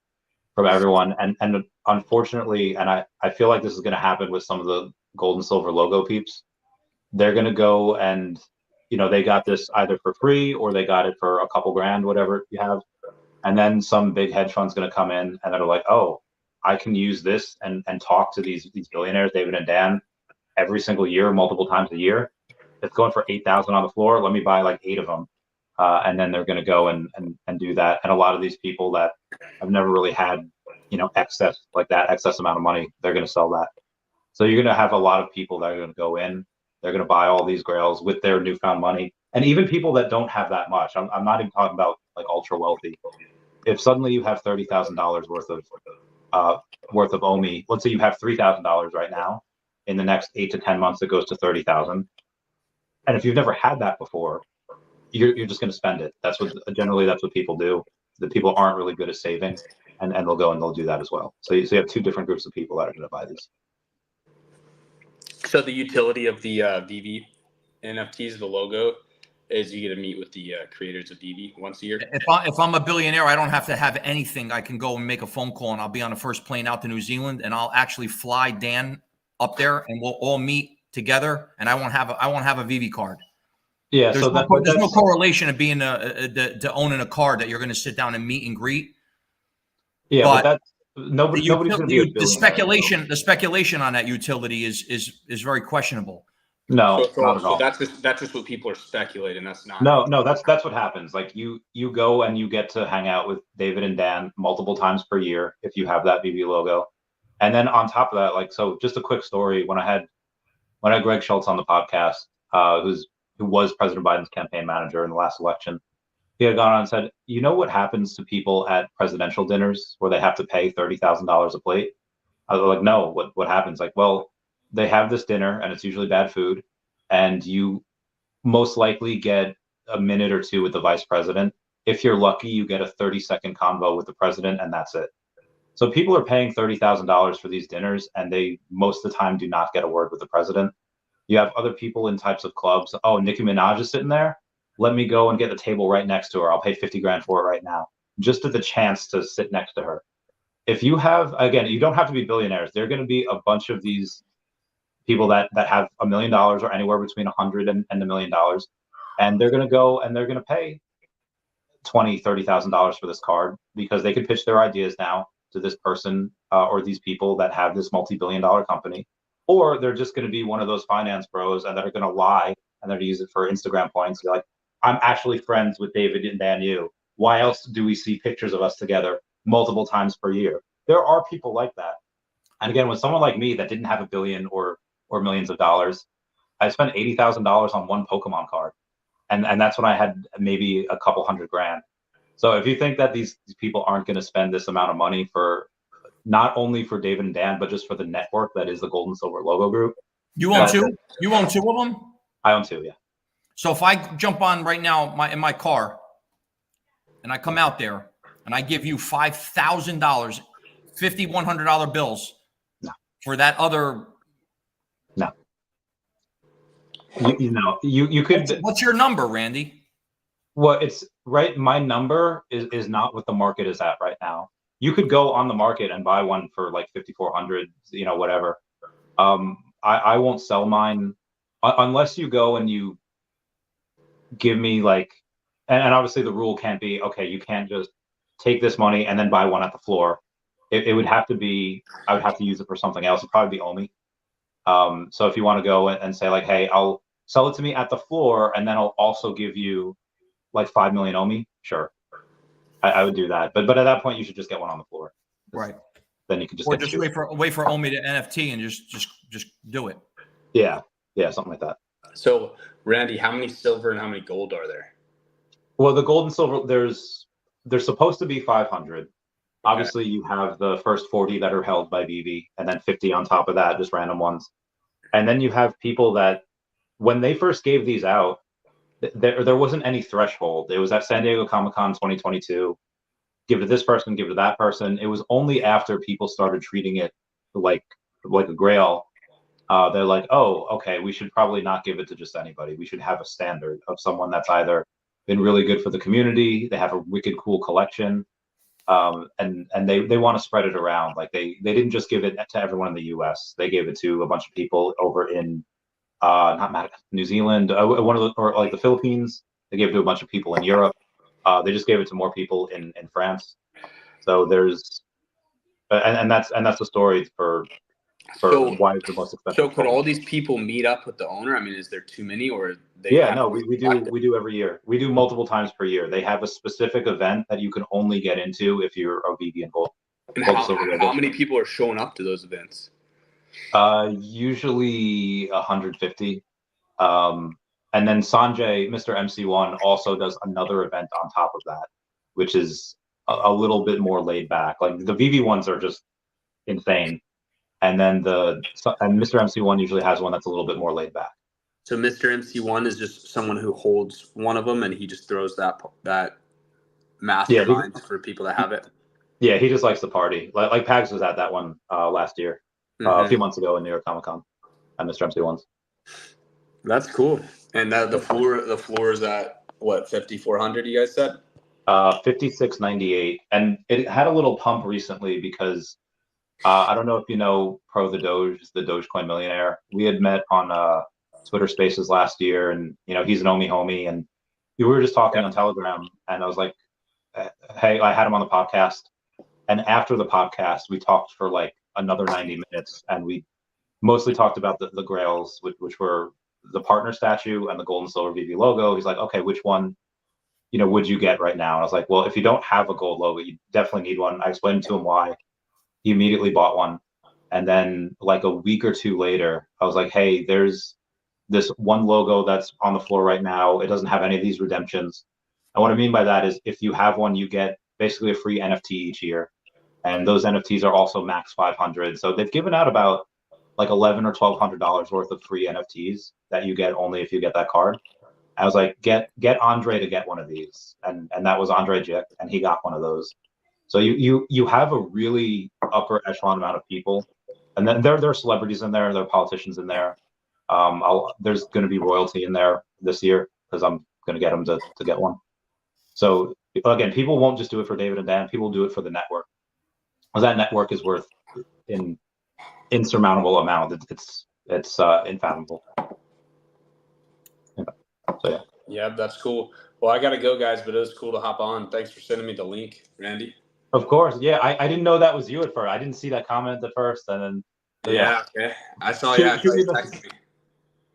from everyone. And unfortunately, and I feel like this is going to happen with some of the gold and silver logo peeps. They're going to go and, they got this either for free or they got it for a couple grand, whatever you have. And then some big hedge fund's going to come in and they're like, oh, I can use this and talk to these billionaires, David and Dan, every single year, multiple times a year. It's going for 8,000 on the floor. Let me buy like 8 of them. And then they're going to go and do that. And a lot of these people that have never really had, excess amount of money, they're going to sell that. So you're going to have a lot of people that are going to go in. They're going to buy all these grails with their newfound money. And even people that don't have that much. I'm not even talking about like ultra wealthy. If suddenly you have $30,000 worth of OMI, let's say you have $3,000 right now. In the next 8 to 10 months, it goes to 30,000. And if you've never had that before, you're just going to spend it. That's what people do. The people aren't really good at saving, and they'll go and they'll do that as well. So you have 2 different groups of people that are going to buy these. So the utility of the Veve NFTs, the logo, is you get to meet with the creators of Veve once a year. If I'm a billionaire, I don't have to have anything. I can go and make a phone call, and I'll be on the first plane out to New Zealand, and I'll actually fly Dan up there, and we'll all meet together. And I won't have a Veve card. Yeah, there's no correlation of being to owning a card that you're going to sit down and meet and greet. Yeah, but that's nobody's going to be a billionaire. The speculation on that utility is very questionable. No, not at all. So that's just what people are speculating. That's not. No, that's what happens. Like you go and you get to hang out with David and Dan multiple times per year if you have that Veve logo, and then on top of that, so just a quick story. When I had Greg Schultz on the podcast, who was President Biden's campaign manager in the last election, he had gone on and said, you know what happens to people at presidential dinners where they have to pay $30,000 a plate? I was like, no, what happens? Like, well, they have this dinner and it's usually bad food, and you most likely get a minute or 2 with the vice president. If you're lucky, you get a 30-second convo with the president, and that's it. So people are paying $30,000 for these dinners, and they most of the time do not get a word with the president. You have other people in types of clubs. Oh, Nicki Minaj is sitting there. Let me go and get the table right next to her. I'll pay 50 grand for it right now, just at the chance to sit next to her. If you have, again, you don't have to be billionaires. There are going to be a bunch of these people that have $1 million or anywhere between 100 and $1 million, and they're going to go and they're going to pay $20,000-$30,000 for this card because they could pitch their ideas now to this person or these people that have this multi-billion-dollar company. Or they're just going to be one of those finance bros and that are going to lie and they're going to use it for Instagram points. Be like, I'm actually friends with David and Dan Yu. Why else do we see pictures of us together multiple times per year? There are people like that. And again, with someone like me that didn't have $1 billion or millions of dollars, I spent $80,000 on one Pokemon card. And that's when I had maybe a couple $100 grand. So if you think that these people aren't going to spend this amount of money for not only for David and Dan, but just for the network that is the Gold and Silver Logo Group. You own 2? You own 2 of them? I own 2, yeah. So if I jump on right now in my car and I come out there and I give you $5,000, 50 $100 bills no. for that other. No. you could. What's your number, Randy? Well, it's right. My number is not what the market is at right now. You could go on the market and buy one for like 5,400, whatever. I won't sell mine unless you go and you give me like, and obviously the rule can't be, okay, you can't just take this money and then buy one at the floor. It would have to be, I would have to use it for something else. It'd probably be OMI. So if you want to go and say like, hey, I'll sell it to me at the floor and then I'll also give you like 5 million OMI, sure. I would do that. But at that point, you should just get one on the floor. Right. Then you can just or get just wait for OMI to NFT and just do it. Yeah, something like that. So, Randy, how many silver and how many gold are there? Well, the gold and silver, there's supposed to be 500. Obviously, you have the first 40 that are held by Veve, and then 50 on top of that, just random ones. And then you have people that, when they first gave these out, there wasn't any threshold. It was at San Diego Comic-Con 2022. Give it to this person, give it to that person. It was only after people started treating it like a grail. They're like, oh, okay, we should probably not give it to just anybody. We should have a standard of someone that's either been really good for the community, they have a wicked cool collection, and they want to spread it around. Like they didn't just give it to everyone in the US. They gave it to a bunch of people over in New Zealand, or like the Philippines. They gave it to a bunch of people in Europe. They just gave it to more people in France. So there's, and that's the story for why it's the most expensive. So could all these people meet up with the owner? I mean, is there too many, or they? Yeah, no, we do every year. We do multiple times per year. They have a specific event that you can only get into if you're a Veve and gold. And how many people are showing up to those events? Usually 150. And then Sanjay, Mr. MC1, also does another event on top of that, which is a little bit more laid back. Like the Veve ones are just insane. And then Mr. MC1 usually has one that's a little bit more laid back. So Mr. MC1 is just someone who holds one of them, and he just throws that mastermind for people that have it. Yeah, he just likes to party. Like Pags was at that one last year, a few months ago in New York Comic Con, at Mr. MC1's. That's cool. And the floor is at what, 5,400? You guys said 56.98, and it had a little pump recently because I don't know if you know Pro the Dogecoin millionaire. We had met on Twitter Spaces last year, and he's an OMI homie, and we were just talking on Telegram, and I was like, hey, I had him on the podcast, and after the podcast, we talked for like another 90 minutes, and we mostly talked about the grails, which were the partner statue and the gold and silver Veve logo. He's like, okay, which one, would you get right now? And I was like, well, if you don't have a gold logo, you definitely need one. I explained to him why. He immediately bought one. And then like a week or two later, I was like, hey, there's this one logo that's on the floor right now. It doesn't have any of these redemptions. And what I mean by that is if you have one, you get basically a free NFT each year. And those NFTs are also max 500. So they've given out about like $1,100 or $1,200 worth of free NFTs that you get only if you get that card. I was like, get Andre to get one of these. And that was Andre Jick, and he got one of those. So you have a really upper echelon amount of people, and then there are celebrities in there, there are politicians in there. There's going to be royalty in there this year because I'm going to get them to get one. So again, people won't just do it for David and Dan. People do it for the network, because that network is worth an insurmountable amount. It's infathomable. So yeah. Yeah, that's cool. Well, I got to go, guys, but it was cool to hop on. Thanks for sending me the link, Randy. Of course, yeah. I didn't know that was you at first. I didn't see that comment at first, and then yeah. Okay. I saw you texted me.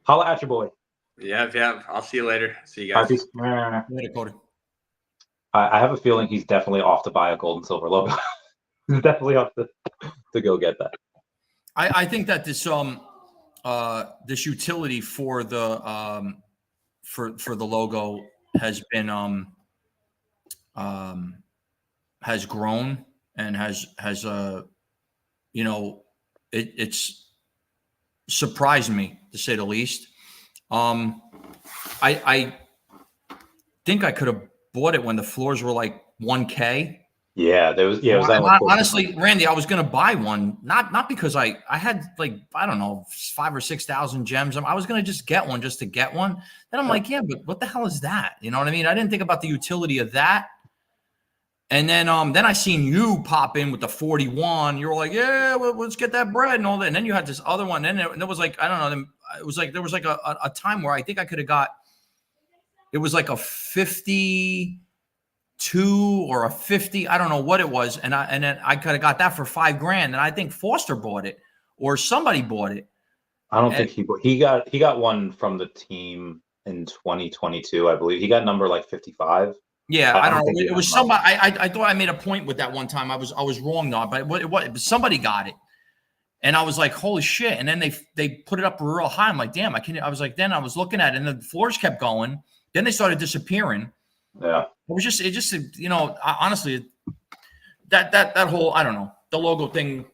Holla at your boy. Yeah. I'll see you later. See you guys. Later, Cody. I have a feeling he's definitely off to buy a gold and silver logo. He's definitely off to go get that. I think that this utility for the for the logo has been has grown and has it's surprised me, to say the least. I think I could have bought it when the floors were like 1K, Yeah, there was. Yeah, it was that like honestly, Randy, I was going to buy one, not because I had like, I don't know, 5,000 or 6,000 gems. I was going to just get one just to get one. Then I'm like, yeah, but what the hell is that? You know what I mean? I didn't think about the utility of that. And then I seen you pop in with the 41. You were like, yeah, well, let's get that bread and all that. And then you had this other one. And there was like, I don't know. It was like, there was like a time where I think I could have got, it was like a 52 or a 50. I don't know what it was. And then I could have got that for $5,000. And I think Foster bought it or somebody bought it. I don't think he got one from the team in 2022, I believe. He got number like 55. Yeah, I don't know. It was somebody. I thought I made a point with that one time. I was wrong though, but what somebody got it, and I was like, holy shit! And then they put it up real high. I'm like, damn, I was like, then I was looking at it, and the floors kept going. Then they started disappearing. Yeah, it just you know, honestly, that whole, I don't know, the logo thing.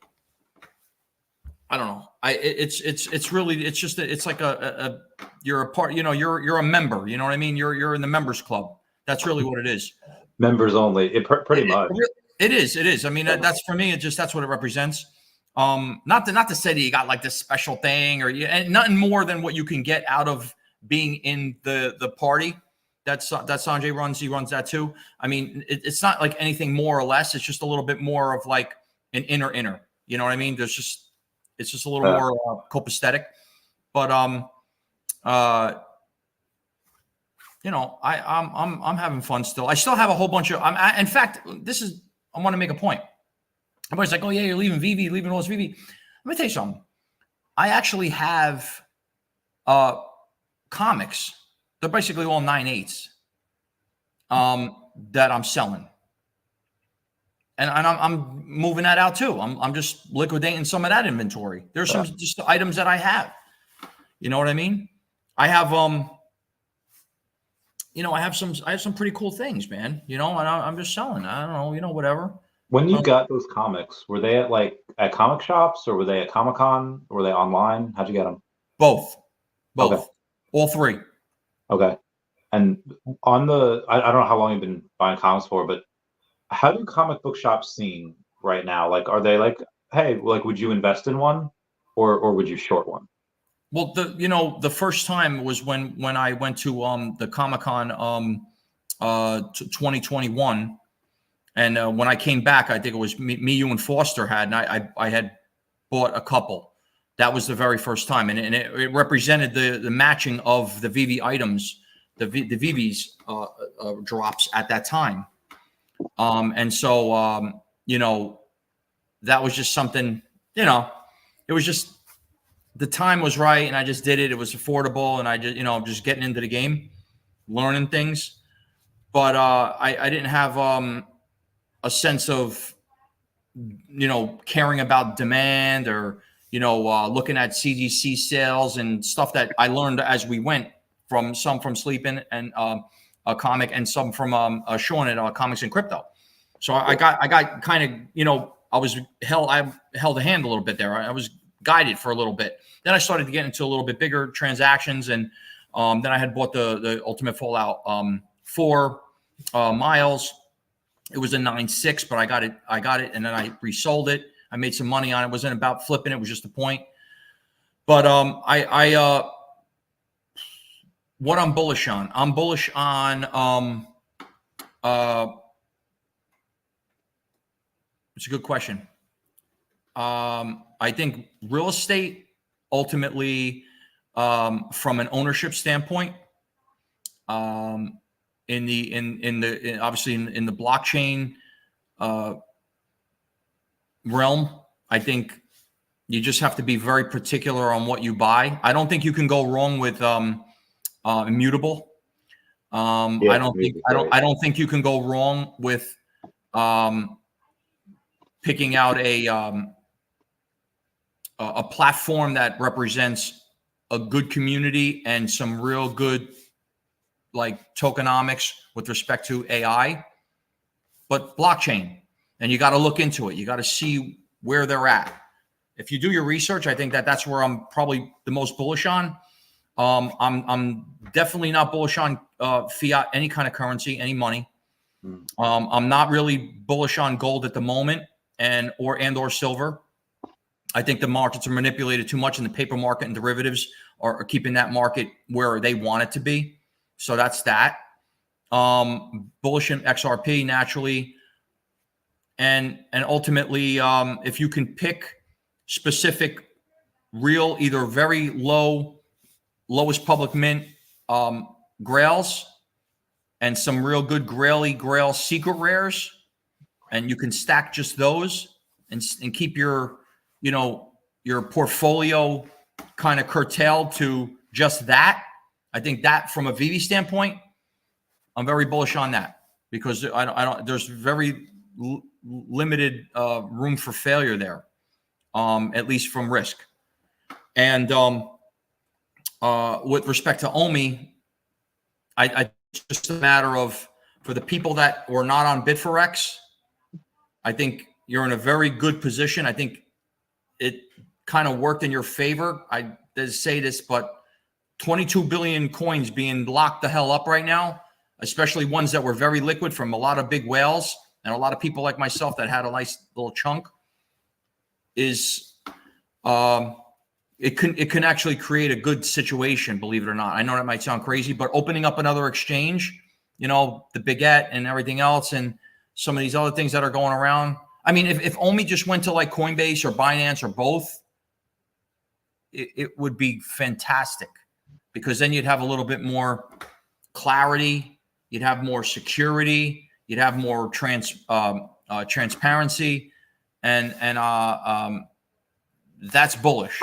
I don't know. It's really, it's just it's like a you're a part. You know, you're a member. You know what I mean? You're in the members club. That's really what it is. Members only. Pretty much. It is. I mean, that's for me. That's what it represents. Not to say that you got like this special thing and nothing more than what you can get out of being in the party. That Sanjay runs. He runs that too. I mean, it's not like anything more or less. It's just a little bit more of like an inner. You know what I mean? It's just a little more copacetic. But you know, I'm having fun still. I still have a whole bunch of. In fact, I want to make a point. Everybody's like, "Oh yeah, you're leaving Veve, leaving all this Veve." Let me tell you something. I actually have comics. They're basically all 9/8 that I'm selling, and I'm moving that out too. I'm just liquidating some of that inventory. There's some just items that I have. You know what I mean? I have you know, I have some pretty cool things, man. You know, and I'm just selling. I don't know, you know, whatever. When you got those comics, were they at comic shops or were they at Comic-Con or were they online? How'd you get them? Both. Okay. All three. Okay. And on I don't know how long you've been buying comics for, but how do comic book shops seem right now? Like, are they like, hey, like, would you invest in one or would you short one? Well, the first time was when I went to the Comic-Con 2021, and when I came back, I think it was me, you, and Foster had, and I had bought a couple. That was the very first time, and it represented the matching of the Veve items, the Veve's drops at that time, and so you know, that was just something, you know, it was just. The time was right, and I just did it. It was affordable, and I just, you know, just getting into the game, learning things. But I didn't have a sense of, you know, caring about demand or, you know, looking at CDC sales and stuff that I learned as we went from sleeping and a comic and some from Sean at Comics and Crypto. So I got kind of, you know, I held a hand a little bit there. I was guided for a little bit. Then I started to get into a little bit bigger transactions, and then I had bought the Ultimate Fallout 4 miles. It was a 9.6, but I got it, and then I resold it. I made some money on it. It wasn't about flipping; it was just a point. But what I'm bullish on? I'm bullish on it's a good question. I think real estate ultimately, from an ownership standpoint, obviously in the blockchain realm, I think you just have to be very particular on what you buy. I don't think you can go wrong with immutable. I don't think you can go wrong with picking out a platform that represents a good community and some real good like tokenomics with respect to AI, but blockchain. And you got to look into it. You got to see where they're at. If you do your research, I think that's where I'm probably the most bullish on. I'm definitely not bullish on fiat, any kind of currency, any money. I'm not really bullish on gold at the moment or silver. I think the markets are manipulated too much, and the paper market and derivatives are keeping that market where they want it to be. So that's that. Bullish in XRP naturally. And ultimately, if you can pick specific real, either very lowest public mint grails and some real good grail secret rares, and you can stack just those and keep your portfolio kind of curtailed to just that. I think that from a Veve standpoint, I'm very bullish on that, because I don't there's very limited room for failure there, at least from risk. And with respect to OMI, I just a matter of, for the people that were not on BitForex, I think you're in a very good position. I think it kind of worked in your favor. I did say this, but 22 billion coins being locked the hell up right now, especially ones that were very liquid from a lot of big whales and a lot of people like myself that had a nice little chunk, is it can actually create a good situation, believe it or not. I know that might sound crazy, but opening up another exchange, the Baguette and everything else, and some of these other things that are going around. I mean, if OMI just went to like Coinbase or Binance or both, it would be fantastic, because then you'd have a little bit more clarity, you'd have more security, you'd have more transparency, and that's bullish,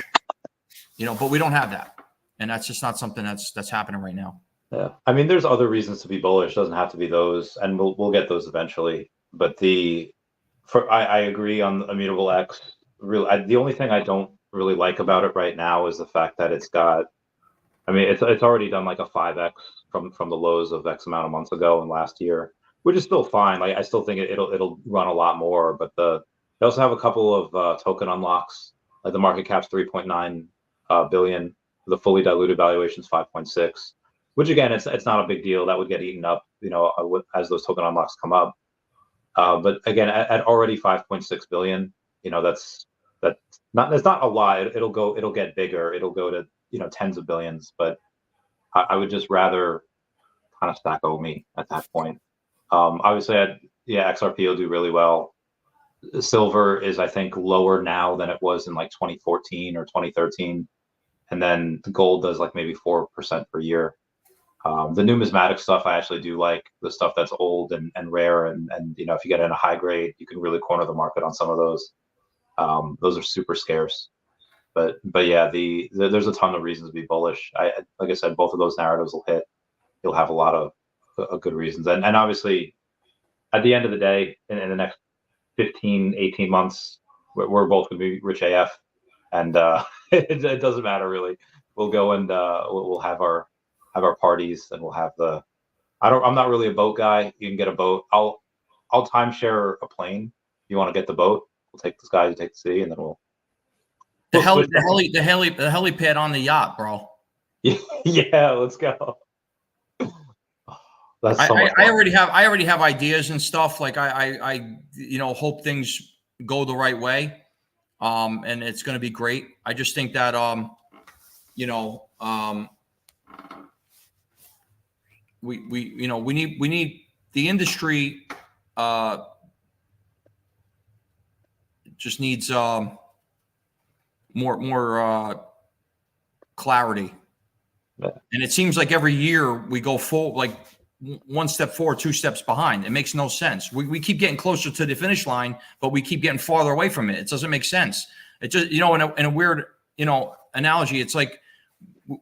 but we don't have that, and that's just not something that's happening right now. Yeah, I mean, there's other reasons to be bullish. It doesn't have to be those, and we'll get those eventually. But I agree on Immutable X. The only thing I don't really like about it right now is the fact that it's got. I mean, it's already done like a 5x from the lows of X amount of months ago and last year, which is still fine. Like, I still think it'll run a lot more. But they also have a couple of token unlocks. Like the market cap's 3.9 billion. The fully diluted valuation is 5.6. Which again, it's not a big deal. That would get eaten up, as those token unlocks come up. But again, at already 5.6 billion, that's not a lot. It'll get bigger. It'll go to tens of billions. But I would just rather kind of stack OMI at that point. Obviously, XRP will do really well. Silver is, I think, lower now than it was in like 2014 or 2013, and then the gold does like maybe 4% per year. The numismatic stuff, I actually do like the stuff that's old and rare, and if you get in a high grade, you can really corner the market on some of those. Those are super scarce, but yeah, there's a ton of reasons to be bullish. Like I said, both of those narratives will hit. You'll have a lot of good reasons, and obviously, at the end of the day, in the next 15, 18 months, we're both going to be rich AF, and it doesn't matter really. We'll go and we'll have our parties, and we'll have I'm not really a boat guy. You can get a boat. I'll timeshare a plane. You want to get the boat? We'll take this guy, you take the city, and then the helipad on the yacht, bro. Yeah, let's go. That's so much fun. I already have ideas and stuff. Like I hope things go the right way, and it's going to be great. I just think that we need the industry just needs more clarity. Yeah. And it seems like every year we go forward, like one step forward, two steps behind. It makes no sense. We keep getting closer to the finish line, but we keep getting farther away from it. It doesn't make sense. It just, in a weird, analogy, it's like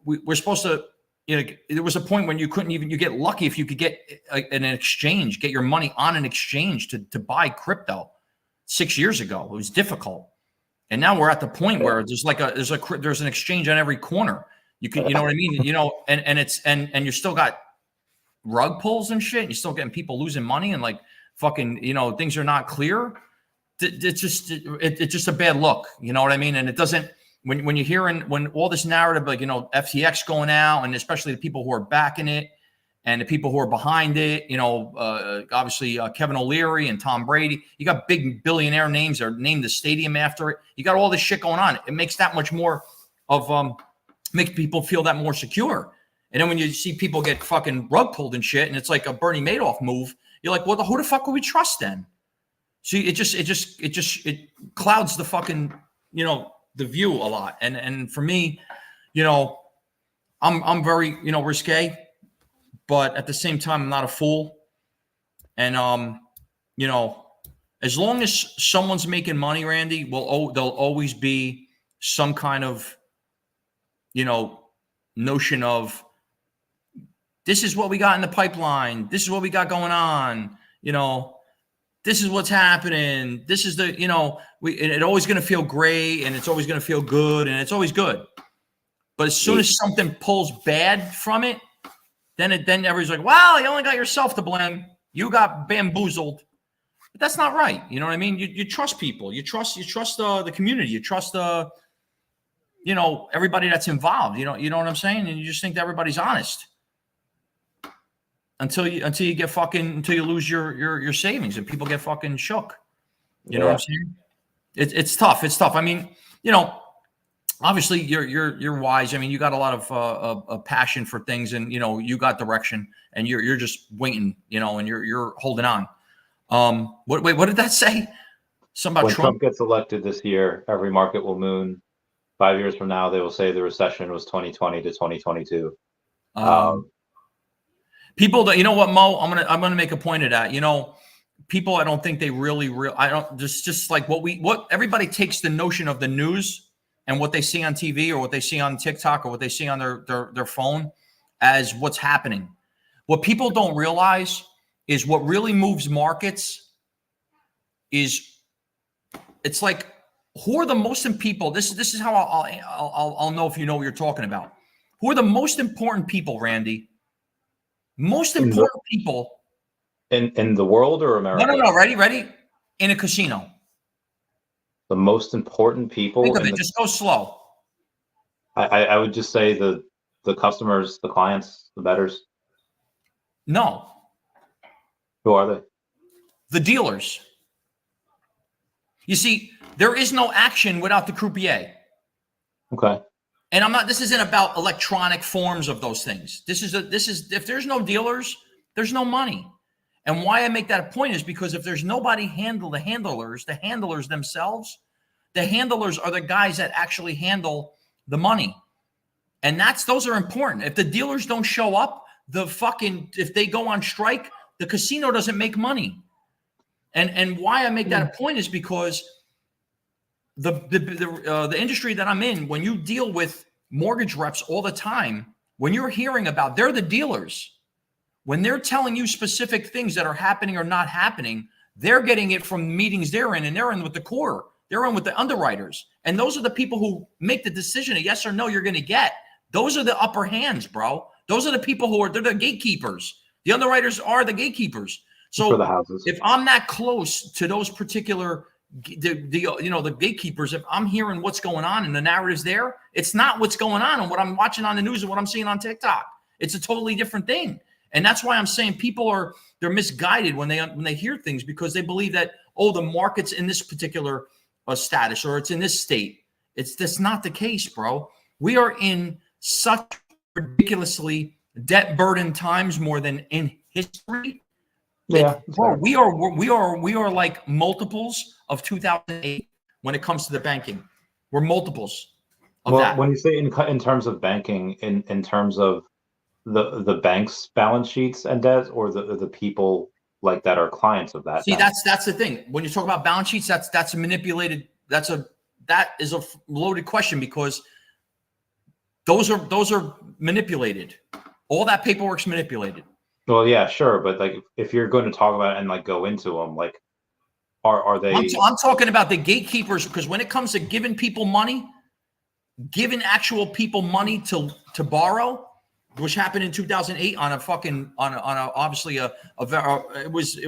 we're supposed to, there was a point when you get lucky if you could get an exchange, get your money on an exchange to buy crypto 6 years ago. It was difficult. And now we're at the point where there's an exchange on every corner. You can, you know what I mean? And you still got rug pulls and shit. You're still getting people losing money and like fucking, things are not clear. It's just a bad look. You know what I mean? And it doesn't, when you're hearing, when all this narrative, like, FTX going out, and especially the people who are backing it, and the people who are behind it, obviously Kevin O'Leary and Tom Brady. You got big billionaire names that are named the stadium after it. You got all this shit going on. It makes that much more of makes people feel that more secure. And then when you see people get fucking rug pulled and shit, and it's like a Bernie Madoff move, you're like, well, who the fuck would we trust then? See, it clouds the fucking, the view a lot. And for me, I'm very, risque, but at the same time, I'm not a fool. And, as long as someone's making money, Randy, there'll always be some kind of, notion of, this is what we got in the pipeline. This is what we got going on. This is what's happening. This is the, it's always going to feel great, and it's always going to feel good, and it's always good. But as soon as something pulls bad from it, then everybody's like, well, you only got yourself to blame. You got bamboozled. But that's not right. You know what I mean? You trust people. You trust the community. You trust everybody that's involved. You know what I'm saying? And you just think that everybody's honest. Until you lose your savings and people get fucking shook. You know what I'm saying? It's tough. It's tough. I mean, obviously you're wise. I mean, you got a lot of passion for things, and you got direction, and you're just waiting, and you're holding on. What did that say? Something about when Trump gets elected this year, every market will moon. 5 years from now, they will say the recession was 2020 to 2022. People that, what, Mo, I'm gonna make a point of that. People, I don't think they really I don't just like what everybody takes the notion of the news and what they see on TV or what they see on TikTok or what they see on their phone as what's happening. What people don't realize is what really moves markets is, it's like, who are the most important people? This is how I'll know if you know what you're talking about. Who are the most important people, Randy? Most important people in the world or America? No. Ready? In a casino. The most important people. Think of it. Just go slow. I would just say the customers, the clients, the bettors. No. Who are they? The dealers. You see, there is no action without the croupier. Okay. And this isn't about electronic forms of those things. This is if there's no dealers, there's no money. And why I make that a point is because if there's nobody the handlers themselves, the handlers are the guys that actually handle the money. And those are important. If the dealers don't show up, if they go on strike, the casino doesn't make money. And why I make that a point is because the industry that I'm in, when you deal with mortgage reps all the time, when you're hearing about, they're the dealers. When they're telling you specific things that are happening or not happening, they're getting it from meetings they're in, and they're in with the core. They're in with the underwriters. And those are the people who make the decision of yes or no you're going to get. Those are the upper hands, bro. Those are the people they're the gatekeepers. The underwriters are the gatekeepers. So for the houses. If I'm that close to those particular the gatekeepers, if I'm hearing what's going on and the narrative's there, it's not what's going on and what I'm watching on the news and what I'm seeing on TikTok. It's a totally different thing. And that's why I'm saying people they're misguided when they hear things because they believe that, the market's in this particular status or it's in this state. That's not the case, bro. We are in such ridiculously debt burdened times more than in history. Yeah, bro, we are like multiples of 2008 when it comes to the banking. We're multiples of that. When you say in terms of banking, in terms of the bank's balance sheets and debt, or the people like that are clients of that. See, that's the thing. When you talk about balance sheets, that's a manipulated. That is a loaded question because those are manipulated. All that paperwork's manipulated. Well, yeah, sure, but like if you're going to talk about it and like go into them, like are they? I'm talking about the gatekeepers because when it comes to giving people money, giving actual people money to borrow, which happened in 2008 on a obviously it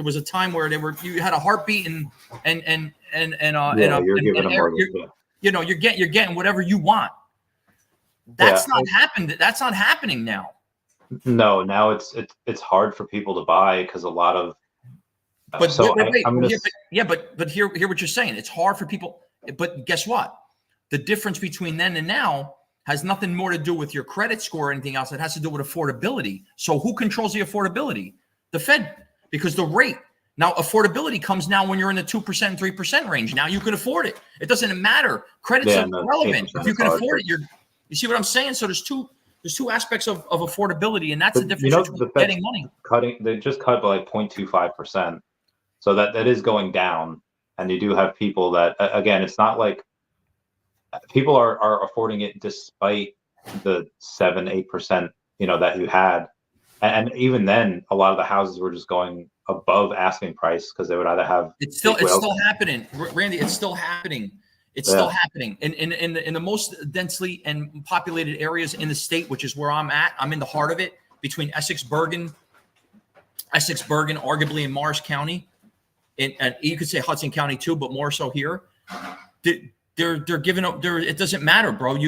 was a time where you had a heartbeat you're getting whatever you want. That's not happened. That's not happening now. No, now it's hard for people to buy because a lot of But so wait, I'm gonna but hear what you're saying. It's hard for people. But guess what? The difference between then and now has nothing more to do with your credit score or anything else. It has to do with affordability. So who controls the affordability? The Fed, because the rate. Now, affordability comes now when you're in the 2%, 3% range. Now you can afford it. It doesn't matter. Credit's irrelevant. If you can afford it, you see what I'm saying? So there's two aspects of affordability, and that's the difference between getting money. They just cut by like 0.25%. So that is going down. And you do have people that, again, it's not like people are affording it despite the 7-8%, that you had. And even then, a lot of the houses were just going above asking price because they would either have. It's still happening, Randy. It's still happening. It's still happening in the most densely and populated areas in the state, which is where I'm at. I'm in the heart of it, between Essex, Bergen, arguably in Morris County, and you could say Hudson County too, but more so here. They're giving up. It doesn't matter, bro.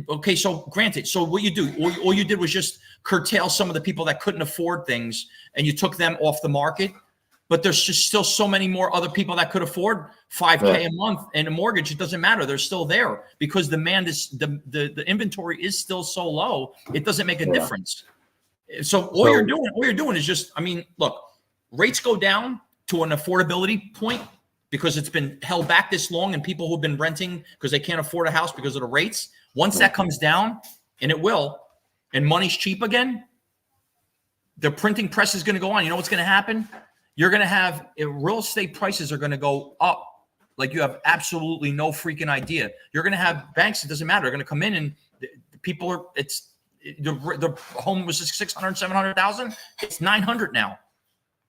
Okay. So granted. So what you do, all you did was just curtail some of the people that couldn't afford things, and you took them off the market. But there's just still so many more other people that could afford $5K a month and a mortgage. It doesn't matter. They're still there because demand is the inventory is still so low. It doesn't make a difference. So all you're doing is just, look, rates go down to an affordability point because it's been held back this long, and people who've been renting because they can't afford a house because of the rates. Once that comes down, and it will, and money's cheap again, the printing press is going to go on. You know what's going to happen? You're going to have real estate prices are going to go up like you have absolutely no freaking idea. You're going to have banks. It doesn't matter. They're going to come in, and people are. The home was 600, 700,000. It's 900 now.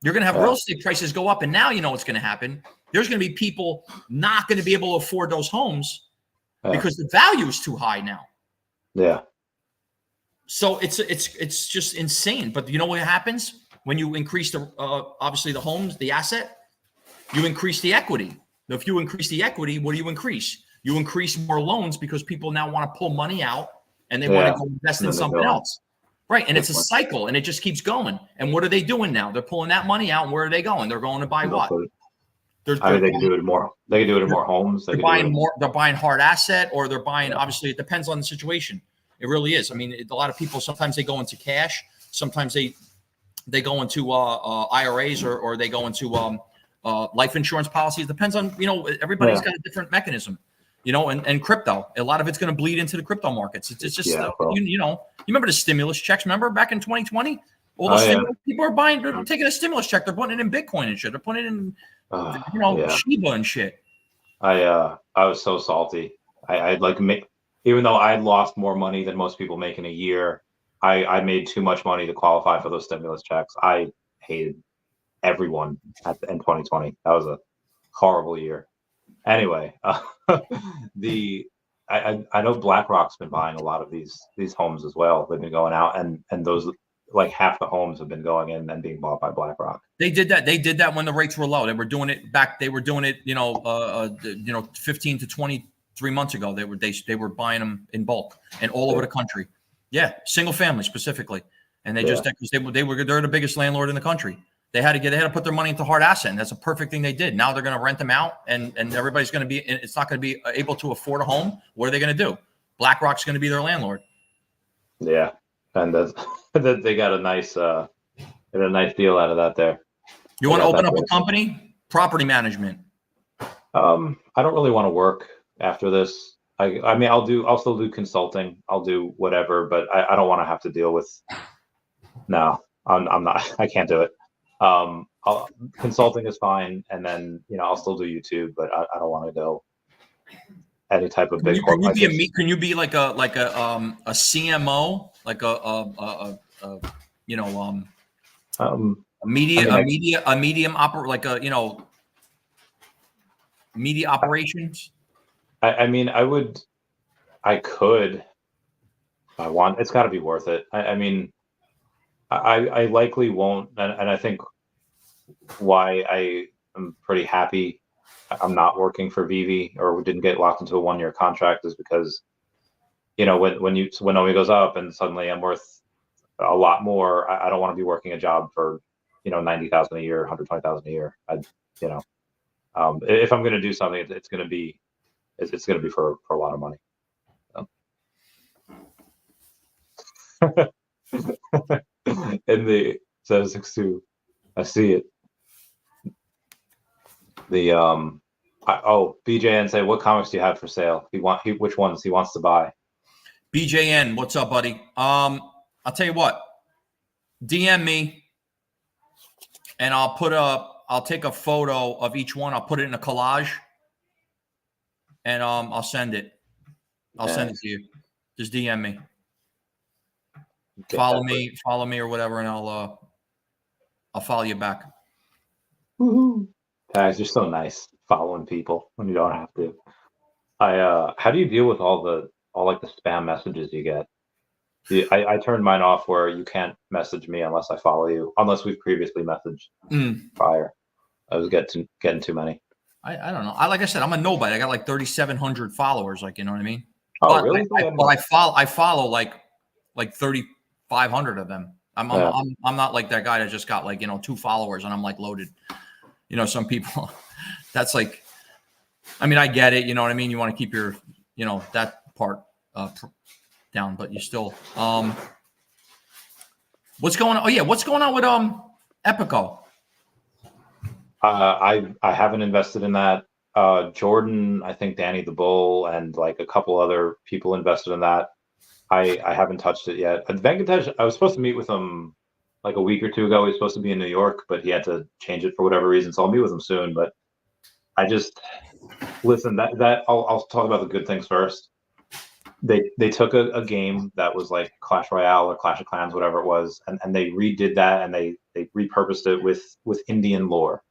You're going to have real estate prices go up, and now you know what's going to happen. There's going to be people not going to be able to afford those homes because the value is too high now. Yeah. So it's just insane. But you know what happens when you increase the obviously the homes, the asset, you increase the equity. If you increase the equity, what do you increase? You increase more loans because people now want to pull money out and they want to go invest in something else. Right. And it's a cycle, and it just keeps going. And what are they doing now? They're pulling that money out. And where are they going? They're going to buy what? They can do it in more. They can do it in more homes. They're buying more. They're buying hard asset, or they're buying. Obviously, it depends on the situation. It really is. A lot of people sometimes they go into cash. Sometimes they go into IRAs or they go into life insurance policies. It depends on everybody's got a different mechanism. And crypto. A lot of it's going to bleed into the crypto markets. It's just you remember the stimulus checks? Remember back in 2020, all those people are buying. They're taking a stimulus check. They're putting it in Bitcoin and shit. They're putting it in Shiba and shit. I was so salty. I'd like make, even though I lost more money than most people make in a year, I made too much money to qualify for those stimulus checks. I hated everyone in 2020. That was a horrible year. Anyway, I know BlackRock's been buying a lot of these homes as well. They've been going out and those like half the homes have been going in and being bought by BlackRock. They did that. They did that when the rates were low. They were doing it back. They were doing it, 15 to 23 months ago. They were buying them in bulk and all over the country. Yeah, single family specifically. And they just because they're the biggest landlord in the country. They had to put their money into hard asset, and that's a perfect thing they did. Now they're going to rent them out, and everybody's going to be. It's not going to be able to afford a home. What are they going to do? BlackRock's going to be their landlord. Yeah, and they got a nice deal out of that there. You want to open up a company? Property management. I don't really want to work after this. I'll still do consulting. I'll do whatever, but I don't want to have to deal with. No, I'm not. I can't do it. Consulting is fine, and then I'll still do YouTube, but I don't want to go any type of big. Can you be like a CMO, like a medium media operations? I could. I want. It's got to be worth it. I likely won't, and I think why I am pretty happy I'm not working for Veve or didn't get locked into a 1-year contract is because when OMI goes up and suddenly I'm worth a lot more. I don't want to be working a job for, 90,000 a year, 120,000 a year. If I'm going to do something, it's going to be for a lot of money. In the 762, I see it. The BJN say, what comics do you have for sale? Which ones he wants to buy? BJN, what's up, buddy? I'll tell you what. DM me, and I'll take a photo of each one. I'll put it in a collage, and I'll send it. I'll send it to you. Just DM me. Follow me or whatever, and I'll follow you back. Woohoo! Guys, you're so nice following people when you don't have to. How do you deal with all the spam messages you get? I turned mine off where you can't message me unless I follow you, unless we've previously messaged prior. I was getting too many. I don't know. Like I said, I'm a nobody. I got like 3,700 followers. Like, you know what I mean? Oh, but really? I follow like 3,500 of them. I'm not like that guy that just got 2 followers and I'm like loaded. Some people, that's like, I mean, I get it. You know what I mean? You want to keep your, that part down, but you still, what's going on? Oh yeah. What's going on with Epico? I haven't invested in that. Jordan, I think Danny the Bull and like a couple other people invested in that. I haven't touched it yet. Venkatesh, I was supposed to meet with him like a week or two ago. He was supposed to be in New York, but he had to change it for whatever reason. So I'll meet with him soon. But I just listen. I'll talk about the good things first. They took a game that was like Clash Royale or Clash of Clans, whatever it was, and they redid that and they repurposed it with Indian lore.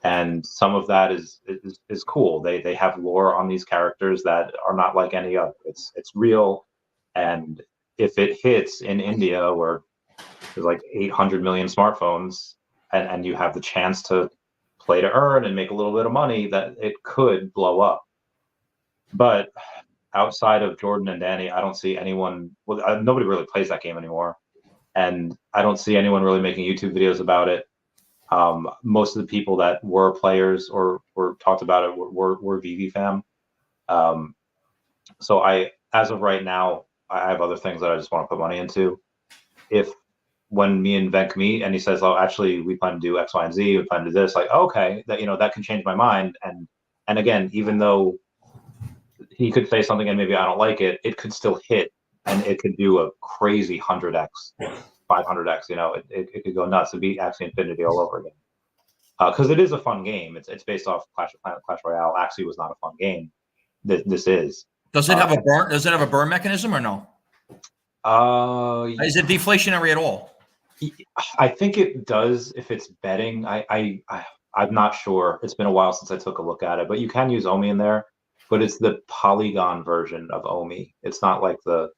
And some of that is cool. They have lore on these characters that are not like any other. It's real, and if it hits in India where there's like 800 million smartphones, and you have the chance to play to earn and make a little bit of money, that it could blow up. But outside of Jordan and Danny, I don't see anyone. Well, nobody really plays that game anymore, and I don't see anyone really making YouTube videos about it. Most of the people that were players or were talked about it were Veve fam. So as of right now, I have other things that I just want to put money into. When me and Venk meet and he says, "Oh, actually, we plan to do X, Y, and Z. We plan to do this," like, okay, that can change my mind. And again, even though he could say something and maybe I don't like it, it could still hit and it could do a crazy 100x. 500x, it could go nuts. It'd be Axie Infinity all over again. Because it is a fun game. It's based off Clash Royale. Axie was not a fun game. This is. Does it have a burn? Does it have a burn mechanism or no? Is it deflationary at all? I think it does if it's betting. I'm not sure. It's been a while since I took a look at it, but you can use OMI in there. But it's the Polygon version of OMI. It's not like the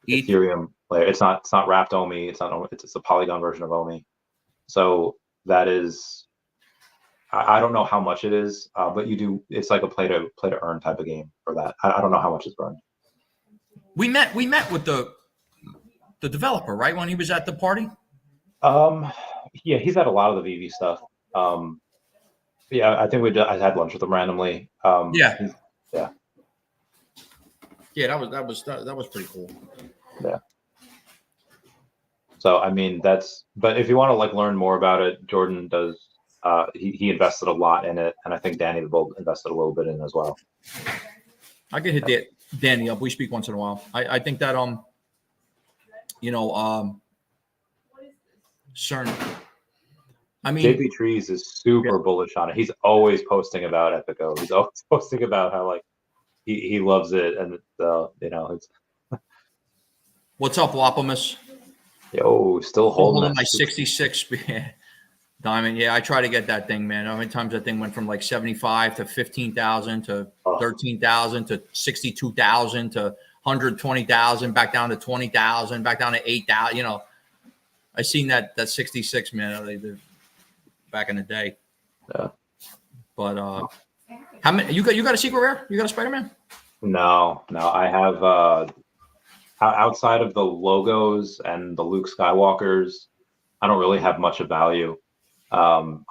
Ethereum layer. It's not wrapped OMI. It's a Polygon version of OMI. So that is, I don't know how much it is, but it's like a play to earn type of game for that. I don't know how much it's burned. We met with the developer, right, when he was at the party. Yeah, he's had a lot of the Veve stuff. Yeah, I think I had lunch with him randomly. Yeah, that was pretty cool. Yeah. So I mean but if you want to learn more about it, Jordan does. He invested a lot in it, and I think Danny the Bull invested a little bit in it as well. I could hit Danny up. We speak once in a while. I think that certain. I mean, JP Trees is super bullish on it. He's always posting about Epico. He's always posting about how he loves it, and it's. What's up, Wapamus? Yo, still holding my 66 diamond. Yeah, I try to get that thing, man. How many times that thing went from like 75 to 15,000 to 13,000 to 62,000 to 120,000, back down to 20,000, back down to 8,000. I seen that 66, man. Back in the day. Yeah. But how many? You got a secret rare? You got a Spider-Man? No. I have outside of the logos and the Luke Skywalkers, I don't really have much of value. A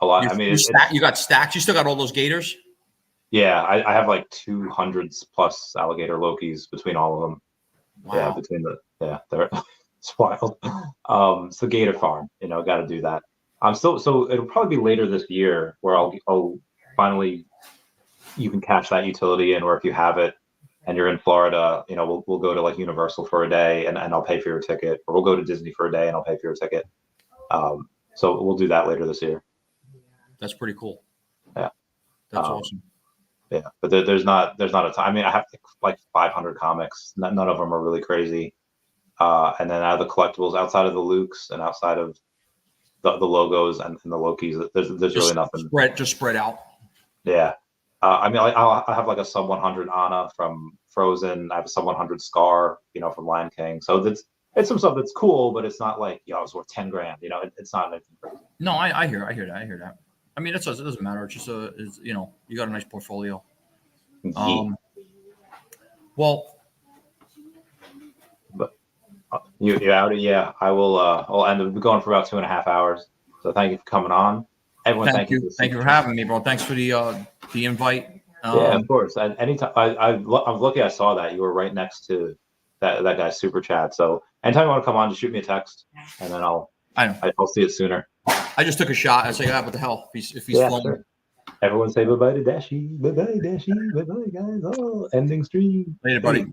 lot. I mean, you got stacks. You still got all those gators. Yeah, I have like 200 plus alligator Lokis between all of them. Wow. They're it's wild. It's the gator farm. Got to do that. So it'll probably be later this year where I'll finally you can cash that utility in, or if you have it and you're in Florida, we'll go to like Universal for a day and I'll pay for your ticket, or we'll go to Disney for a day and I'll pay for your ticket. So we'll do that later this year. That's pretty cool. Yeah, that's awesome. Yeah, but there's not a ton. I mean, I have like 500 comics. None of them are really crazy. And then out of the collectibles, outside of the Lukes and outside of the logos and the Lokis, there's really nothing. Just spread out. Yeah. I mean, I have like a sub 100 Anna from Frozen. I have a sub 100 Scar, from Lion King. So it's some stuff that's cool, but it's not like, it's worth 10 grand. It's not anything crazy. No, I hear that. I mean, it doesn't matter. It's just you got a nice portfolio. Well, but you out? Yeah, I will. I'll end up going for about 2.5 hours. So thank you for coming on. Everyone, thank you. Thank you for having me, bro. Thanks for the invite. Yeah, of course. And anytime I was lucky, I saw that you were right next to that guy's super chat. So anytime you want to come on, just shoot me a text, and then I'll see it sooner. I just took a shot. I say, what the hell? If he's flowing. Sure. Everyone say bye-bye to Dashi. Bye-bye, Dashi. Bye-bye, guys. Oh, ending stream. Later, buddy.